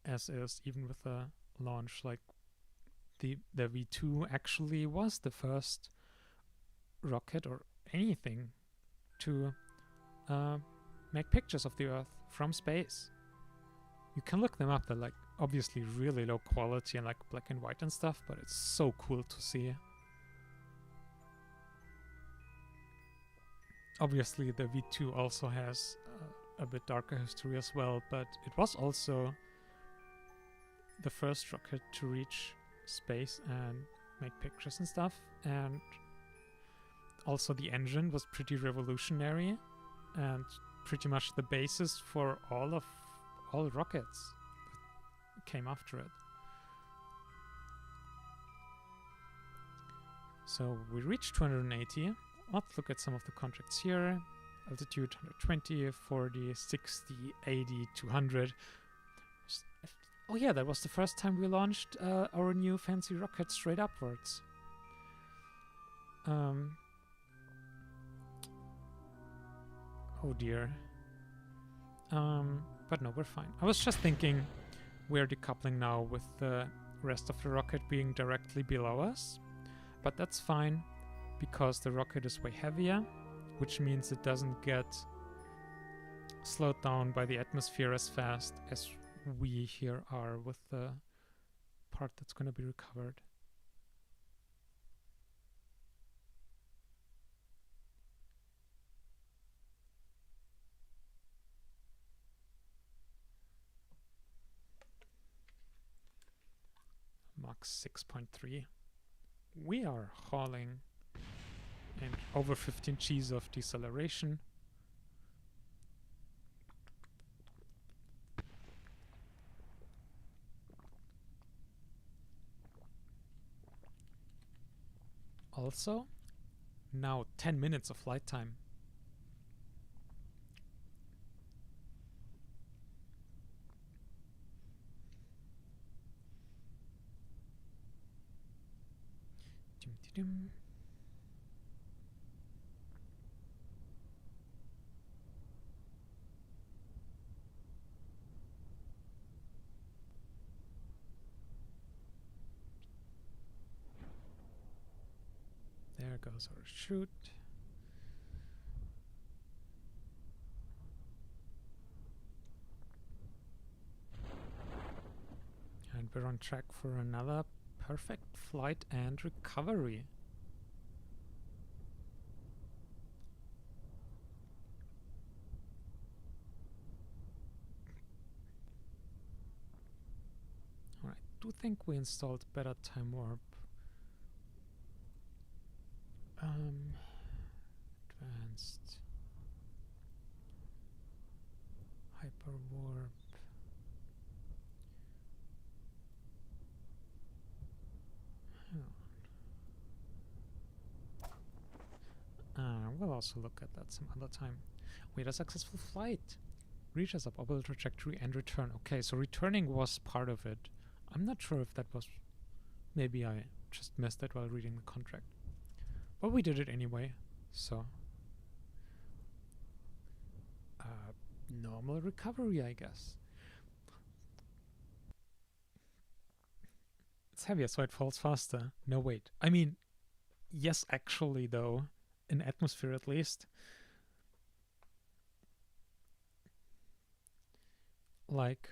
as is, even with the launch, like the V2 actually was the first rocket or anything to make pictures of the Earth from space. You can look them up. They're like obviously really low quality and like black and white and stuff, but it's so cool to see. Obviously the V2 also has a bit darker history as well, but it was also the first rocket to reach space and make pictures and stuff, and also the engine was pretty revolutionary and pretty much the basis for all rockets that came after it. So we reached 280. Let's look at some of the contracts here. Altitude 120, 40, 60, 80, 200. Oh yeah, that was the first time we launched our new fancy rocket straight upwards. Oh dear. But no, we're fine. I was just thinking we're decoupling now with the rest of the rocket being directly below us. But that's fine, because the rocket is way heavier, which means it doesn't get slowed down by the atmosphere as fast as we here are with the part that's going to be recovered. Mach 6.3. We are hauling, and over 15 Gs of deceleration. Also, now 10 minutes of flight time. There goes our chute. And we're on track for another perfect flight and recovery. Alright, I do think we installed better time warp Advanced hyperwarp. We'll also look at that some other time. We had a successful flight. Reach a suborbital trajectory and return. Okay, so returning was part of it. I'm not sure if that was... Maybe I just missed it while reading the contract. But we did it anyway, so... normal recovery, I guess. It's heavier, so it falls faster. No, wait. I mean, yes, actually, though. In atmosphere, at least. Like,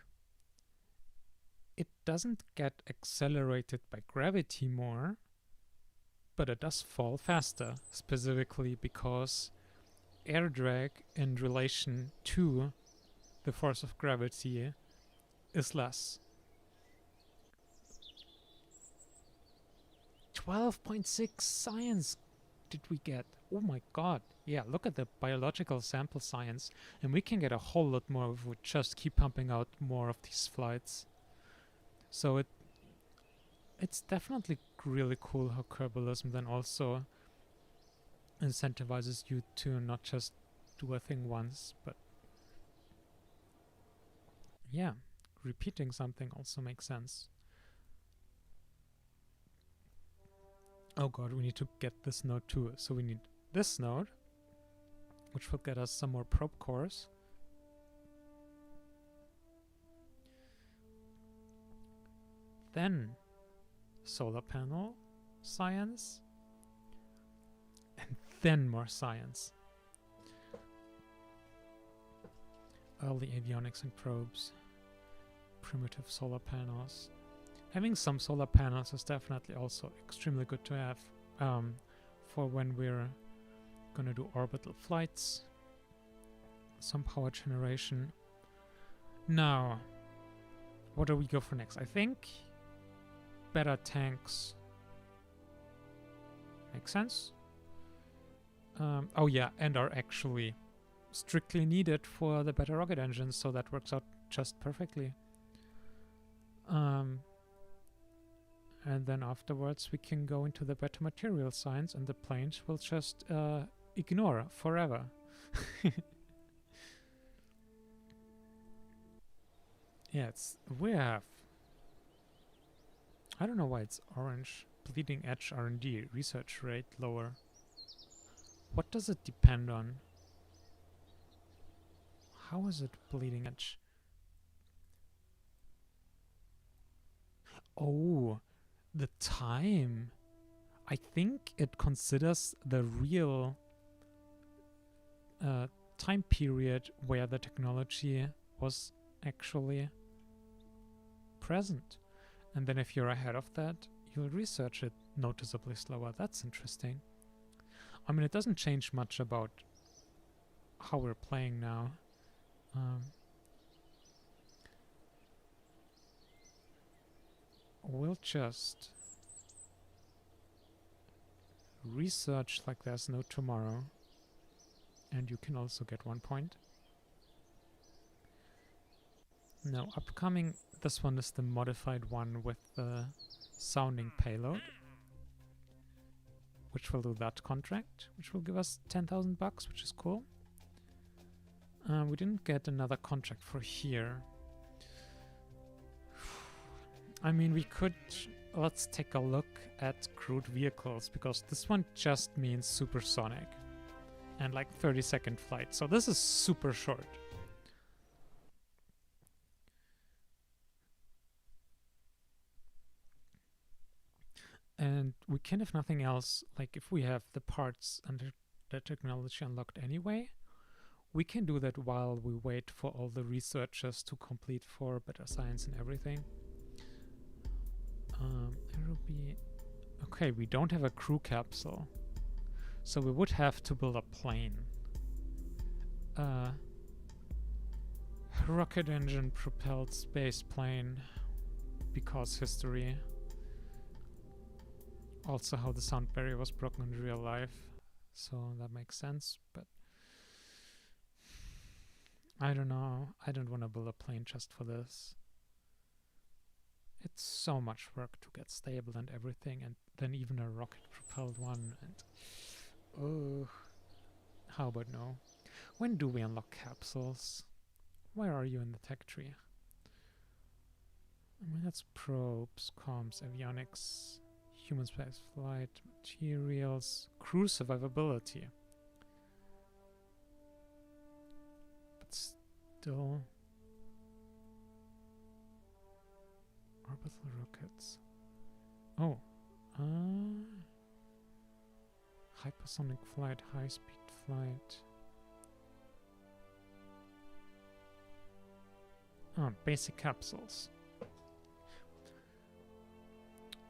it doesn't get accelerated by gravity more, but it does fall faster, specifically because air drag in relation to the force of gravity is less. 12.6 science did we get? Oh my god. Yeah, look at the biological sample science, and we can get a whole lot more if we just keep pumping out more of these flights. So it's definitely really cool how Kerbalism then also incentivizes you to not just do a thing once, but yeah, repeating something also makes sense. Oh god, we need to get this node too. So we need this node, which will get us some more probe cores. Then solar panel science, and then more science. Early avionics and probes, primitive solar panels. Having some solar panels is definitely also extremely good to have for when we're gonna do orbital flights. Some power generation. Now, what do we go for next? I think better tanks make sense. Oh yeah, and are actually strictly needed for the better rocket engines, so that works out just perfectly. And then afterwards we can go into the better material science, and the planes will just ignore forever. Yeah, we have... I don't know why it's orange. Bleeding edge R&D, research rate lower. What does it depend on? How is it bleeding edge? Oh, the time. I think it considers the real time period where the technology was actually present. And then if you're ahead of that, you'll research it noticeably slower. That's interesting. I mean, it doesn't change much about how we're playing now. We'll just research like there's no tomorrow. And you can also get 1 point. No, upcoming, this one is the modified one with the sounding payload, which will do that contract, which will give us 10,000 bucks, which is cool. We didn't get another contract for here. I mean, we could... Let's take a look at crewed vehicles, because this one just means supersonic and like 30-second flight. So this is super short. And we can, if nothing else, like if we have the parts and the technology unlocked anyway, we can do that while we wait for all the researchers to complete for better science and everything. It'll be... Okay, we don't have a crew capsule. So we would have to build a plane. Rocket engine propelled space plane, because history. also how the sound barrier was broken in real life, so that makes sense, but I don't know. I don't want to build a plane just for this. It's so much work to get stable and everything, and then even a rocket-propelled one, and oh, how about no? When do we unlock capsules? Where are you in the tech tree? I mean, that's probes, comms, avionics, human space flight, materials, crew survivability. But still... orbital rockets. Oh. Hypersonic flight, high-speed flight. Basic capsules.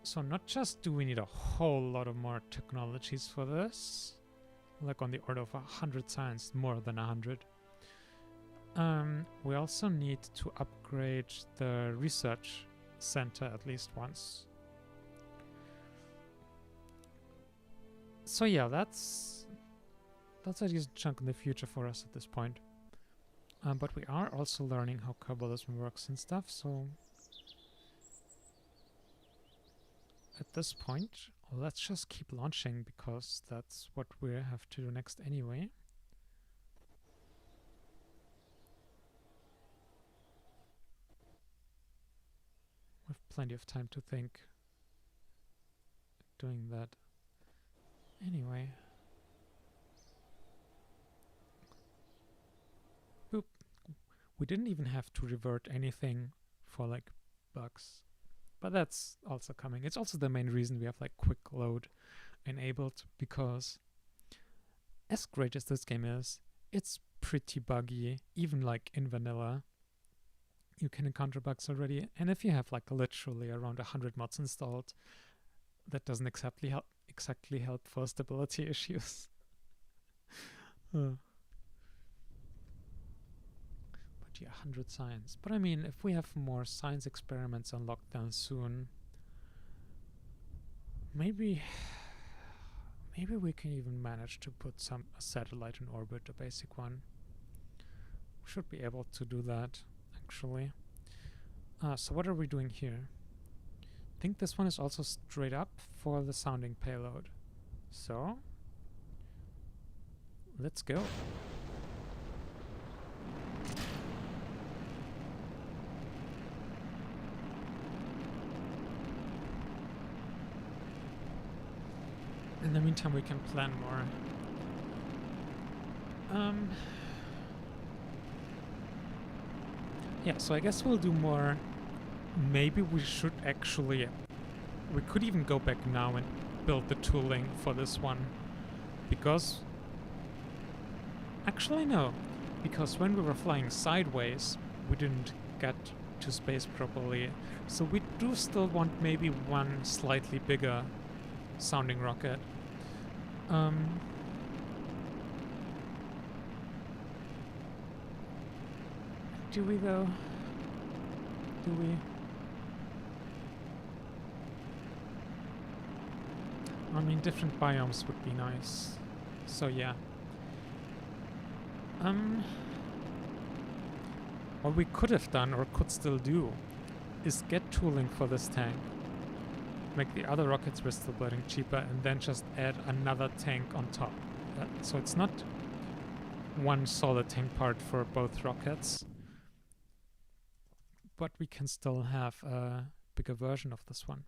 So not just do we need a whole lot of more technologies for this, like on the order of 100 science, more than 100. We also need to upgrade the research center at least once. So yeah, that's a decent chunk in the future for us at this point. But we are also learning how Kerbalism works and stuff, so at this point, let's just keep launching, because that's what we have to do next anyway. We have plenty of time to think doing that. Anyway. Boop. We didn't even have to revert anything for like bugs. But that's also coming. It's also the main reason we have like quick load enabled, because as great as this game is, it's pretty buggy, even like in vanilla. You can encounter bugs already, and if you have like literally around 100 mods installed, that doesn't exactly help for stability issues. But yeah, 100 science. But I mean, if we have more science experiments unlocked down soon, maybe we can even manage to put a satellite in orbit, a basic one. We should be able to do that, actually. So what are we doing here? I think this one is also straight up for the sounding payload. So, let's go. In the meantime, we can plan more. Yeah, so I guess we'll do more. Maybe we should actually... we could even go back now and build the tooling for this one. Because... actually no. Because when we were flying sideways, we didn't get to space properly. So we do still want maybe one slightly bigger sounding rocket. Do we though? Do we? I mean, different biomes would be nice. So yeah. What we could have done, or could still do, is get tooling for this tank. Make the other rockets we're still building cheaper, and then just add another tank on top. So it's not one solid tank part for both rockets, but we can still have a bigger version of this one.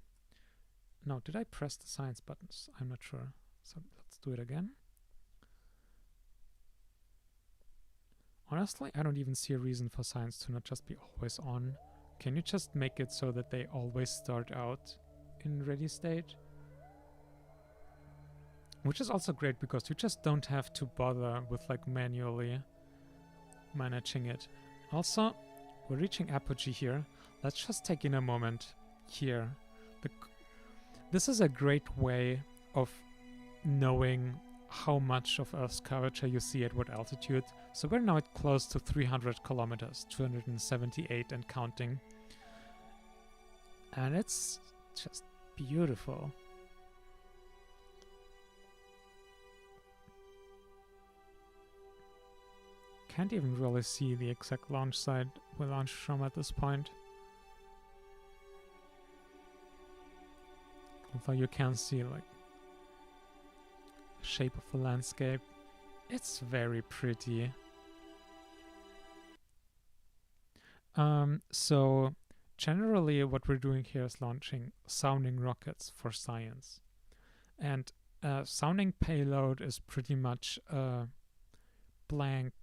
Now, did I press the science buttons? I'm not sure. So let's do it again. Honestly, I don't even see a reason for science to not just be always on. Can you just make it so that they always start out in ready state? Which is also great, because you just don't have to bother with like manually managing it. Also, we're reaching apogee here. Let's just take in a moment here. This is a great way of knowing how much of Earth's curvature you see at what altitude. So we're now at close to 300 kilometers, 278 and counting. And it's just beautiful. can't even really see the exact launch site we launched from at this point. Although you can see like the shape of the landscape. It's very pretty. So generally what we're doing here is launching sounding rockets for science. And sounding payload is pretty much a blank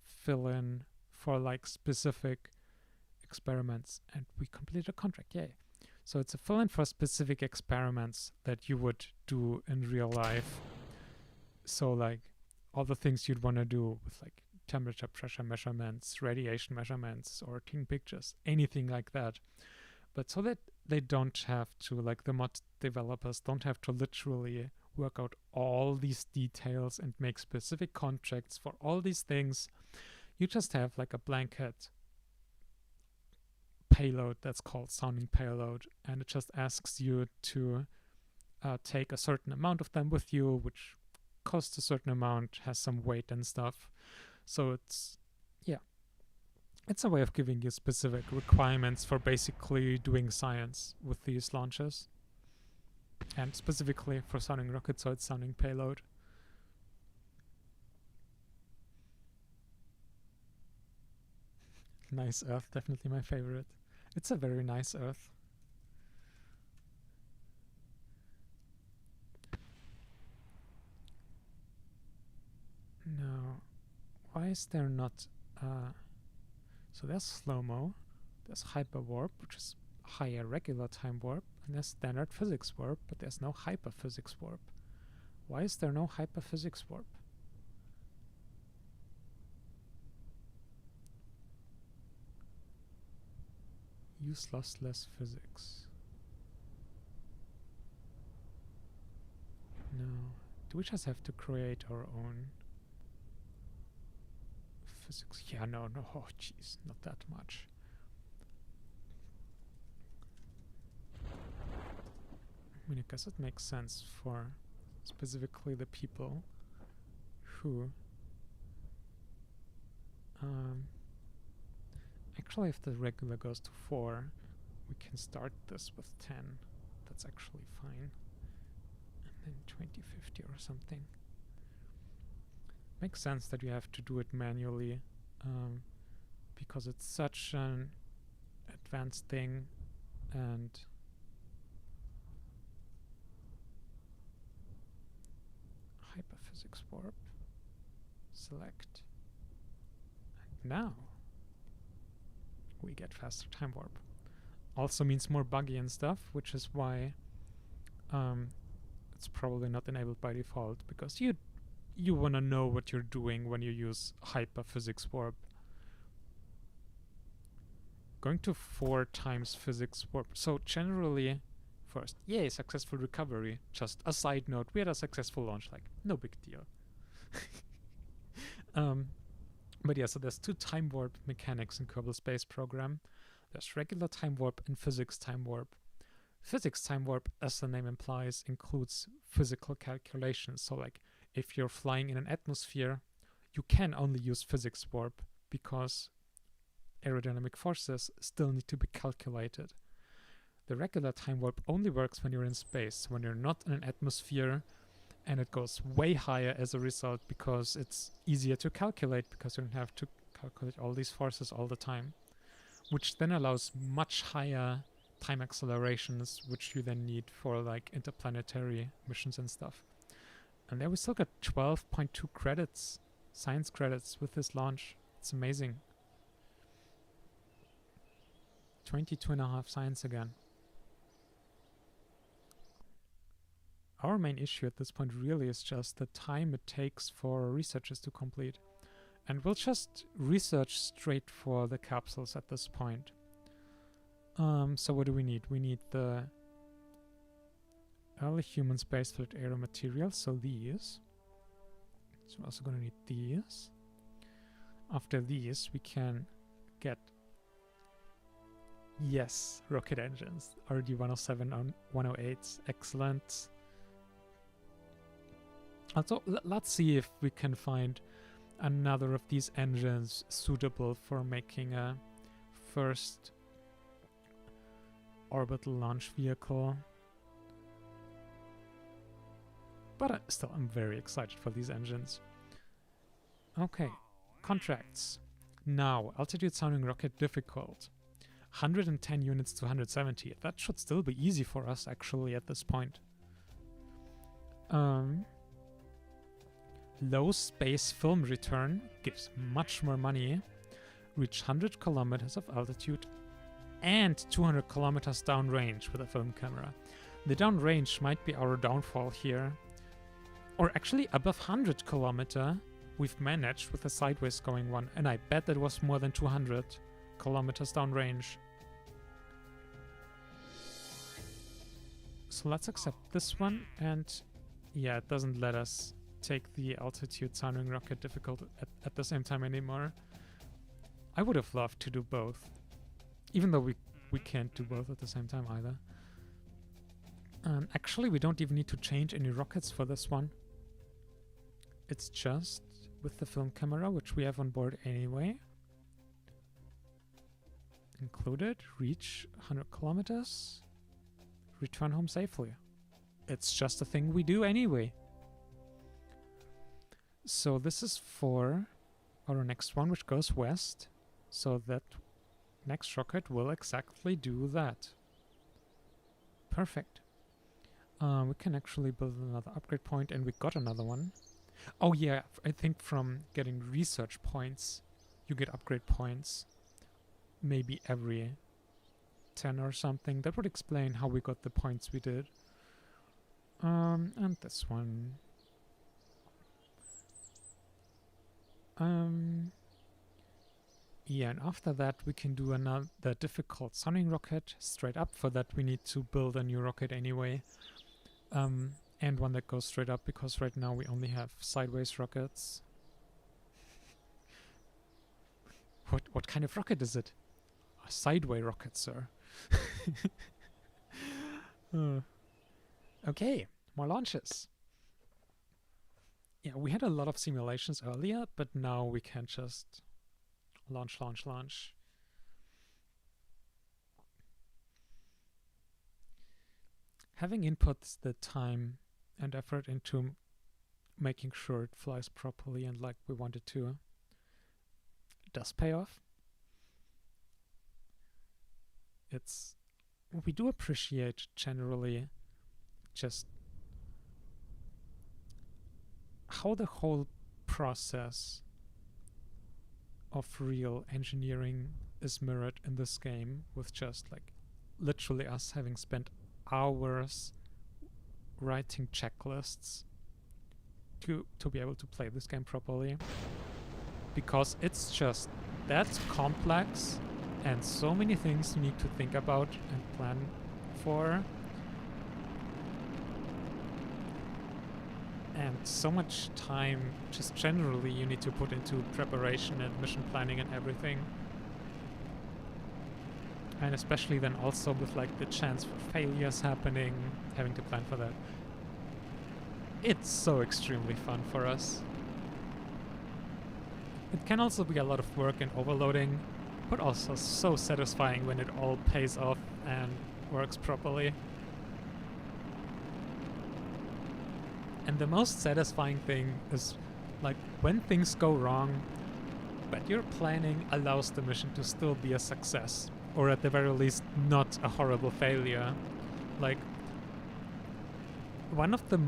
fill-in for like specific experiments. And we completed a contract, yay. So it's a fill-in for specific experiments that you would do in real life. So like all the things you'd want to do with like temperature, pressure measurements, radiation measurements, or taking pictures, anything like that. But so that they don't have to, like the mod developers don't have to literally work out all these details and make specific contracts for all these things. You just have like a blanket payload that's called sounding payload, and it just asks you to take a certain amount of them with you, which costs a certain amount, has some weight and stuff. So it's, yeah, it's a way of giving you specific requirements for basically doing science with these launches. And specifically for sounding rockets, so it's sounding payload. Nice Earth, definitely my favorite. It's a very nice Earth. Now, why is there not so there's slow-mo, there's hyperwarp, which is higher regular time warp, and there's standard physics warp, but there's no hyperphysics warp. Why is there no hyperphysics warp? Use lossless physics. No. Do we just have to create our own physics? Yeah, no. Oh, jeez, not that much. I mean, I guess it makes sense for specifically the people who actually, if the regular goes to 4, we can start this with 10. That's actually fine. And then 2050 or something. Makes sense that you have to do it manually, because it's such an advanced thing, and hyperphysics warp. Select. And now we get faster time warp. Also means more buggy and stuff, which is why it's probably not enabled by default, because you want to know what you're doing when you use hyperphysics warp. Going to 4 times physics warp. So generally, first, yay, successful recovery. Just a side note, we had a successful launch, like no big deal. But yeah, so there's 2 time warp mechanics in Kerbal Space Program. There's regular time warp and physics time warp. Physics time warp, as the name implies, includes physical calculations. So like if you're flying in an atmosphere, you can only use physics warp because aerodynamic forces still need to be calculated. The regular time warp only works when you're in space, when you're not in an atmosphere, and it goes way higher as a result because it's easier to calculate because you don't have to calculate all these forces all the time, which then allows much higher time accelerations, which you then need for like interplanetary missions and stuff. And there we still got 12.2 credits, science credits with this launch. It's amazing. 22.5 science again. Our main issue at this point really is just the time it takes for researchers to complete. And we'll just research straight for the capsules at this point. So what do we need? We need the early human spaceflight aero materials, so these. So we're also going to need these. After these, we can get, yes, rocket engines. RD-107 on 108s, excellent. Also, let's see if we can find another of these engines suitable for making a first orbital launch vehicle. But still, I'm very excited for these engines. Okay, contracts. Now, altitude sounding rocket difficult. 110 units to 170. That should still be easy for us, actually, at this point. Low space film return gives much more money. Reach 100 kilometers of altitude and 200 kilometers downrange with a film camera. The downrange might be our downfall here. Or actually above 100 kilometer we've managed with a sideways going one, and I bet that was more than 200 kilometers downrange. So let's accept this one, and yeah, it doesn't let us take the altitude sounding rocket difficult at the same time anymore. I would have loved to do both, even though we can't do both at the same time either. Actually, we don't even need to change any rockets for this one. It's just with the film camera, which we have on board anyway. Included, reach 100 kilometers, return home safely. It's just a thing we do anyway. So this is for our next one, which goes west. So that next rocket will exactly do that. Perfect. We can actually build another upgrade point, and we got another one. Oh yeah, I think from getting research points, you get upgrade points. Maybe every 10 or something. That would explain how we got the points we did. And this one. Yeah, and after that we can do another difficult sounding rocket straight up. For that we need to build a new rocket anyway. And one that goes straight up, because right now we only have sideways rockets. What kind of rocket is it? A sideway rocket, sir. Okay, more launches. Yeah, we had a lot of simulations earlier, but now we can just launch. Having input the time and effort into making sure it flies properly and like we want it to, it does pay off. We do appreciate generally just how the whole process of real engineering is mirrored in this game, with just like literally us having spent hours writing checklists to be able to play this game properly, because it's just that complex and so many things you need to think about and plan for, and so much time just generally you need to put into preparation and mission planning and everything. And especially then also with like the chance for failures happening, having to plan for that. It's so extremely fun for us. It can also be a lot of work and overloading, but also so satisfying when it all pays off and works properly. And the most satisfying thing is like when things go wrong, but your planning allows the mission to still be a success. Or at the very least, not a horrible failure. Like, one of the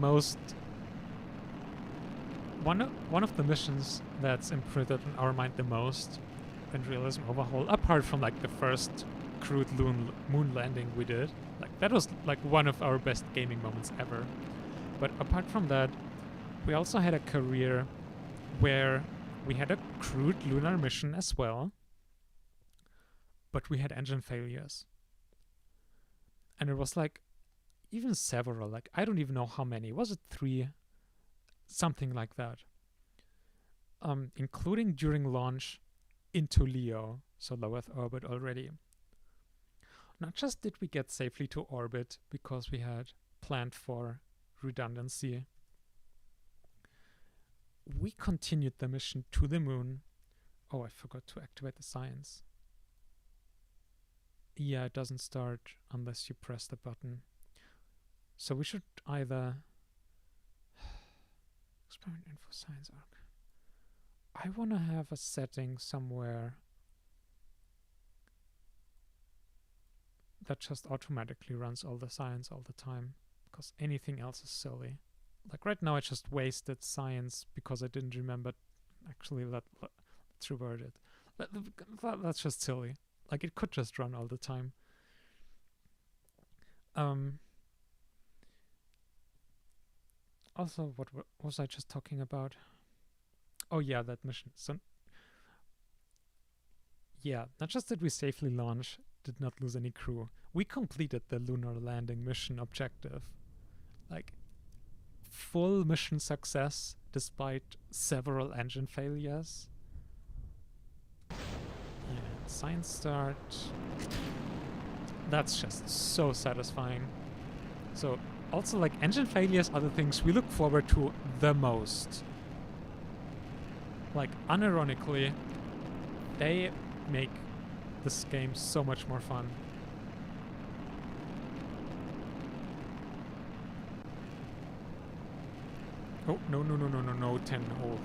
missions that's imprinted in our mind the most in Realism Overhaul, apart from like the first crewed moon landing we did, like that was like one of our best gaming moments ever. But apart from that, we also had a career where we had a crewed lunar mission as well, but we had engine failures. And it was like even several, like I don't even know how many. Was it 3? Something like that. Including during launch into LEO, so low Earth orbit already. Not just did we get safely to orbit because we had planned for redundancy, we continued the mission to the moon. Oh, I forgot to activate the science. Yeah, it doesn't start unless you press the button. So we should either experiment info science arc. I want to have a setting somewhere that just automatically runs all the science all the time, because anything else is silly. Like right now I just wasted science because I didn't remember. Actually, let's revert it. That's just silly. Like it could just run all the time. Also, what was I just talking about? Oh yeah, that mission. So yeah, not just did we safely launch, did not lose any crew, we completed the lunar landing mission objective. Like, full mission success despite several engine failures. And science start. That's just so satisfying. So, also, like, engine failures are the things we look forward to the most. Like, unironically, they make this game so much more fun. Oh, no, 10. Oh.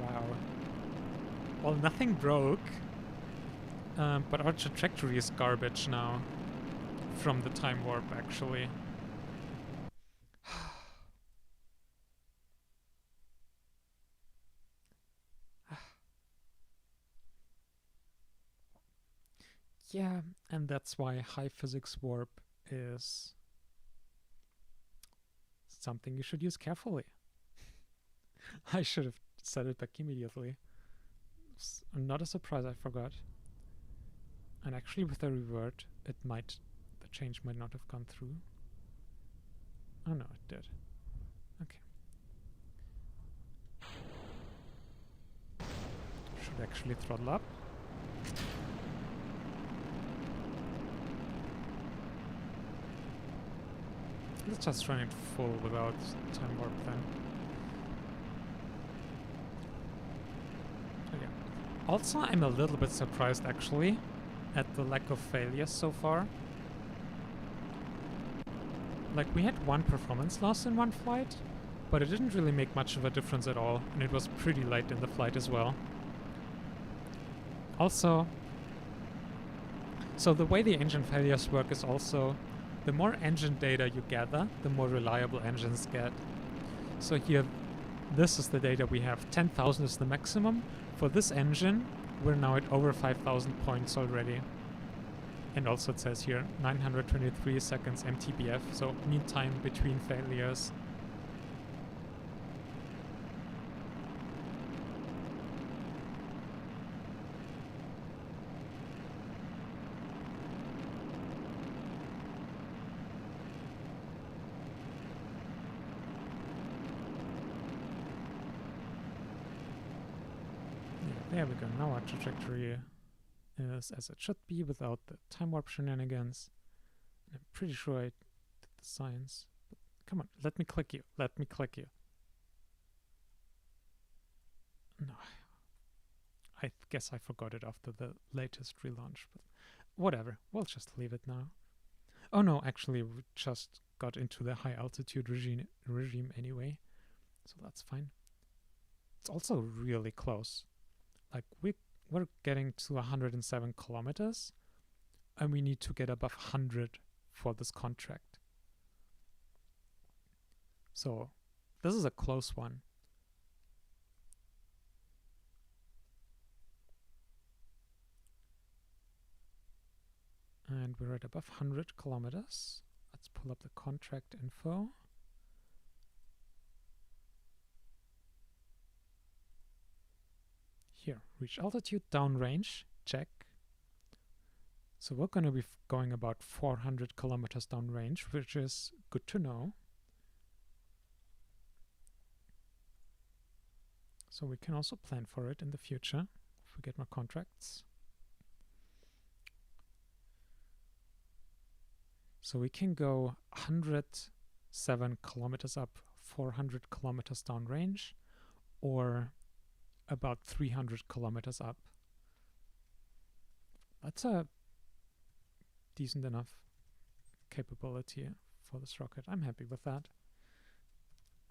Wow. Well, nothing broke, but our trajectory is garbage now from the time warp, actually. Yeah, and that's why high physics warp is something you should use carefully. I should have said it back immediately. It's not a surprise, I forgot. And actually with the revert, the change might not have gone through. Oh no, it did. Okay. Should actually throttle up. Let's just run it full without time warp then. Okay. Also, I'm a little bit surprised actually at the lack of failures so far. Like, we had one performance loss in one flight, but it didn't really make much of a difference at all, and it was pretty late in the flight as well. Also, so the way the engine failures work is also, the more engine data you gather, the more reliable engines get. So here, this is the data we have. 10,000 is the maximum. For this engine, we're now at over 5,000 points already. And also it says here 923 seconds MTBF, so mean time between failures. There we go, now our trajectory is as it should be without the time warp shenanigans. And I'm pretty sure I did the science. But come on, let me click you. Let me click you. No. I guess I forgot it after the latest relaunch, but whatever. We'll just leave it now. Oh no, actually we just got into the high altitude regime anyway. So that's fine. It's also really close. Like we're getting to 107 kilometers and we need to get above 100 for this contract. So this is a close one. And we're at above 100 kilometers. Let's pull up the contract info. Here, reach altitude, downrange, check. So we're going to be going about 400 kilometers downrange, which is good to know. So we can also plan for it in the future if we get more contracts. So we can go 100 7 kilometers up, 400 kilometers downrange, or about 300 kilometers up. That's a decent enough capability for this rocket. I'm happy with that.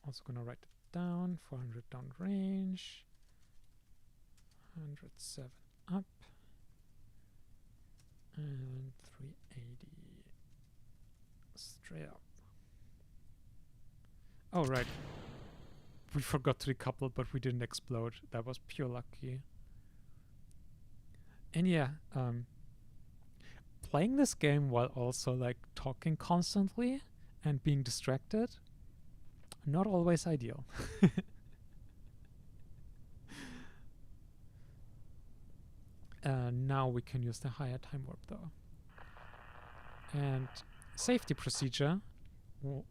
Also gonna write it down. 400 downrange, 107 up, and 380 straight up. Oh, right. We forgot to decouple, but we didn't explode. That was pure lucky. And yeah, playing this game while also like talking constantly and being distracted, not always ideal. Now we can use the higher time warp though. And safety procedure, we'll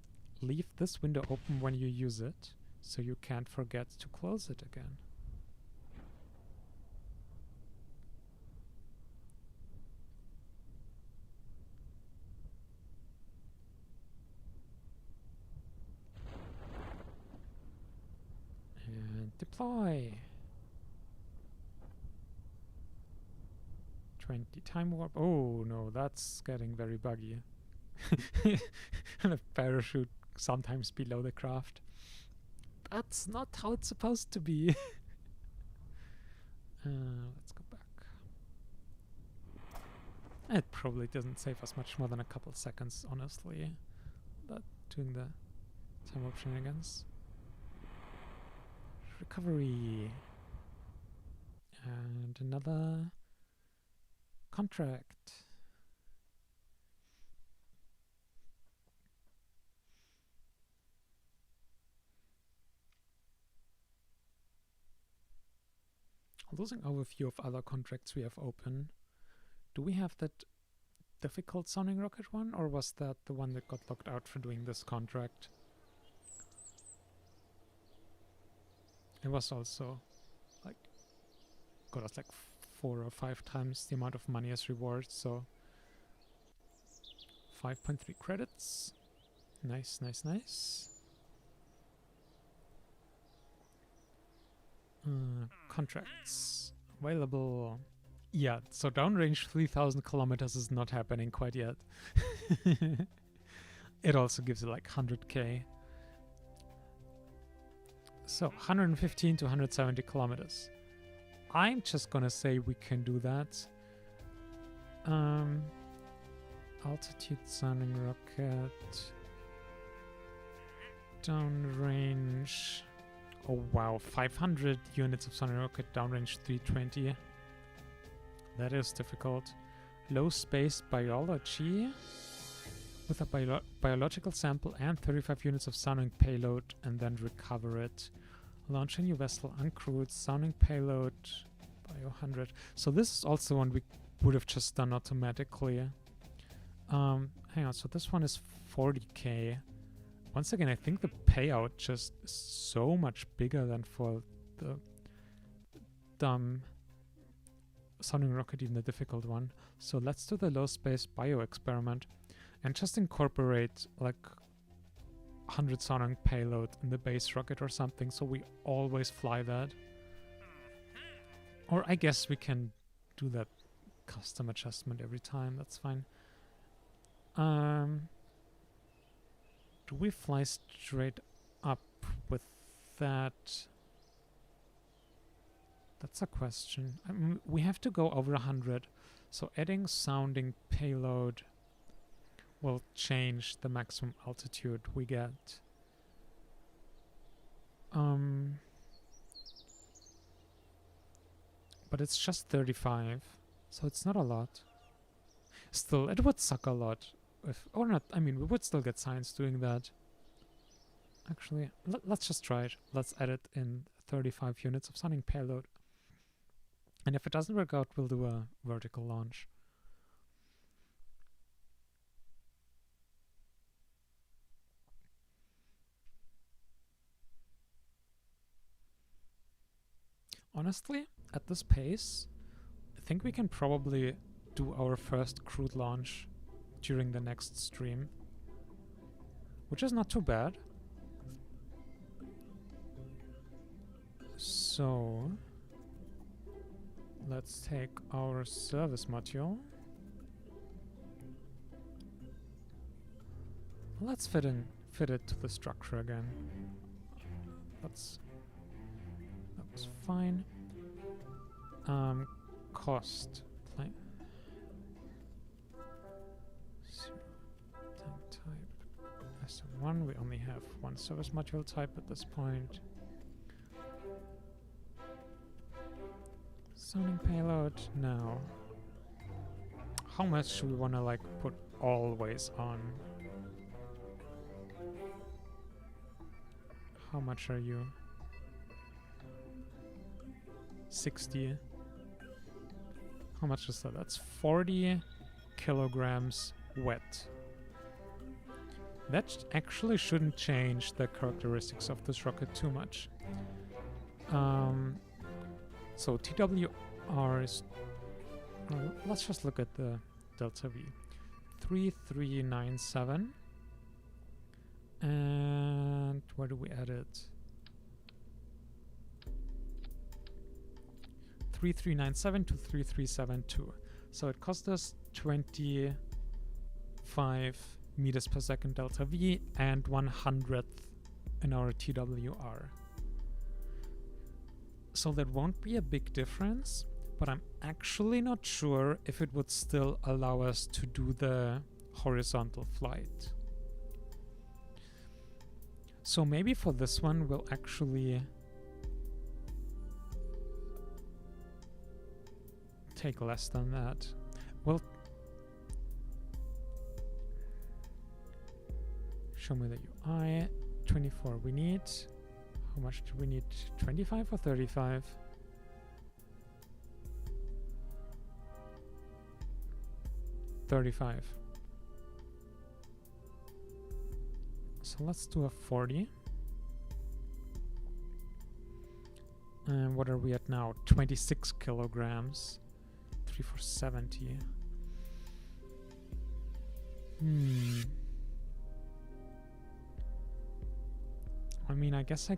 leave this window open when you use it, so you can't forget to close it again. And deploy. 20 time warp. Oh no, that's getting very buggy. And a parachute sometimes below the craft. That's not how it's supposed to be. Let's go back. It probably doesn't save us much more than a couple seconds, honestly. But doing the time warp shenanigans. Recovery. And another contract. Losing overview of other contracts we have open. Do we have that difficult sounding rocket one, or was that the one that got locked out for doing this contract? It was also like got us like 4 or 5 times the amount of money as reward, so 5.3 credits. Nice, nice, nice. Contracts available. Yeah, so downrange 3000 kilometers is not happening quite yet. It also gives you like 100k. So 115 to 170 kilometers. I'm just gonna say we can do that. Altitude sounding rocket. Downrange. Oh wow, 500 units of sounding rocket, downrange 320. That is difficult. Low space biology with a biological sample and 35 units of sounding payload, and then recover it. Launch a new vessel, uncrewed, sounding payload, bio 100. So this is also one we would have just done automatically. Hang on, so this one is 40k. Once again, I think the payout just is so much bigger than for the dumb sounding rocket, even the difficult one. So let's do the low space bio experiment and just incorporate like 100 sounding payload in the base rocket or something, so we always fly that. Or I guess we can do that custom adjustment every time, that's fine. Do we fly straight up with that? That's a question. I mean, we have to go over 100, so adding sounding payload will change the maximum altitude we get. But it's just 35, so it's not a lot. Still, it would suck a lot. Or not, I mean, we would still get science doing that. Actually, let's just try it. Let's add it in 35 units of sounding payload. And if it doesn't work out, we'll do a vertical launch. Honestly, at this pace, I think we can probably do our first crewed launch during the next stream. which is not too bad. So let's take our service module. Let's fit it to the structure again. That was fine. Cost plane. Tank type SM1. We only have one service module type at this point. Sounding payload now. How much should we want to like put always on? How much are you? 60. How much is that? That's 40 kilograms wet. That actually shouldn't change the characteristics of this rocket too much. So TWR is... let's just look at the delta V. 3397. And where do we add it? 3397 to 3372. So it cost us 25 meters per second delta V and 100th in our TWR. So that won't be a big difference, but I'm actually not sure if it would still allow us to do the horizontal flight. So maybe for this one we'll actually take less than that. Well, show me the UI. 24 we need. How much do we need? 25 or 35? 35. So let's do a 40. And what are we at now? 26 kilograms. 3 for 70. I mean, I guess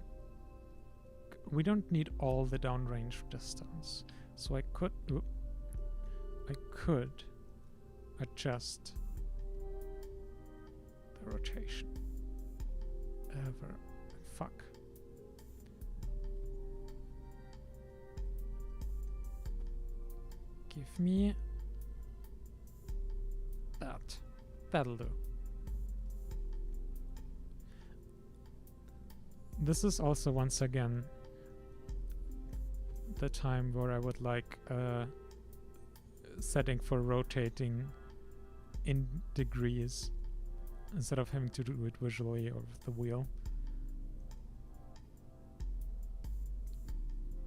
we don't need all the downrange distance. So I could adjust the rotation. Fuck. Give me that. That'll do. This is also once again the time where I would like a setting for rotating in degrees instead of having to do it visually or with the wheel.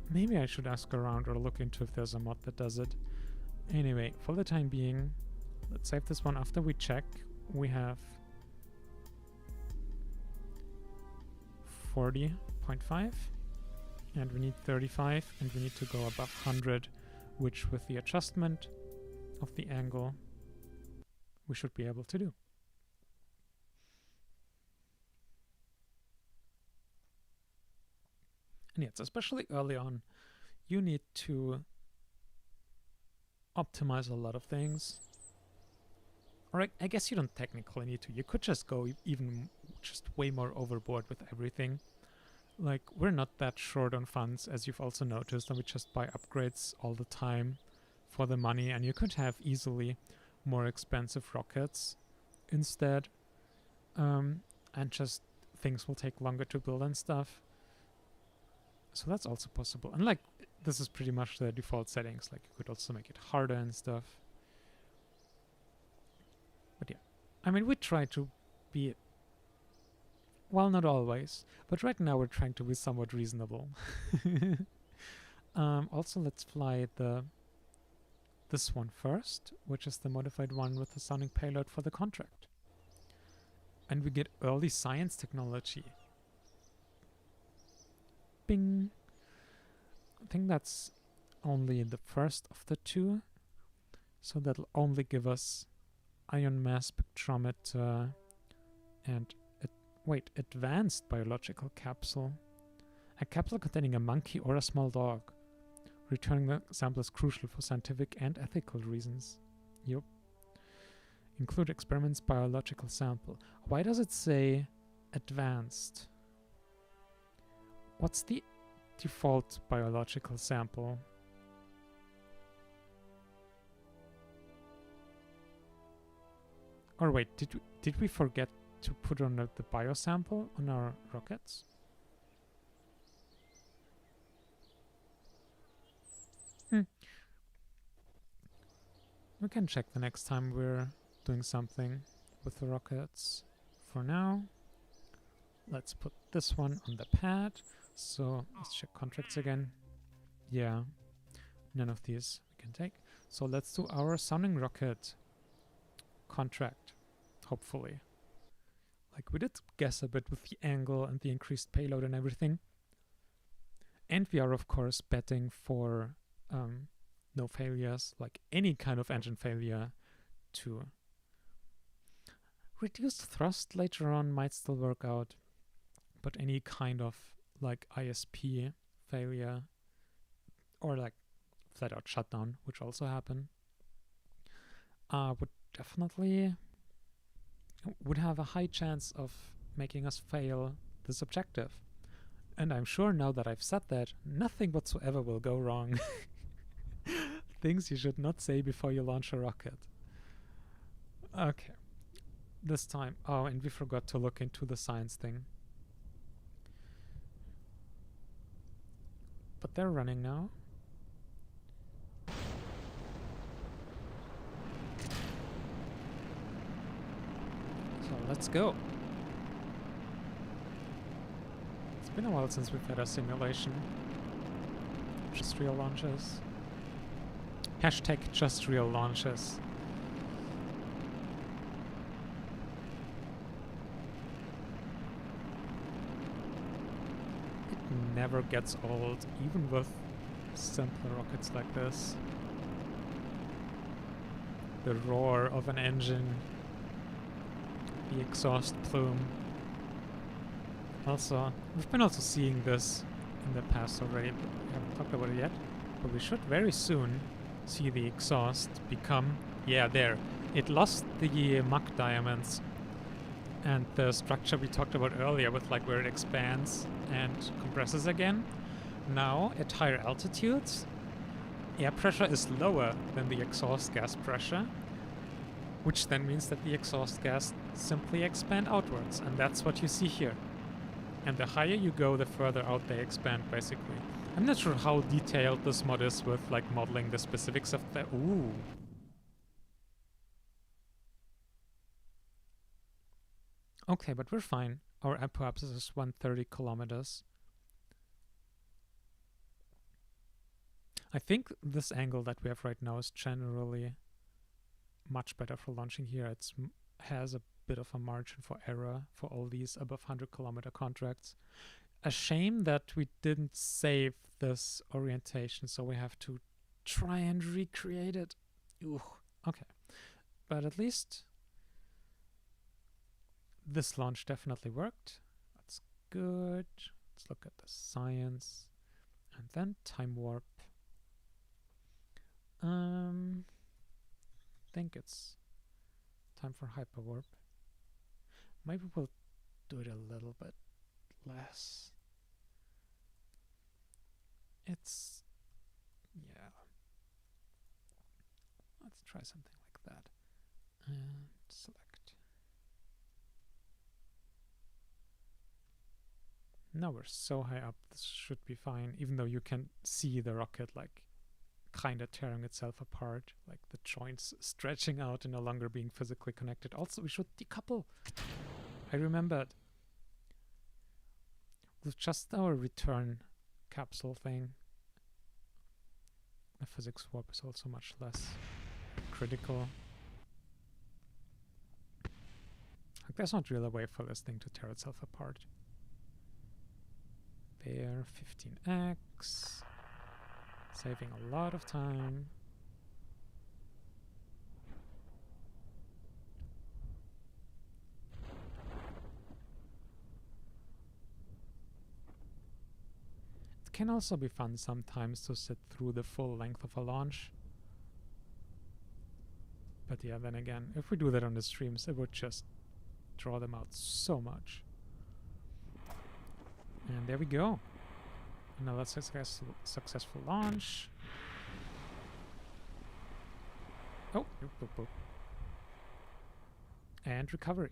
Maybe I should ask around or look into if there's a mod that does it. Anyway, for the time being, let's save this one. After we check, we have 40.5 and we need 35 and we need to go above 100, which with the adjustment of the angle we should be able to do. And yes, especially early on, you need to optimize a lot of things. Or I guess you don't technically need to. You could just go even just way more overboard with everything. Like, we're not that short on funds, as you've also noticed, and we just buy upgrades all the time for the money, and you could have easily more expensive rockets instead. And just things will take longer to build and stuff. So that's also possible. And like, this is pretty much the default settings. Like, you could also make it harder and stuff. But yeah, I mean, we try to be, well, not always, but right now we're trying to be somewhat reasonable. Also, let's fly this one first, which is the modified one with the sounding payload for the contract. And we get early science technology. Bing. I think that's only the first of the two. So that'll only give us ion mass spectrometer and Wait, advanced biological capsule. A capsule containing a monkey or a small dog. Returning the sample is crucial for scientific and ethical reasons. Yup. Include experiments biological sample. Why does it say advanced? What's the default biological sample? Or wait, did we forget to put on the biosample on our rockets? We can check the next time we're doing something with the rockets. For now, let's put this one on the pad. So let's check contracts again. Yeah, none of these we can take. So let's do our sounding rocket contract, hopefully. Like, we did guess a bit with the angle and the increased payload and everything. And we are, of course, betting for no failures, like any kind of engine failure. To reduced thrust later on might still work out, but any kind of like ISP failure or like flat out shutdown, which also happen, would definitely would have a high chance of making us fail this objective. And I'm sure now that I've said that, nothing whatsoever will go wrong. Things you should not say before you launch a rocket. Okay. This time. Oh, and we forgot to look into the science thing. But they're running now. So let's go. It's been a while since we've had a simulation. Just real launches. Hashtag just real launches. It never gets old, even with simpler rockets like this. The roar of an engine. The exhaust plume. Also, we've been also seeing this in the past already, but we haven't talked about it yet. But we should very soon see the exhaust become, yeah, there. It lost the Mach diamonds and the structure we talked about earlier with like where it expands and compresses again. Now, at higher altitudes, air pressure is lower than the exhaust gas pressure, which then means that the exhaust gas simply expand outwards, and that's what you see here. And the higher you go, the further out they expand, basically. I'm not sure how detailed this mod is with like modeling the specifics of the... Ooh. Okay, but we're fine. Our apoapsis is 130 kilometers. I think this angle that we have right now is generally much better for launching here. It has a bit of a margin for error for all these above 100 kilometer contracts. A shame that we didn't save this orientation, so we have to try and recreate it. Ooh, okay. But at least this launch definitely worked. That's good. Let's look at the science. And then time warp. I think it's time for hyperwarp. Maybe we'll do it a little bit less. It's, yeah. Let's try something like that. And select. Now we're so high up, this should be fine, even though you can see the rocket like kind of tearing itself apart, like the joints stretching out and no longer being physically connected. Also, we should decouple. I remembered. With just our return capsule thing, the physics warp is also much less critical. Like, there's not really a way for this thing to tear itself apart. There, 15x. Saving a lot of time. can also be fun sometimes to sit through the full length of a launch. But yeah, then again, if we do that on the streams, it would just draw them out so much. And there we go. Another successful launch. Oh, boop, boop, boop. And recovery.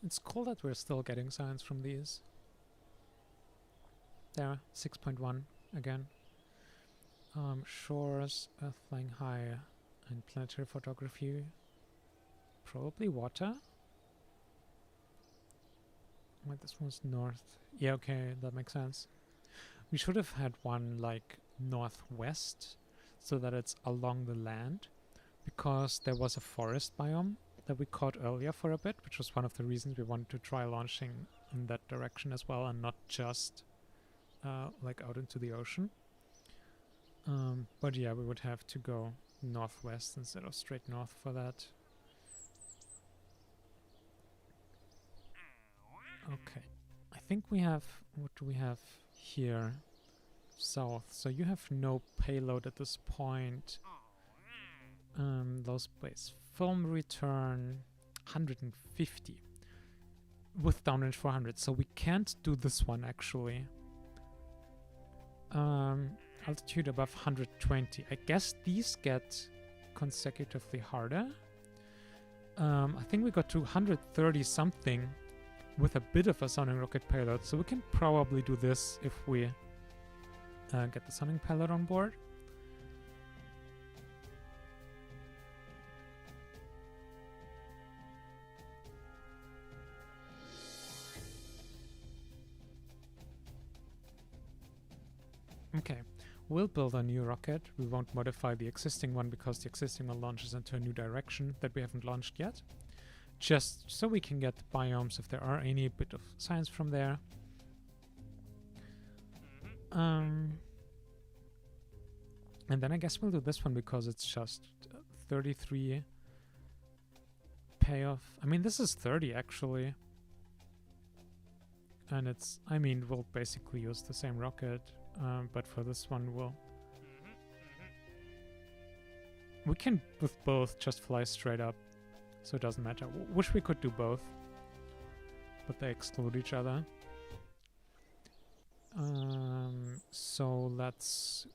It's cool that we're still getting science from these. There, 6.1 again. Shores, Earth flying high, and planetary photography. Probably water. Wait, this one's north. Yeah, okay, that makes sense. We should have had one like northwest, so that it's along the land, because there was a forest biome that we caught earlier for a bit, which was one of the reasons we wanted to try launching in that direction as well, and not just like out into the ocean. But yeah, we would have to go northwest instead of straight north for that. Okay, I think we have, what do we have here? South. So you have no payload at this point. Low space. Film return 150 with downrange 400. So we can't do this one actually. Altitude above 120. I guess these get consecutively harder. I think we got to 130 something with a bit of a sounding rocket payload. So we can probably do this if we get the sounding payload on board. Okay, we'll build a new rocket. We won't modify the existing one because the existing one launches into a new direction that we haven't launched yet. Just so we can get biomes if there are any bit of science from there. And then I guess we'll do this one because it's just 33 payoff. I mean, this is 30 actually. And it's, I mean, we'll basically use the same rocket. But for this one, we can with both just fly straight up, so it doesn't matter. Wish we could do both, but they exclude each other. So let's...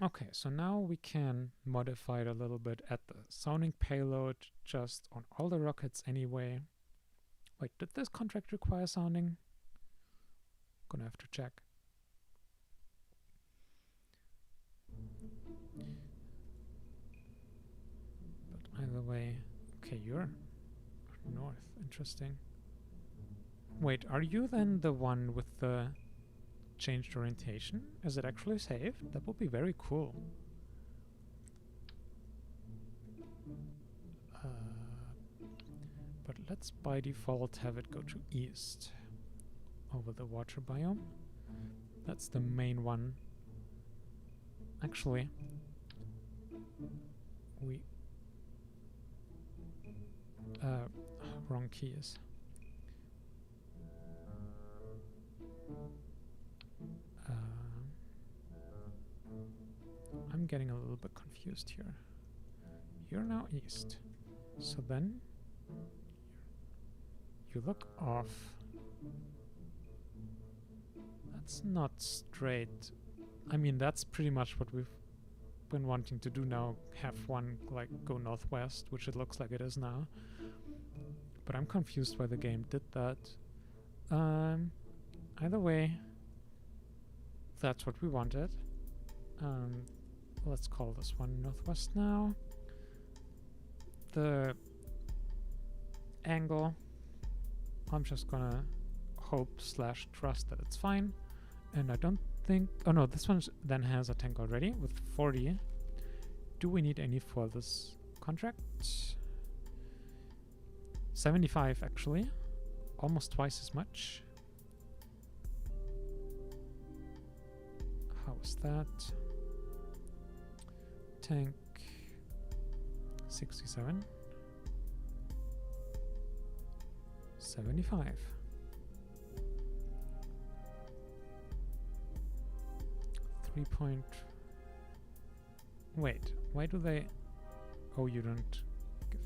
Okay, so now we can modify it a little bit at the sounding payload, just on all the rockets anyway. Wait, did this contract require sounding? Gonna have to check. But either way, okay, you're north. Interesting. Wait, are you then the one with the changed orientation? Is it actually saved? That would be very cool. But let's by default have it go to east. Over the water biome. That's the main one. Actually, we... wrong keys. I'm getting a little bit confused here. You're now east. So then you look off. That's not straight. I mean, that's pretty much what we've been wanting to do now. Have one, like, go northwest, which it looks like it is now. But I'm confused why the game did that. Either way, that's what we wanted. Let's call this one northwest now. The angle, I'm just gonna hope/trust that it's fine. And I don't think... Oh no, this one then has a tank already with 40. Do we need any for this contract? 75 actually. Almost twice as much. How is that? Tank 67. 75. Wait, why do they... Oh, you don't give...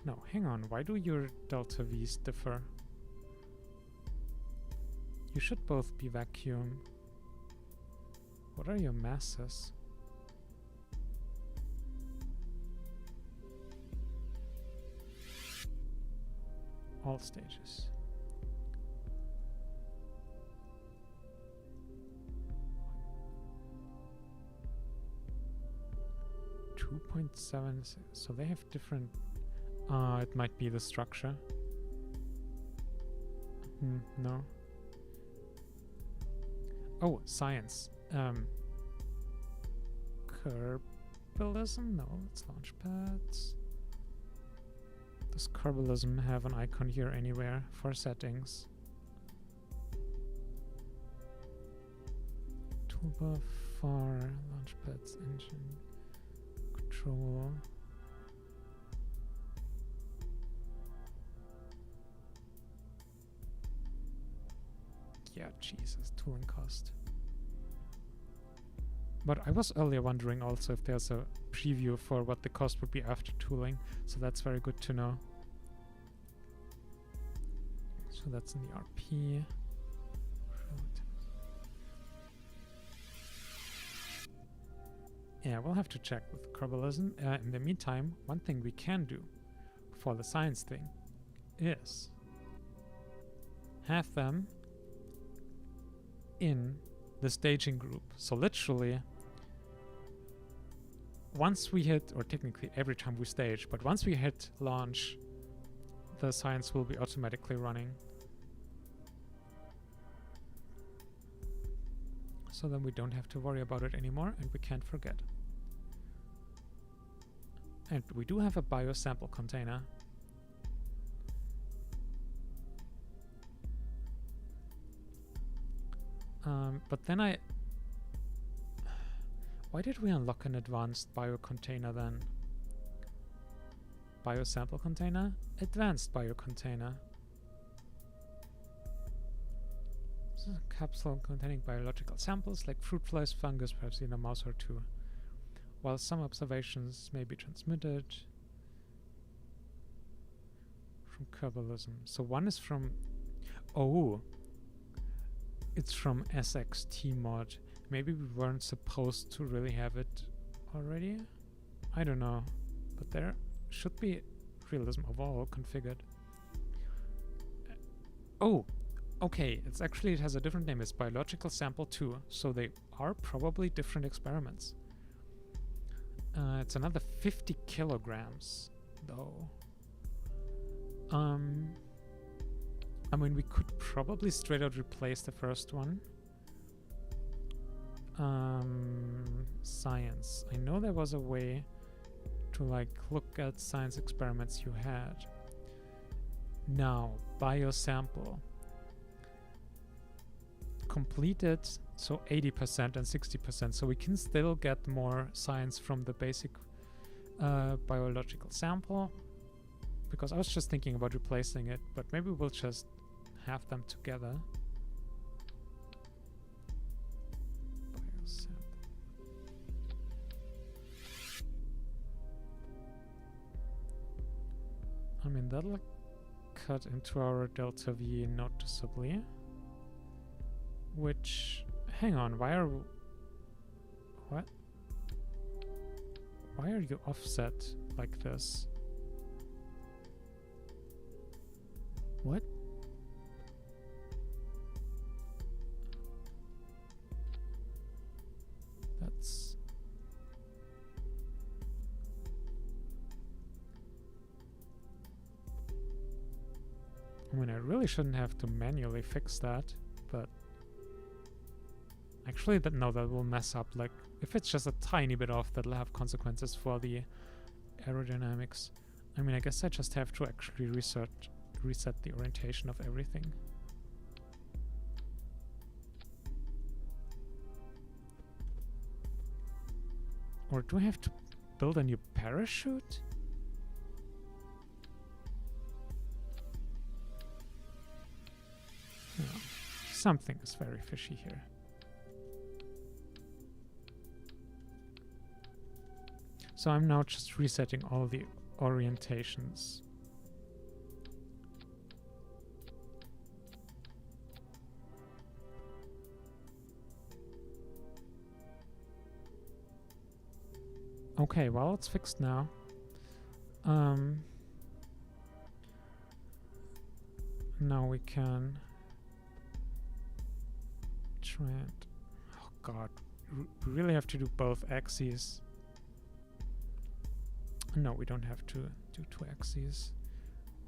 No, hang on, why do your delta V's differ? You should both be vacuum. What are your masses? All stages. 2.7, so they have different... it might be the structure. No. Oh, science. Kerbalism? No, it's launch pads. Does Kerbalism have an icon here anywhere for settings? Toolbar, far, launch pads, engine, control. Yeah, Jesus, tooling cost. But I was earlier wondering also if there's a preview for what the cost would be after tooling, so that's very good to know. So that's in the RP. Yeah, we'll have to check with Kerbalism. In the meantime, one thing we can do for the science thing is have them in the staging group. So literally, once we hit, or technically every time we stage, but once we hit launch, the science will be automatically running. So then we don't have to worry about it anymore, and we can't forget. And we do have a biosample container. But then why did we unlock an advanced bio container then? Biosample container? Advanced bio container. This is a capsule containing biological samples like fruit flies, fungus, perhaps in a mouse or two. While some observations may be transmitted from Kerbalism. So one is from... Oh! It's from SXT mod. Maybe we weren't supposed to really have it already? I don't know. But there should be realism overall configured. Oh! Okay, it has a different name. It's biological sample 2. So they are probably different experiments. It's another 50 kilograms, though. I mean, we could probably straight out replace the first one. Science. I know there was a way to, like, look at science experiments you had. Now, biosample. Completed, so 80% and 60%. So we can still get more science from the basic biological sample. Because I was just thinking about replacing it, but maybe we'll just have them together. I mean, that'll cut into our delta V noticeably. Which, hang on, why are you offset like this? What? That's... I mean, I really shouldn't have to manually fix that, but actually no, that will mess up. Like, if it's just a tiny bit off, that'll have consequences for the aerodynamics. I mean, I guess I just have to actually reset the orientation of everything. Or do I have to build a new parachute? No. Something is very fishy here. So I'm now just resetting all the orientations. Okay, well, it's fixed now. Now we can try and... Oh god, we really have to do both axes. No, we don't have to do 2 axes.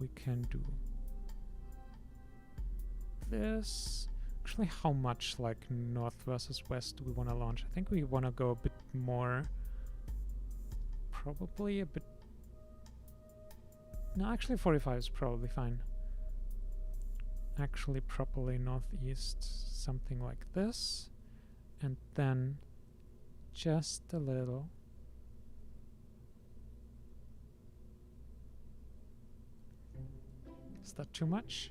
We can do this. Actually, how much, like, north versus west do we want to launch? I think we want to go a bit more... Probably a bit... No, actually 45 is probably fine. Actually, probably northeast, something like this. And then just a little. Is that too much?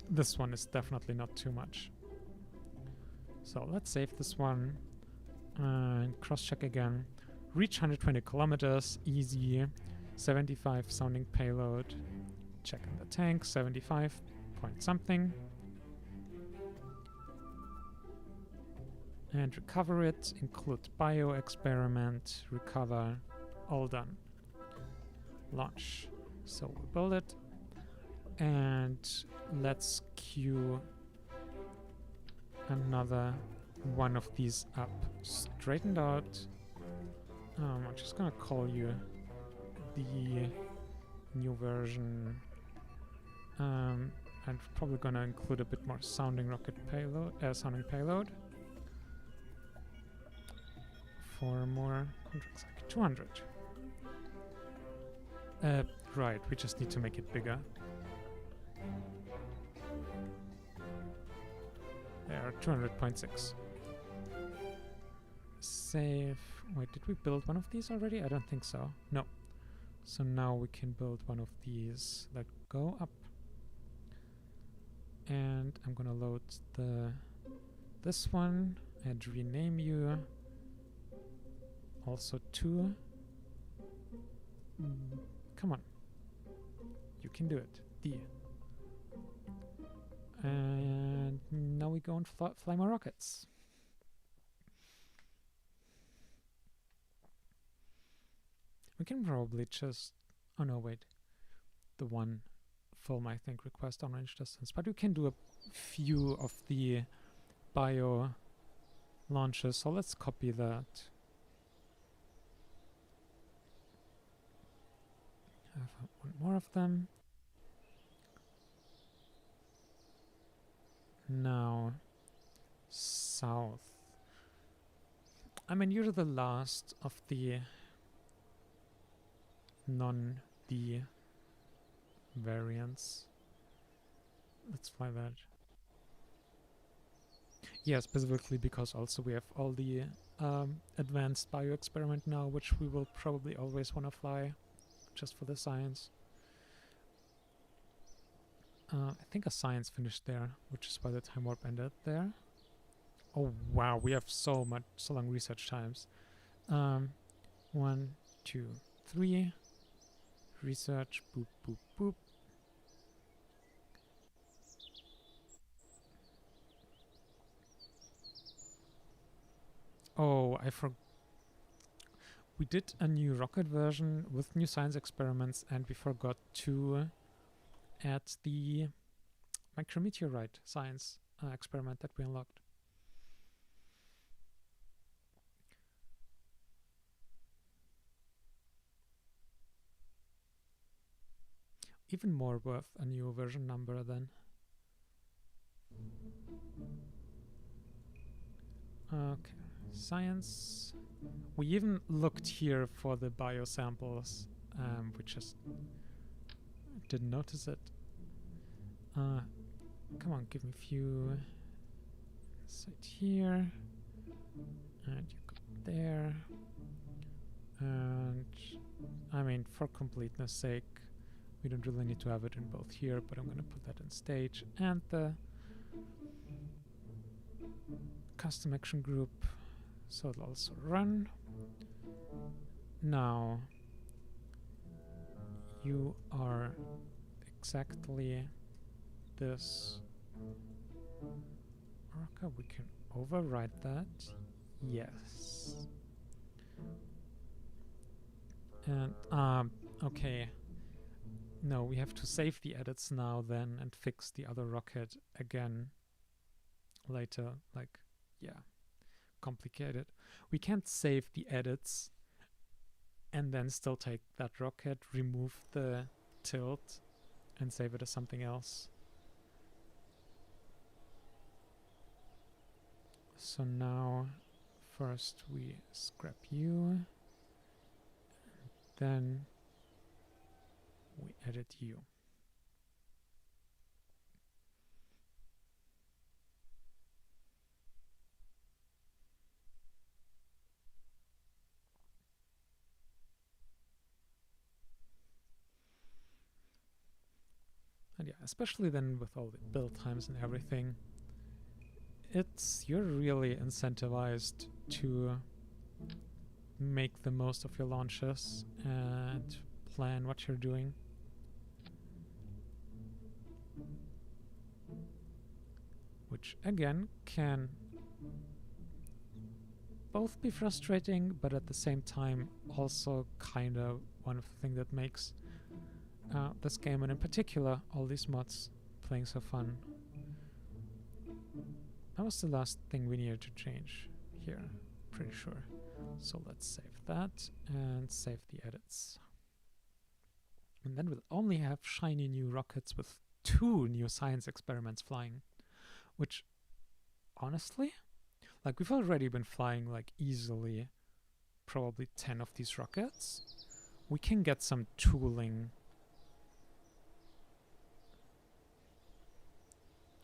This one is definitely not too much. So let's save this one and cross-check again. Reach 120 kilometers, easy. 75 sounding payload. Check in the tank, 75 point something. And recover it, include bio experiment, recover, all done. Launch. So we build it. And let's queue another one of these up. Straightened out. I'm just gonna call you the new version. I'm probably gonna include a bit more sounding rocket payload, sounding payload. For more contracts, like 200. Right, we just need to make it bigger. There, 200.6. Save. Wait, did we build one of these already? I don't think so. No. So now we can build one of these that go up. And I'm gonna load this one and rename you. Also 2. Come on. You can do it. D. And now we go and fly more rockets. We can probably just... Oh no, wait. The one film, I think, request on range distance. But we can do a few of the bio launches. So let's copy that. Have one more of them. Now, south. I mean, you're the last of the non-D variants. Let's fly that. Yeah, specifically because also we have all the advanced bio experiment now, which we will probably always want to fly, just for the science. I think a science finished there, which is why the time warp ended there. Oh wow, we have so long research times. 1, 2, 3. Research, boop, boop, boop. Oh, we did a new rocket version with new science experiments, and we forgot to add the micrometeorite science experiment that we unlocked. even more worth a new version number then. Okay, science. We even looked here for the biosamples. We just didn't notice it. Come on, give me a few. Sit here. And you go there. And I mean, for completeness sake, we don't really need to have it in both here, but I'm going to put that in stage. And the custom action group, so it'll also run. Now, you are exactly this. Okay, we can override that. Yes. And, okay. No, we have to save the edits now then and fix the other rocket again later. Like, yeah, complicated. We can't save the edits and then still take that rocket, remove the tilt, and save it as something else. So now, first we scrap you, then we edit you. And yeah, especially then with all the build times and everything, you're really incentivized to make the most of your launches and plan what you're doing. Which again can both be frustrating, but at the same time also kind of one of the things that makes this game, and in particular all these mods, playing so fun. That was the last thing we needed to change here, pretty sure. So let's save that and save the edits. And then we'll only have shiny new rockets with 2 new science experiments flying. Which, honestly, like we've already been flying like easily probably 10 of these rockets. We can get some tooling.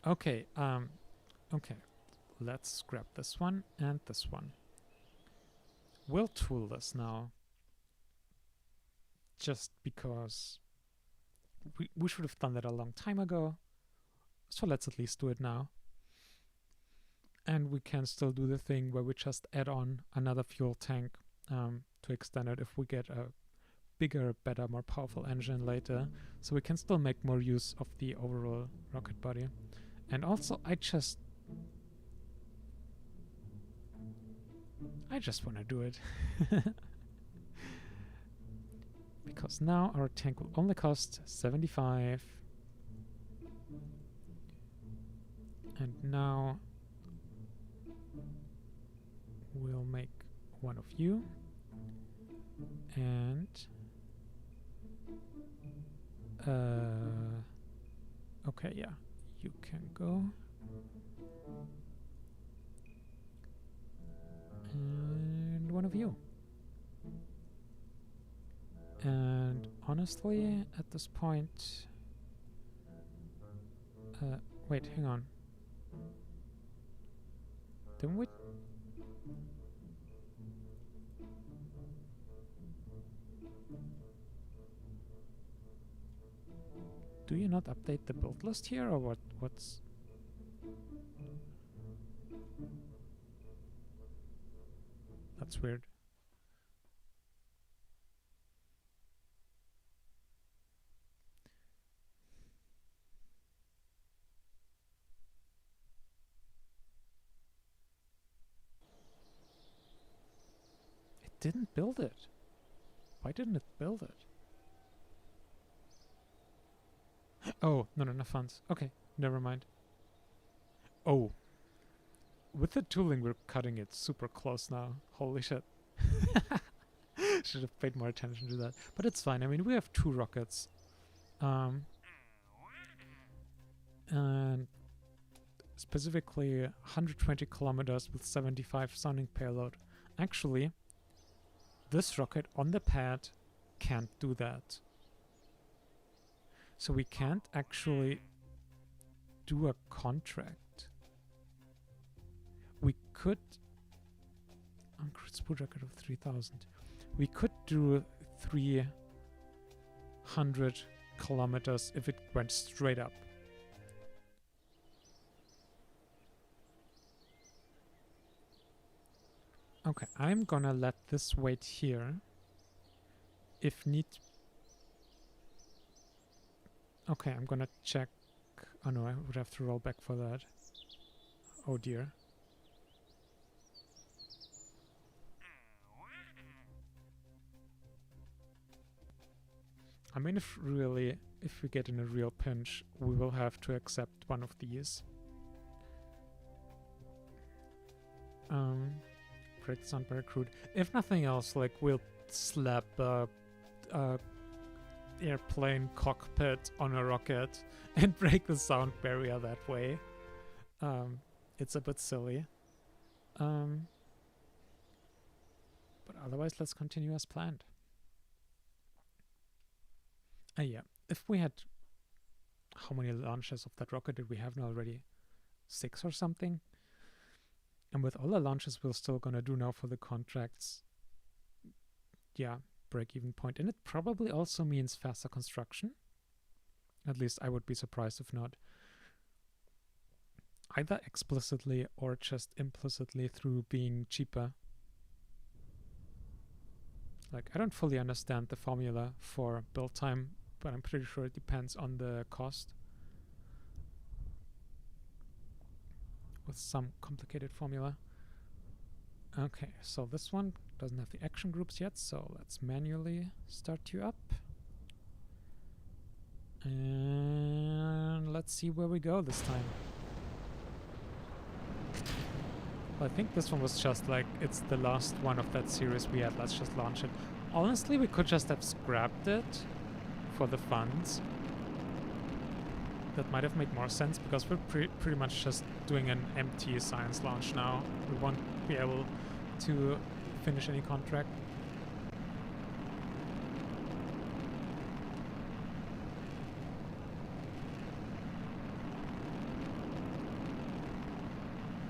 Okay, okay. Let's scrap this one and this one. We'll tool this now. Just because we should have done that a long time ago. So let's at least do it now. And we can still do the thing where we just add on another fuel tank to extend it if we get a bigger, better, more powerful engine later. So we can still make more use of the overall rocket body. And also, I just want to do it. Because now our tank will only cost 75. And now we'll make one of you. And okay, yeah, you can go. And one of you. And honestly, at this point, wait, hang on. Didn't we? Do you not update the build list here, or what? What's? That's weird. It didn't build it. Why didn't it build it? Oh, not enough funds. Okay, never mind. Oh. With the tooling, we're cutting it super close now. Holy shit. Should have paid more attention to that. But it's fine. I mean, we have 2 rockets. And specifically 120 kilometers with 75 sounding payload. Actually, this rocket on the pad can't do that. So we can't actually do a contract. We could... uncrewed spool rocket of 3000. We could do 300 kilometers if it went straight up. Okay, I'm gonna let this wait here. If need... Okay, I'm gonna check... Oh no, I would have to roll back for that. Oh dear. I mean, if we get in a real pinch, we will have to accept one of these. Breaks sound very crude. If nothing else, like, we'll slap a airplane cockpit on a rocket and break the sound barrier that way. It's a bit silly. But otherwise, let's continue as planned. Yeah, if we had... How many launches of that rocket did we have now already? 6 or something? And with all the launches we're still gonna do now for the contracts, yeah, break-even point. And it probably also means faster construction. At least I would be surprised if not. Either explicitly or just implicitly through being cheaper. Like, I don't fully understand the formula for build time, but I'm pretty sure it depends on the cost. With some complicated formula. Okay, so this one doesn't have the action groups yet, so let's manually start you up. And let's see where we go this time. Well, I think this one was just like, it's the last one of that series we had, let's just launch it. Honestly, we could just have scrapped it for the funds. That might have made more sense, because we're pretty much just doing an empty science launch now. We won't be able to finish any contract.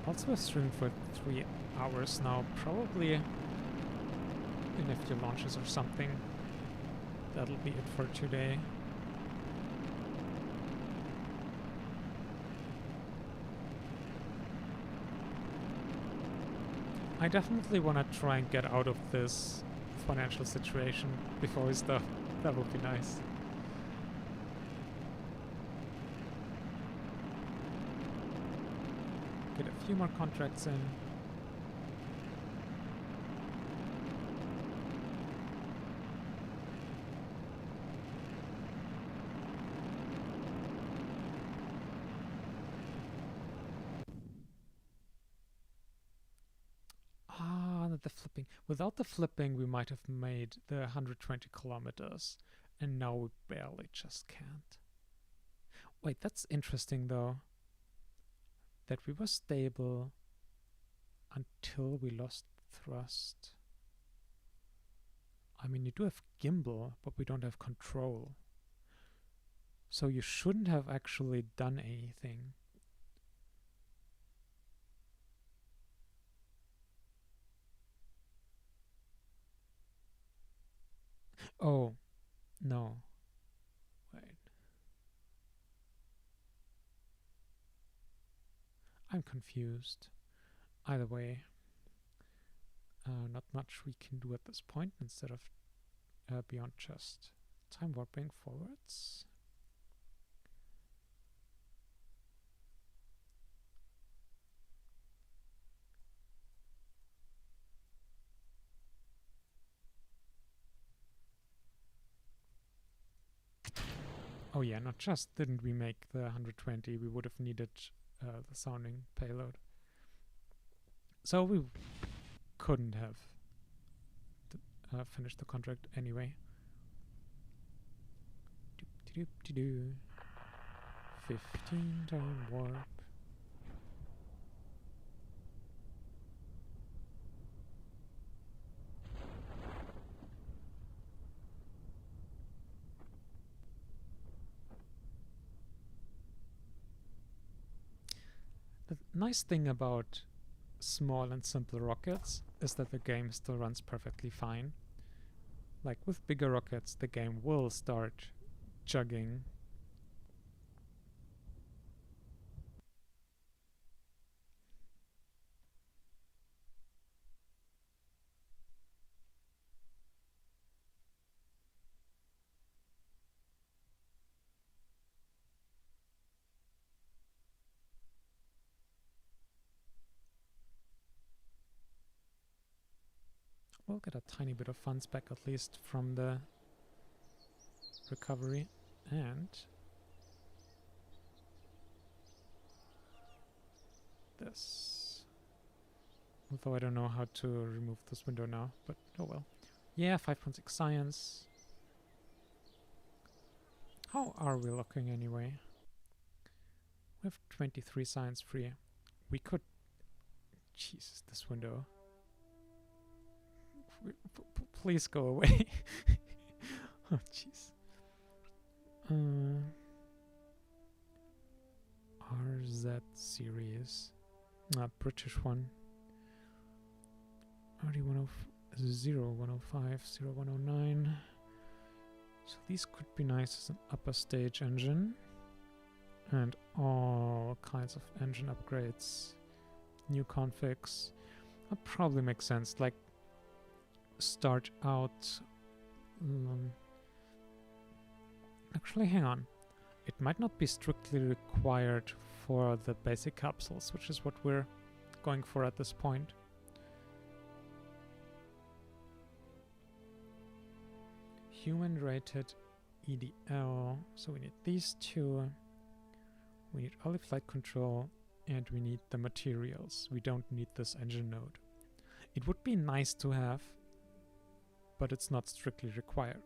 Also, we're streaming for 3 hours now. Probably in a few launches or something. That'll be it for today. I definitely want to try and get out of this financial situation before we stop. That would be nice. Get a few more contracts in. The flipping. Without the flipping, we might have made the 120 kilometers, and now we barely just can't. Wait, that's interesting though. That we were stable until we lost thrust. I mean, you do have gimbal, but we don't have control. So you shouldn't have actually done anything. Oh, no. Wait. I'm confused. Either way, not much we can do at this point instead of beyond just time warping forwards. Oh yeah, not just didn't we make the 120, we would have needed the sounding payload. So we couldn't have finished the contract anyway. Doop-de-doo. 15 time warp. The nice thing about small and simple rockets is that the game still runs perfectly fine. Like with bigger rockets, the game will start chugging. We'll get a tiny bit of funds back at least from the recovery, and this. Although I don't know how to remove this window now, but oh well. Yeah, 5.6 science. How are we looking anyway? We have 23 science free. We could... Jesus, this window. Please go away. Oh, jeez. RZ series. British one. RD105, 0109. So these could be nice as an upper stage engine. And all kinds of engine upgrades. New configs. That probably makes sense. Like, start out... actually, hang on. It might not be strictly required for the basic capsules, which is what we're going for at this point. Human-rated EDL. So we need these two. We need early flight control, and we need the materials. We don't need this engine node. It would be nice to have, but it's not strictly required.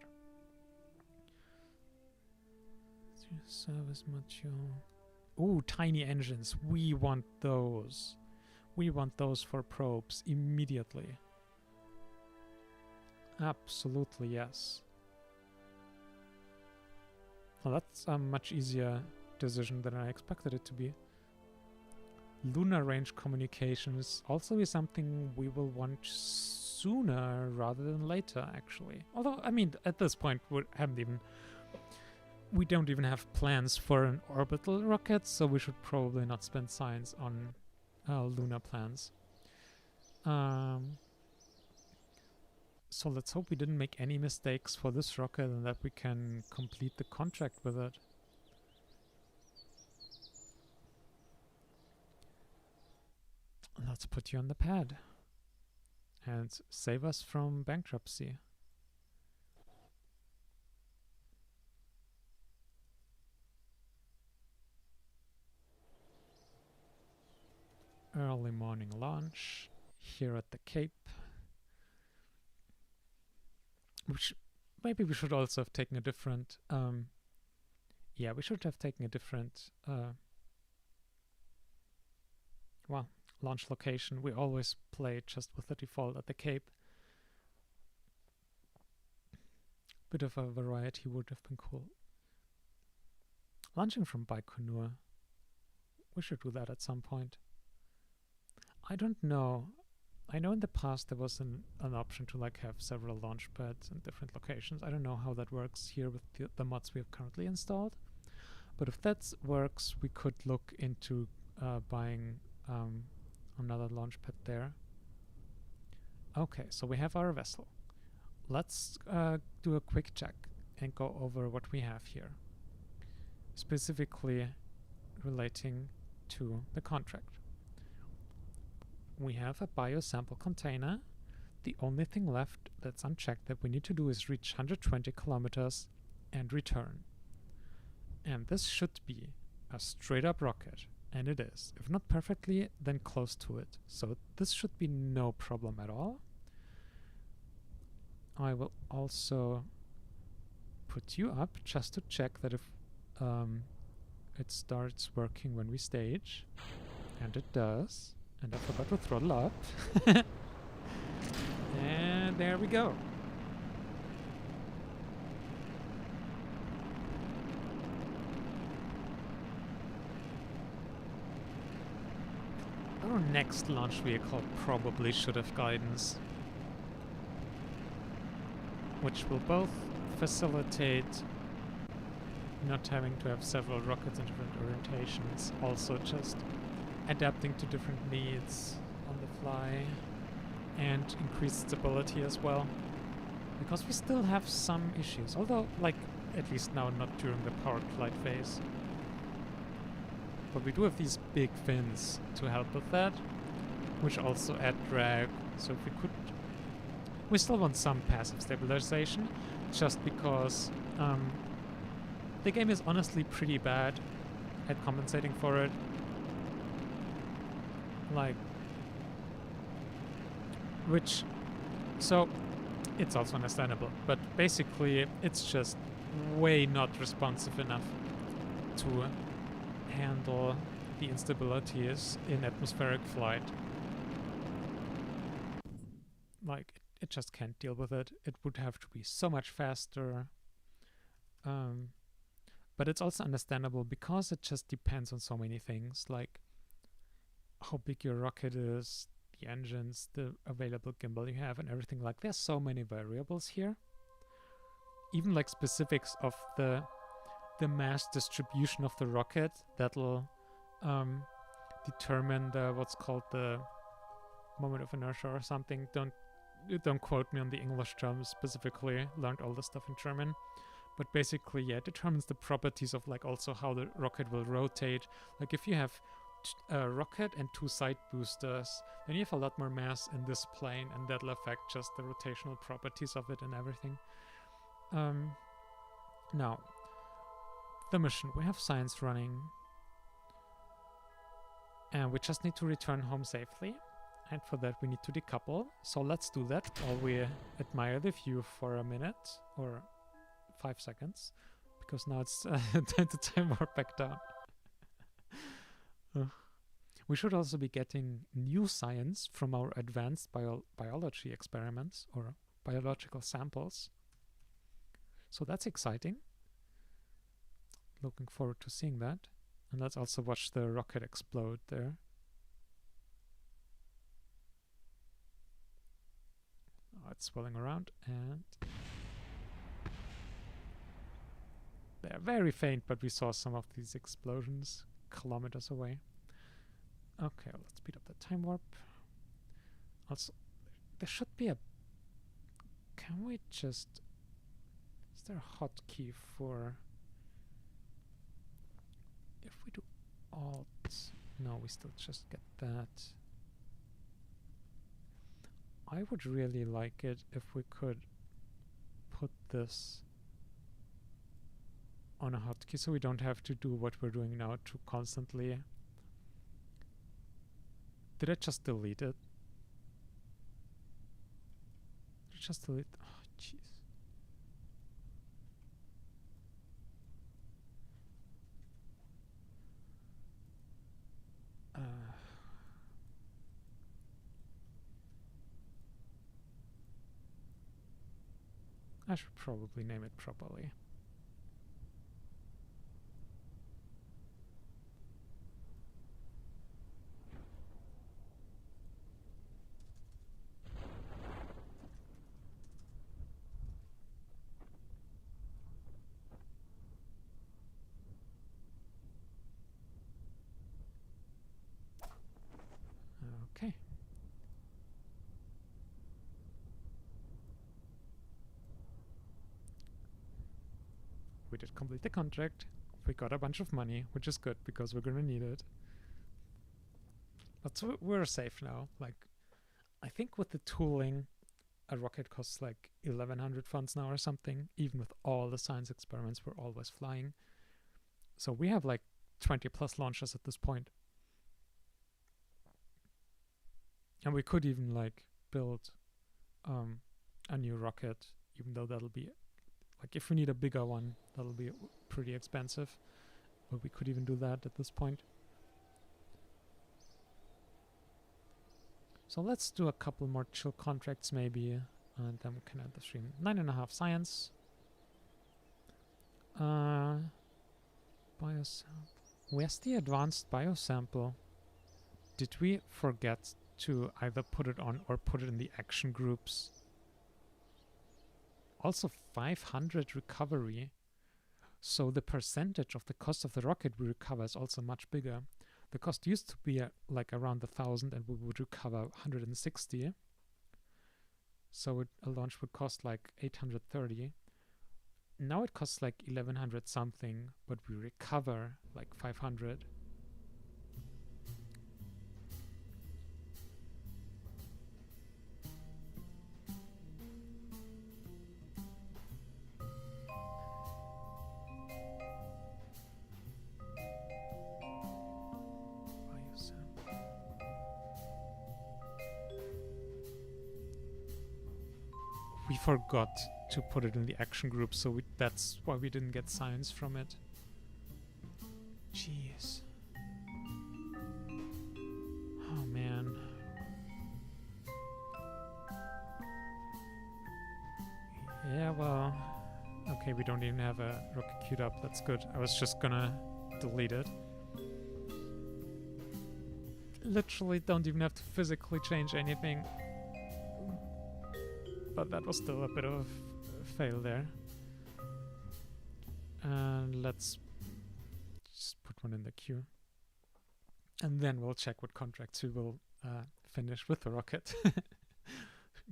Service module. Ooh, tiny engines. We want those. We want those for probes immediately. Absolutely, yes. Well, that's a much easier decision than I expected it to be. Lunar range communications also is something we will want sooner rather than later, actually. Although, I mean, at this point, we don't even have plans for an orbital rocket, so we should probably not spend science on lunar plans. So let's hope we didn't make any mistakes for this rocket and that we can complete the contract with it. Let's put you on the pad and save us from bankruptcy. Early morning launch here at the Cape. Which maybe we should also have taken a different yeah, we should have taken a different well, launch location. We always play just with the default at the Cape. Bit of a variety would have been cool. Launching from Baikonur. We should do that at some point. I don't know. I know in the past there was an option to like have several launch pads in different locations. I don't know how that works here with the mods we have currently installed. But if that works, we could look into buying another launch pad there. Okay, so we have our vessel. Let's do a quick check and go over what we have here. Specifically relating to the contract. We have a biosample container. The only thing left that's unchecked that we need to do is reach 120 kilometers and return. And this should be a straight up rocket. And it is. If not perfectly, then close to it. So this should be no problem at all. I will also put you up just to check that if it starts working when we stage. And it does. And I forgot to throttle up. And there we go. Our next launch vehicle probably should have guidance, which will both facilitate not having to have several rockets in different orientations, also just adapting to different needs on the fly, and increased stability as well, because we still have some issues, although like at least now not during the powered flight phase. But we do have these big fins to help with that, which also add drag, so if we could... We still want some passive stabilization, just because the game is honestly pretty bad at compensating for it. Like... Which... So, it's also understandable, but basically it's just way not responsive enough to handle the instabilities in atmospheric flight. Like, it just can't deal with it. It would have to be so much faster. But it's also understandable because it just depends on so many things, like how big your rocket is, the engines, the available gimbal you have, and everything. Like, there's so many variables here. Even like specifics of the mass distribution of the rocket that'll determine the what's called the moment of inertia or something. Don't quote me on the English terms specifically. Learned all this stuff in German, but basically, yeah, it determines the properties of like also how the rocket will rotate. Like if you have a rocket and two side boosters, then you have a lot more mass in this plane, and that'll affect just the rotational properties of it and everything. Now, the mission. We have science running, and we just need to return home safely, and for that we need to decouple. So let's do that while we admire the view for a minute or 5 seconds, because now it's time to time warp back down. We should also be getting new science from our advanced biology experiments or biological samples, so that's exciting. Looking forward to seeing that. And let's also watch the rocket explode there. Oh, it's swirling around, and they're very faint, but we saw some of these explosions kilometers away. Okay, let's speed up the time warp. Also, there should be a... Can we just... Is there a hotkey for... If we do Alt... No, we still just get that. I would really like it if we could put this on a hotkey so we don't have to do what we're doing now to constantly... Did I just delete it? Did I just delete... Oh, jeez. I should probably name it properly. Okay. We did complete the contract. We got a bunch of money, which is good because we're gonna need it. But so we're safe now. Like, I think with the tooling, a rocket costs like 1100 funds now or something, even with all the science experiments we're always flying. So we have like 20 plus launches at this point. And we could even like build a new rocket, even though that'll be Like if we need a bigger one, that'll be pretty expensive. But we could even do that at this point. So let's do a couple more chill contracts maybe, and then we can end the stream. 9.5 science. Biosample. Where's the advanced biosample? Did we forget to either put it on or put it in the action groups? Also 500 recovery. So the percentage of the cost of the rocket we recover is also much bigger. The cost used to be like around 1,000 and we would recover 160. So a launch would cost like 830. Now it costs like 1,100 something, but we recover like 500. We forgot to put it in the action group, so that's why we didn't get science from it. Jeez. Oh man. Yeah, well... Okay, we don't even have a rocket queued up, that's good. I was just gonna delete it. Literally don't even have to physically change anything. But that was still a bit of a fail there. And let's just put one in the queue. And then we'll check what contracts we will finish with the rocket.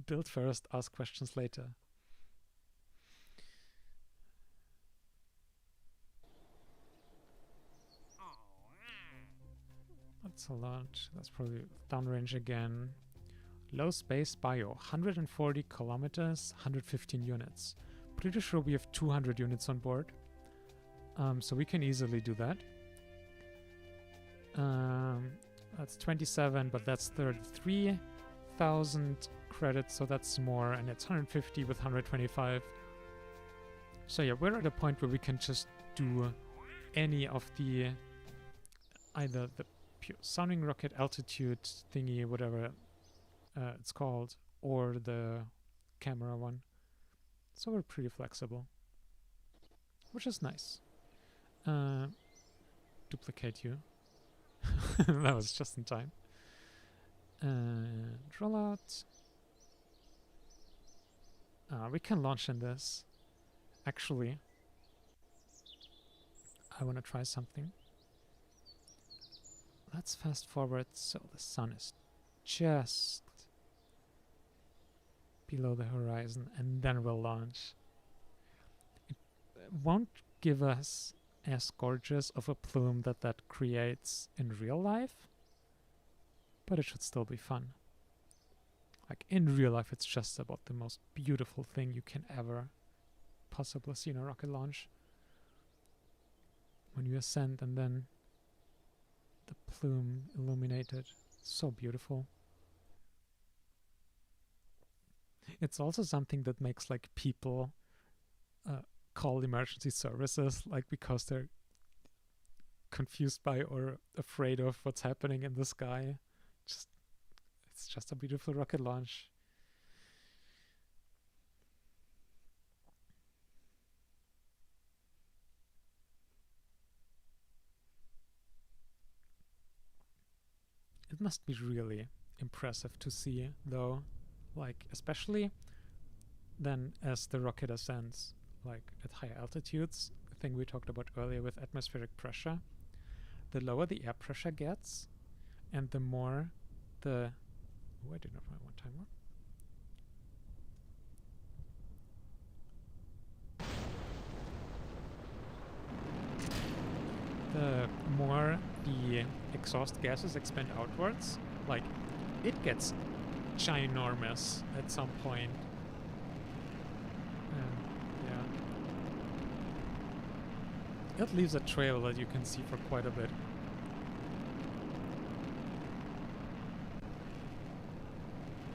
Build first, ask questions later. That's a lot. That's probably downrange again. Low space bio, 140 kilometers, 115 units. Pretty sure we have 200 units on board. So we can easily do that. That's 27, but that's 33,000 credits, so that's more, and it's 150 with 125. So yeah, we're at a point where we can just do any of the, either the pure sounding rocket altitude thingy, whatever it's called, or the camera one. So we're pretty flexible, which is nice. Duplicate you. That was just in time. Roll out. We can launch in this. Actually, I want to try something. Let's fast forward so the sun is just below the horizon, and then we'll launch. It won't give us as gorgeous of a plume that creates in real life, but it should still be fun. Like in real life, it's just about the most beautiful thing you can ever possibly see in a rocket launch. When you ascend and then the plume illuminated, so beautiful. It's also something that makes like people call emergency services, like because they're confused by or afraid of what's happening in the sky. It's just a beautiful rocket launch. It must be really impressive to see, though, like especially then as the rocket ascends, like at higher altitudes, the thing we talked about earlier with atmospheric pressure, the lower the air pressure gets and the more the... Oh, I didn't have my one timer. The more the exhaust gases expand outwards, like it gets ginormous at some point. Yeah. It leaves a trail that you can see for quite a bit.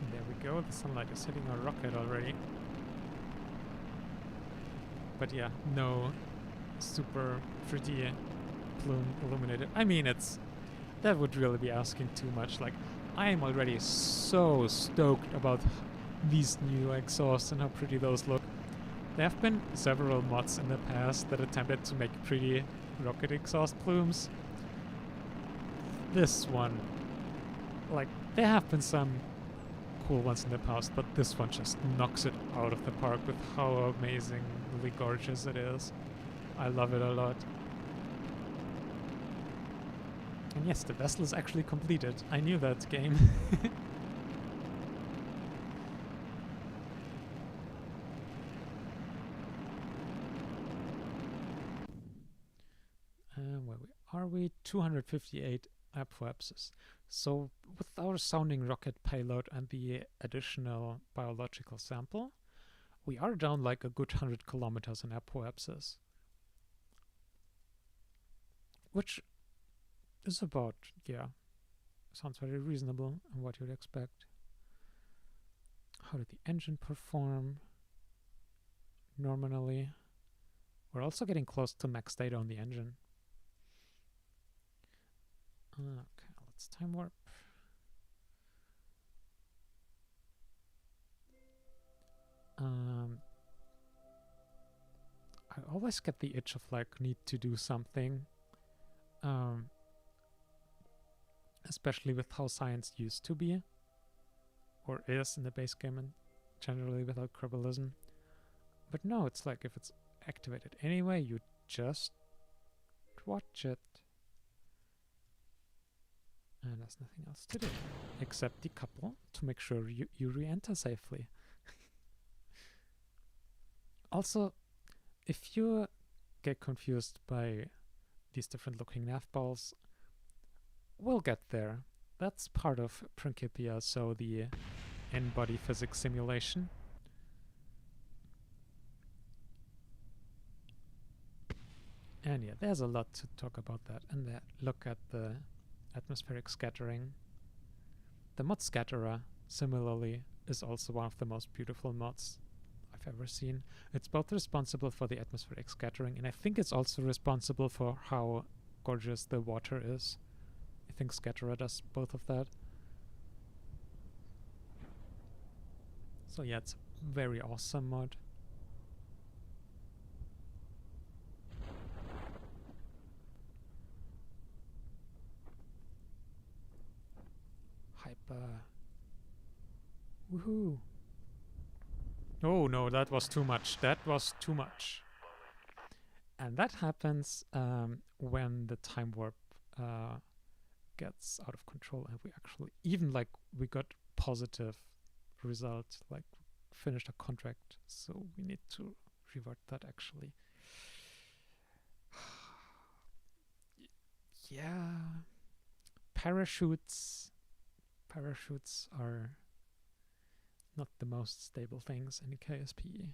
And there we go, the sunlight is hitting our rocket already. But yeah, no super pretty plume illuminated. I mean, that would really be asking too much. Like, I am already so stoked about these new exhausts and how pretty those look. There have been several mods in the past that attempted to make pretty rocket exhaust plumes. This one, like, there have been some cool ones in the past, but this one just knocks it out of the park with how amazingly gorgeous it is. I love it a lot. And yes, the vessel is actually completed. I knew that game. Where are we? 258 apoapses. So with our sounding rocket payload and the additional biological sample, we are down like a good 100 kilometers in apoapsis. Which is about, yeah, sounds very reasonable and what you'd expect. How did the engine perform? Nominally. We're also getting close to max data on the engine. Okay, let's time warp. I always get the itch of like need to do something. Especially with how science used to be, or is in the base game and generally without Kerbalism. But no, it's like if it's activated anyway, you just watch it. And there's nothing else to do except decouple to make sure you re-enter safely. Also, if you get confused by these different looking nav balls, we'll get there. That's part of Principia, so the in-body physics simulation. And yeah, there's a lot to talk about that. And look at the atmospheric scattering. The mod Scatterer, similarly, is also one of the most beautiful mods I've ever seen. It's both responsible for the atmospheric scattering, and I think it's also responsible for how gorgeous the water is. I think Scatterer does both of that. So yeah, it's a very awesome mod. Hyper. Woohoo! Oh no, that was too much. That was too much. And that happens when the time warp gets out of control, and we actually we got positive result, like finished a contract, so we need to revert that actually. Yeah, parachutes are not the most stable things in KSP.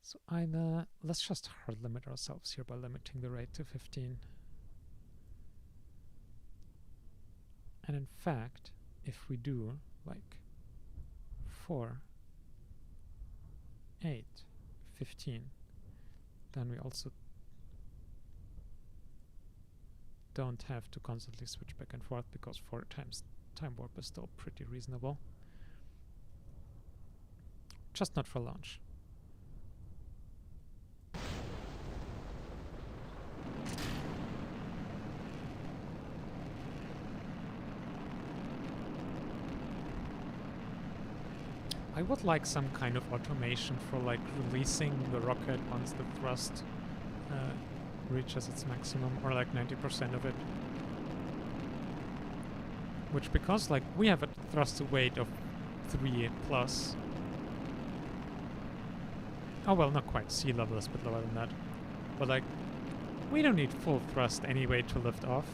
So either let's just hard limit ourselves here by limiting the rate to 15. And in fact, if we do like 4, 8, 15, then we also don't have to constantly switch back and forth, because 4 times time warp is still pretty reasonable. Just not for launch. I would like some kind of automation for like releasing the rocket once the thrust reaches its maximum, or like 90% of it. Which, because like we have a thrust to weight of 3 plus. Oh well, not quite. Sea level is a bit lower than that. But like, we don't need full thrust anyway to lift off.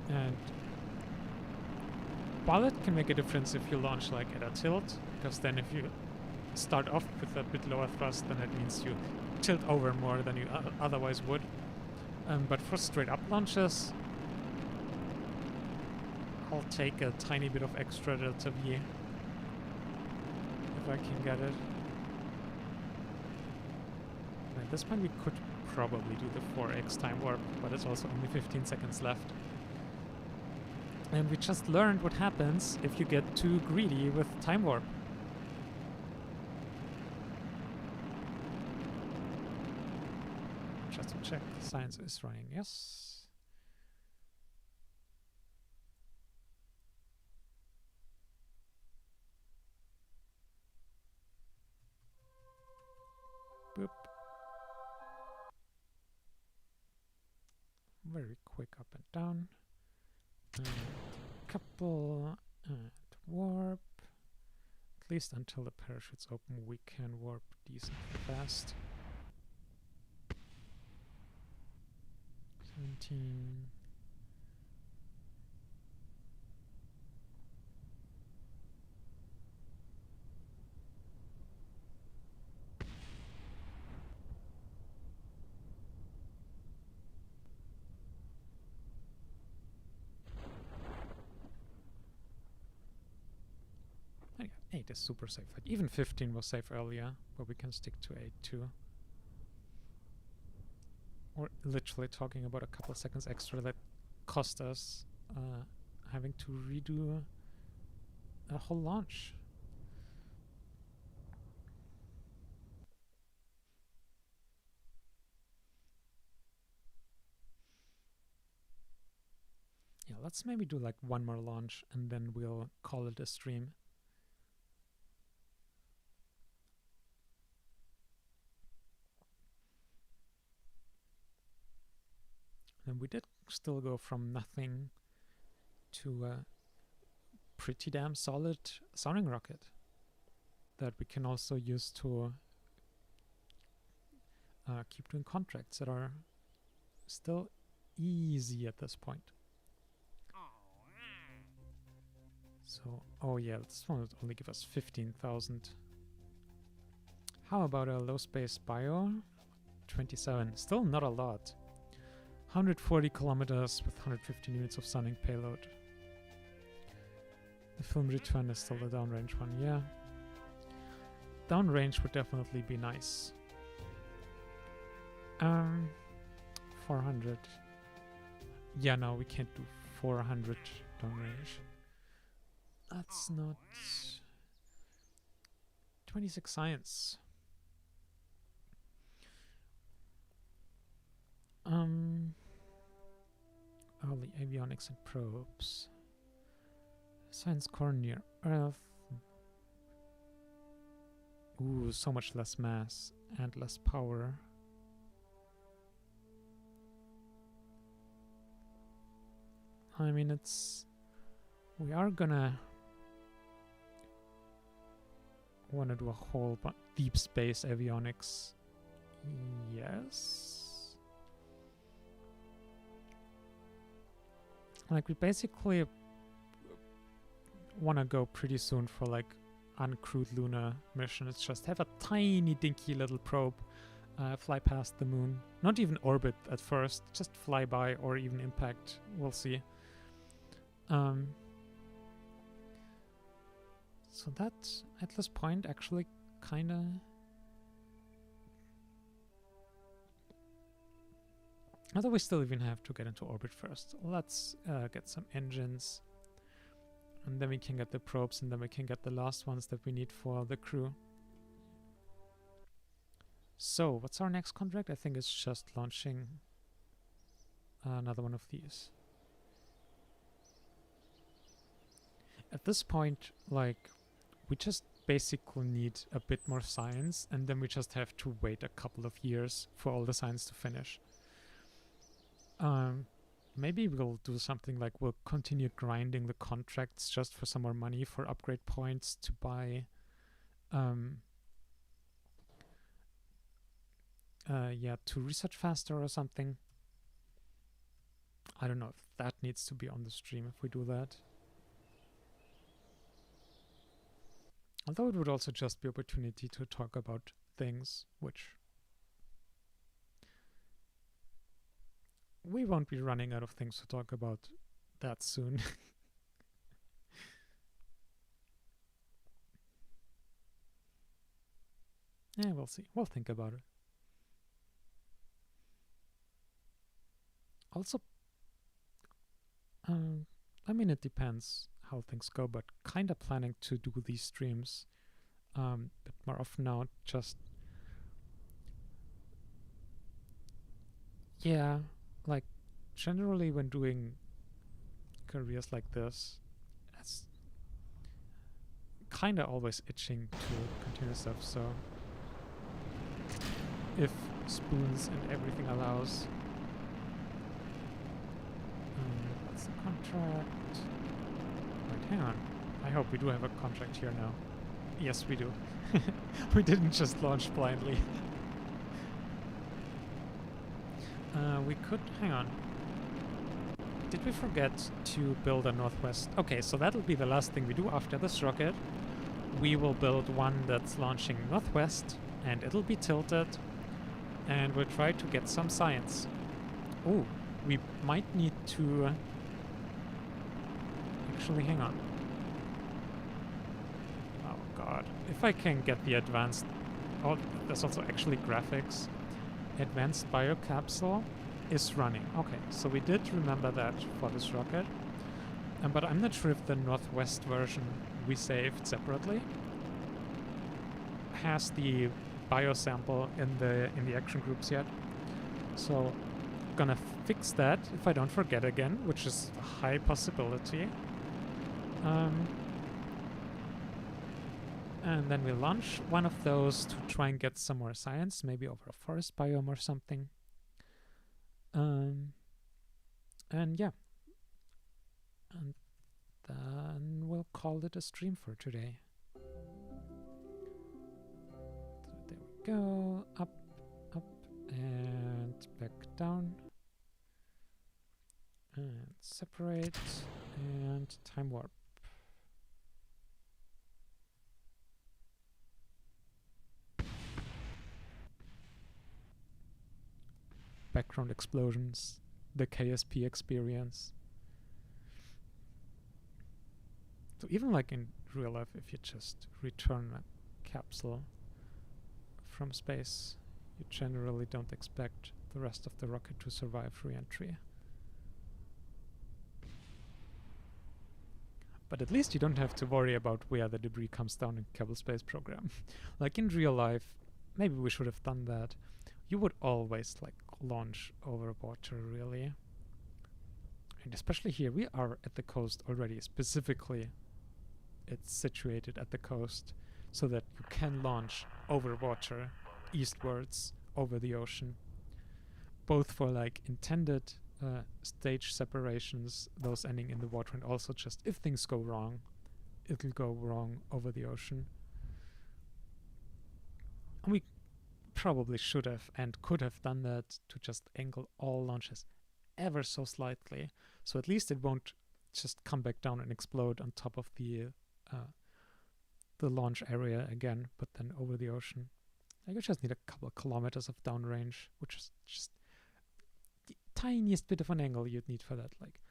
And while it can make a difference if you launch like at a tilt, because then if you start off with a bit lower thrust, then it means you tilt over more than you otherwise would. But for straight up launches, I'll take a tiny bit of extra delta V if I can get it. this point we could probably do the 4x time warp, but it's also only 15 seconds left. And we just learned what happens if you get too greedy with time warp. Just to check, science is running, yes. Boop. Very quick up and down. And couple and warp. At least until the parachutes open, we can warp decently fast. 17. Oh yeah, 8 is super safe. Like even 15 was safe earlier, but we can stick to 8 too. We're literally talking about a couple seconds extra that cost us having to redo a whole launch. Yeah, let's maybe do like one more launch and then we'll call it a stream. And we did still go from nothing to a pretty damn solid sounding rocket that we can also use to keep doing contracts that are still easy at this point. So, oh yeah, this one would only give us 15,000. How about a low space bio? 27, still not a lot. 140 kilometers with 150 units of sounding payload. The film return is still the downrange one, yeah. Downrange would definitely be nice. 400. Yeah, no, we can't do 400 downrange. That's not... 26 science. Early avionics and probes. Science core near Earth. Ooh, so much less mass and less power. I mean, it's... We are gonna... wanna do a whole deep space avionics. Yes? Like, we basically want to go pretty soon for, like, uncrewed lunar mission. It's just have a tiny, dinky little probe fly past the moon. Not even orbit at first, just fly by or even impact. We'll see. So that, at this point, actually kind of... Although we still even have to get into orbit first. Let's get some engines. And then we can get the probes, and then we can get the last ones that we need for the crew. So, what's our next contract? I think it's just launching another one of these. At this point, like, we just basically need a bit more science, and then we just have to wait a couple of years for all the science to finish. Maybe we'll do something like we'll continue grinding the contracts just for some more money for upgrade points to buy to research faster or something. I don't know if that needs to be on the stream if we do that. Although it would also just be opportunity to talk about things which we won't be running out of things to talk about that soon. Yeah, we'll see. We'll think about it. Also, I mean, it depends how things go, but kind of planning to do these streams a bit more often now. Just, yeah, like generally when doing careers like this, it's kind of always itching to continue stuff. So if spoons and everything allows, that's the contract. Wait, hang on. I hope we do have a contract here now. Yes, we do. We didn't just launch blindly. We could, hang on. Did we forget to build a northwest? Okay, so that'll be the last thing we do after this rocket. We will build one that's launching northwest, and it'll be tilted, and we'll try to get some science. Oh, we might need to... actually, hang on. Oh god. If I can get the advanced... oh, there's also actually graphics. Advanced biocapsule is running. Okay, so we did remember that for this rocket. But I'm not sure if the northwest version we saved separately has the biosample in the action groups yet. So gonna fix that if I don't forget again, which is a high possibility. And then we'll launch one of those to try and get some more science, maybe over a forest biome or something. And yeah. And then we'll call it a stream for today. So there we go. Up, up, and back down. And separate, and time warp. Background explosions, the KSP experience. So even like in real life, if you just return a capsule from space, you generally don't expect the rest of the rocket to survive re-entry. But at least you don't have to worry about where the debris comes down in Kerbal Space Program. Like in real life, maybe we should have done that. You would always like launch over water, really. And especially here, we are at the coast already. Specifically, it's situated at the coast so that you can launch over water, eastwards, over the ocean. Both for like intended stage separations, those ending in the water, and also just if things go wrong, it'll go wrong over the ocean. And we probably should have and could have done that to just angle all launches ever so slightly, so at least it won't just come back down and explode on top of the launch area again, but then over the ocean. Like, you just need a couple of kilometers of downrange, which is just the tiniest bit of an angle you'd need for that. Like,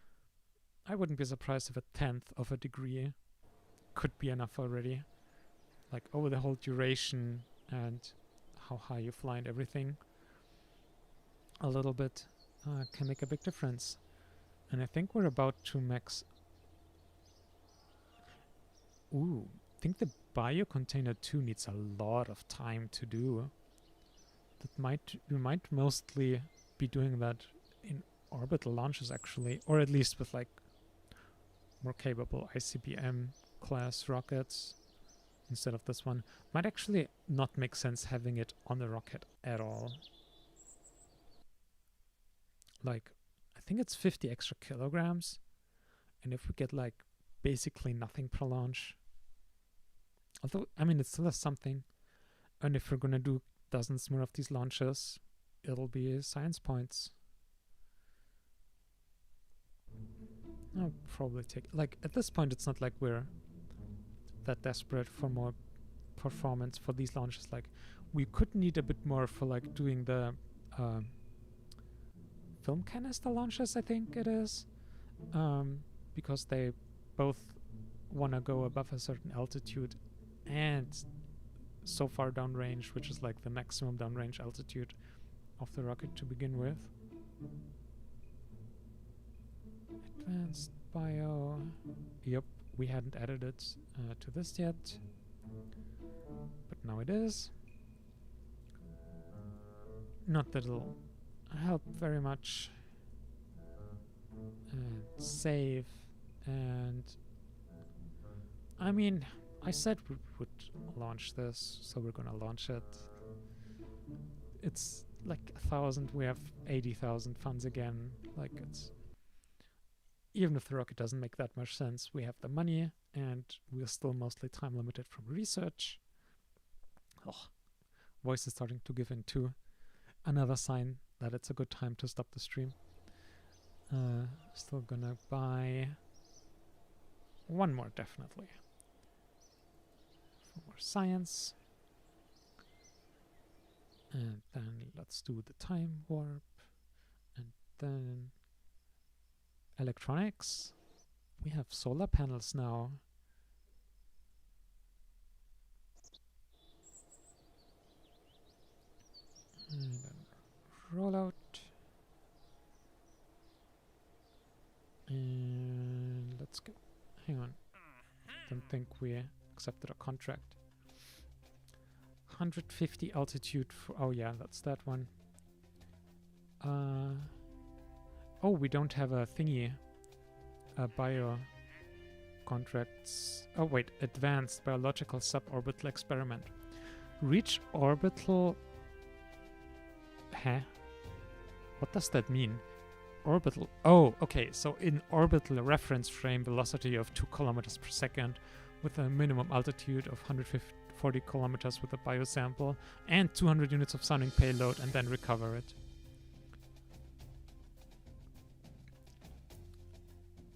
I wouldn't be surprised if 1/10 of a degree could be enough already. Like, over the whole duration and how high you fly and everything, a little bit can make a big difference. And I think we're about to max. Ooh, I think the biocontainer 2 needs a lot of time to do. We might mostly be doing that in orbital launches, actually, or at least with like more capable ICBM class rockets instead of this one. Might actually not make sense having it on the rocket at all. Like, I think it's 50 extra kilograms, and if we get like basically nothing per launch, although I mean it still has something, and if we're gonna do dozens more of these launches, it'll be science points. I'll probably take, like, at this point it's not like we're that desperate for more performance for these launches. Like, we could need a bit more for like doing the film canister launches, I think it is, because they both want to go above a certain altitude and so far downrange, which is like the maximum downrange altitude of the rocket to begin with. Advanced bio. Yep, we hadn't added it to this yet, but now it is. Not that it'll help very much. And save, and I mean, I said we would launch this, so we're gonna launch it. It's like 1,000, we have 80,000 funds again. Like, it's, even if the rocket doesn't make that much sense, we have the money, and we're still mostly time limited from research. Oh, voice is starting to give in too. Another sign that it's a good time to stop the stream. Still gonna buy one more, definitely. For more science. And then let's do the time warp. And then electronics. We have solar panels now. And then rollout. And let's go. Hang on. Don't think we accepted a contract. 150 altitude for, oh yeah, that's that one. Oh, we don't have a thingy. Bio contracts. Oh wait, advanced biological suborbital experiment. Reach orbital. Huh? What does that mean? Orbital. Oh, okay. So in orbital reference frame velocity of 2 kilometers per second with a minimum altitude of 140 kilometers with a biosample and 200 units of sounding payload, and then recover it.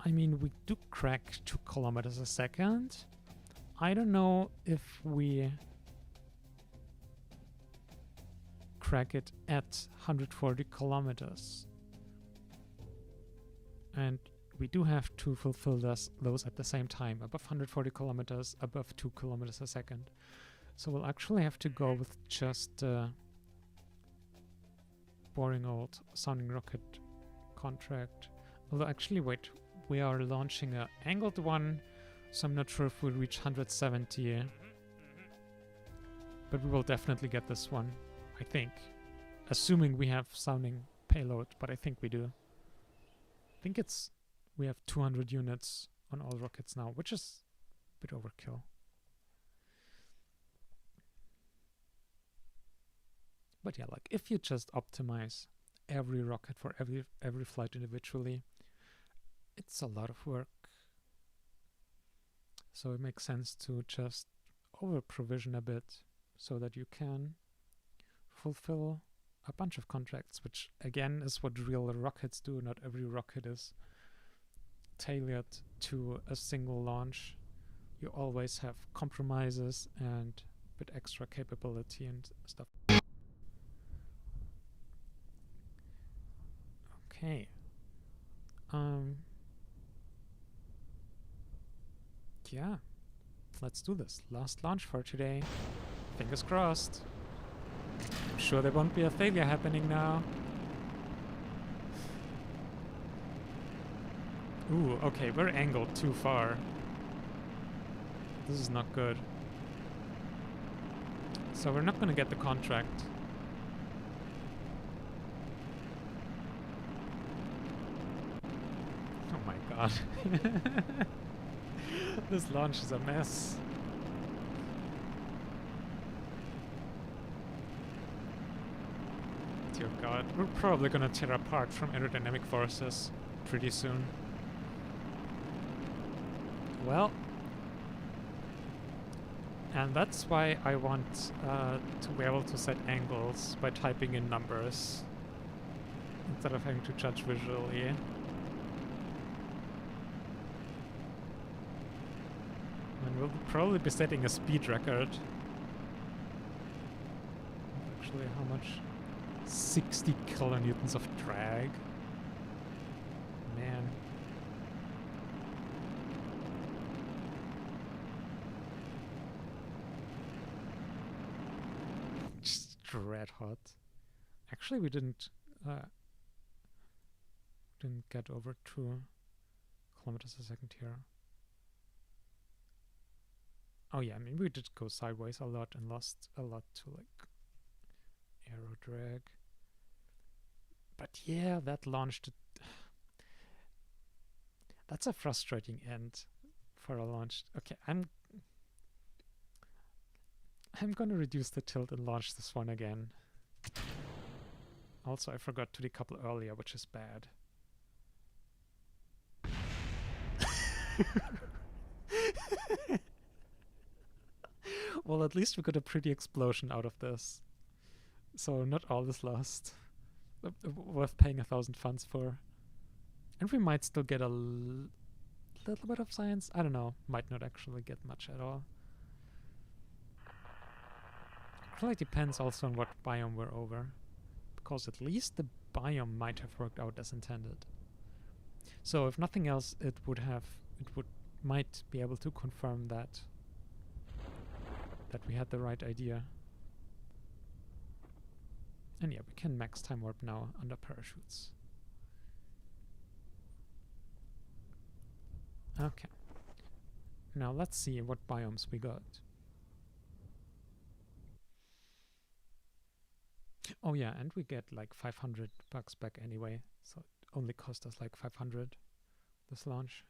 I mean, we do crack 2 kilometers a second. I don't know if we crack it at 140 kilometers. And we do have to fulfill those at the same time, above 140 kilometers, above 2 kilometers a second. So we'll actually have to go with just boring old sounding rocket contract. Although actually, wait, we are launching a angled one, so I'm not sure if we'll reach 170. But we will definitely get this one, I think. Assuming we have sounding payload, but I think we do. I think we have 200 units on all rockets now, which is a bit overkill. But yeah, like if you just optimize every rocket for every flight individually, it's a lot of work. So it makes sense to just over provision a bit so that you can fulfill a bunch of contracts, which again is what real rockets do. Not every rocket is tailored to a single launch. You always have compromises and a bit extra capability and stuff. Okay. Yeah, let's do this. Last launch for today. Fingers crossed. I'm sure there won't be a failure happening now. Ooh, okay, we're angled too far. This is not good. So we're not gonna get the contract. Oh my god. This launch is a mess. Dear god, we're probably gonna tear apart from aerodynamic forces pretty soon. Well, and that's why I want to be able to set angles by typing in numbers instead of having to judge visually. And we'll probably be setting a speed record. Actually, how much? 60 kilonewtons of drag. Man. Just red hot. Actually, we didn't get over to kilometers a second here. Oh yeah, I mean, we did go sideways a lot and lost a lot to like aero drag. But yeah, that launched it. That's a frustrating end for a launch. Okay, I'm gonna reduce the tilt and launch this one again. Also, I forgot to decouple earlier, which is bad. Well, at least we got a pretty explosion out of this. So not all is lost. Worth paying 1,000 funds for. And we might still get a little bit of science. I don't know. Might not actually get much at all. It really depends also on what biome we're over. Because at least the biome might have worked out as intended. So if nothing else, might be able to confirm that we had the right idea. And yeah, we can max time warp now under parachutes. Okay. Now let's see what biomes we got. Oh yeah, and we get like $500 back anyway, so it only cost us like 500 this launch.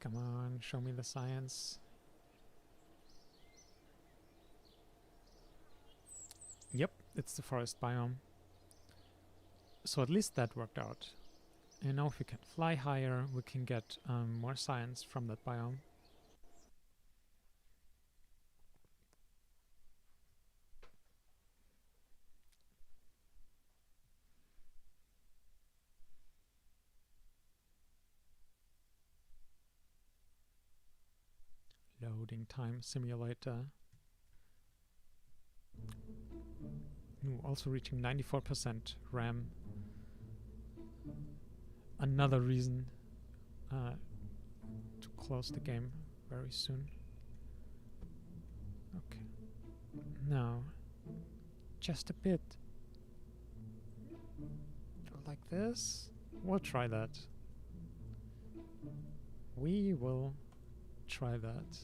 Come on, show me the science. Yep, it's the forest biome. So at least that worked out. And now if we can fly higher, we can get more science from that biome. Loading time simulator. Ooh, also reaching 94% RAM. Another reason to close the game very soon. Okay. Now, just a bit. Like this. We'll try that. We will try that.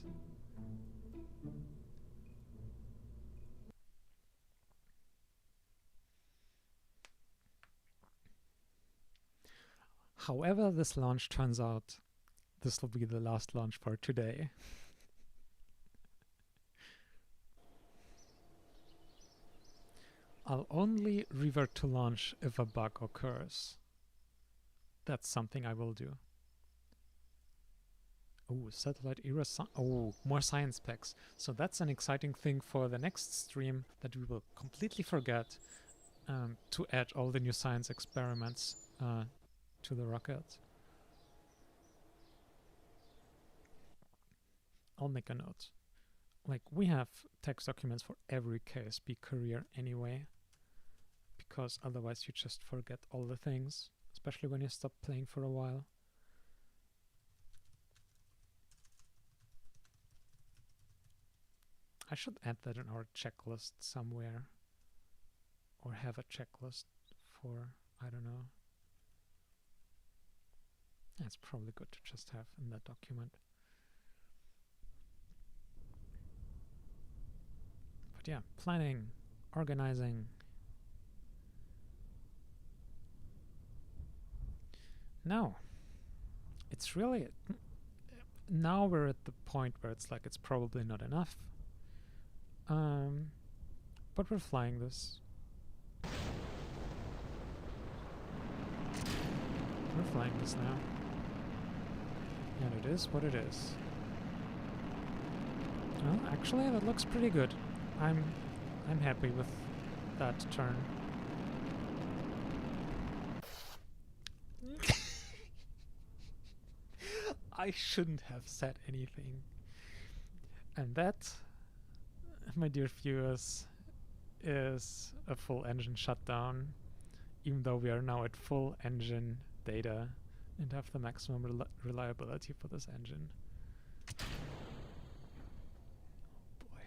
However this launch turns out, this will be the last launch for today. I'll only revert to launch if a bug occurs. That's something I will do. Oh, satellite era. Oh, more science packs. So that's an exciting thing for the next stream that we will completely forget to add all the new science experiments to the rocket. I'll make a note. Like, we have text documents for every KSP career anyway, because otherwise you just forget all the things, especially when you stop playing for a while. I should add that in our checklist somewhere, or have a checklist for, I don't know. It's probably good to just have in that document. But yeah, planning, organizing. Now, it's really, now we're at the point where it's like, it's probably not enough. But we're flying this. We're flying this now. And it is what it is. Well, actually, that looks pretty good. I'm happy with that turn. I shouldn't have said anything. And that, my dear viewers, is a full engine shutdown even though we are now at full engine data and have the maximum reliability for this engine. Oh boy.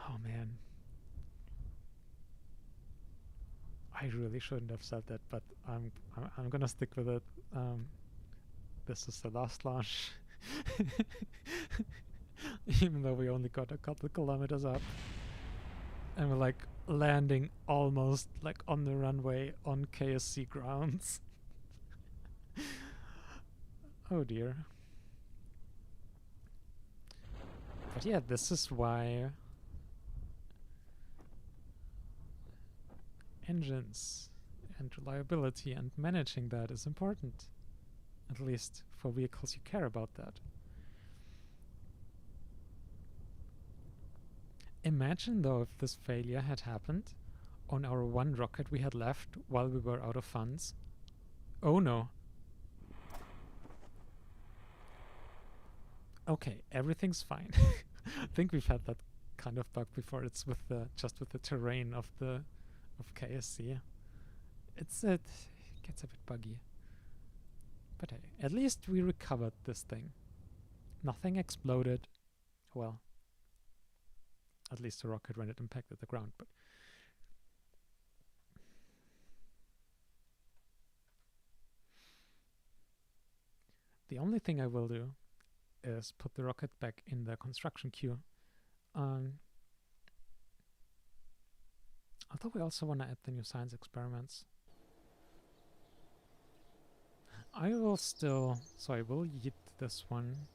Oh man. I really shouldn't have said that, but I'm gonna stick with it. This is the last launch. Even though we only got a couple kilometers up. And we're like landing almost like on the runway on KSC grounds. Oh dear. But yeah, this is why engines and reliability and managing that is important. At least for vehicles you care about that. Imagine though if this failure had happened on our one rocket we had left while we were out of funds. Oh no. Okay, everything's fine. I think we've had that kind of bug before. It's with the just with the terrain of KSC. It gets a bit buggy. But hey, at least we recovered this thing. Nothing exploded. Well, at least the rocket when it impacted the ground, but the only thing I will do is put the rocket back in the construction queue. Although we also want to add the new science experiments. I will yeet this one.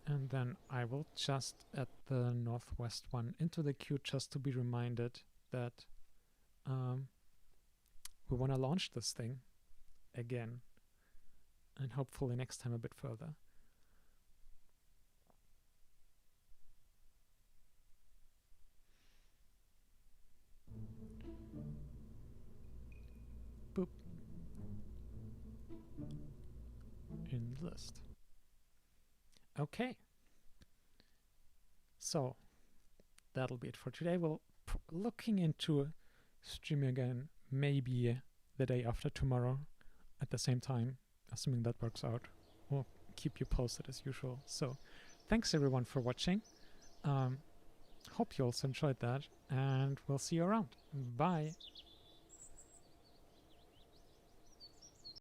And then I will just add the northwest one into the queue just to be reminded that we want to launch this thing again. And hopefully next time a bit further. Boop. In the list. Okay. So that'll be it for today. We'll looking into streaming again maybe the day after tomorrow at the same time, assuming that works out. We'll keep you posted as usual. So thanks everyone for watching. Hope you also enjoyed that, and we'll see you around. Bye.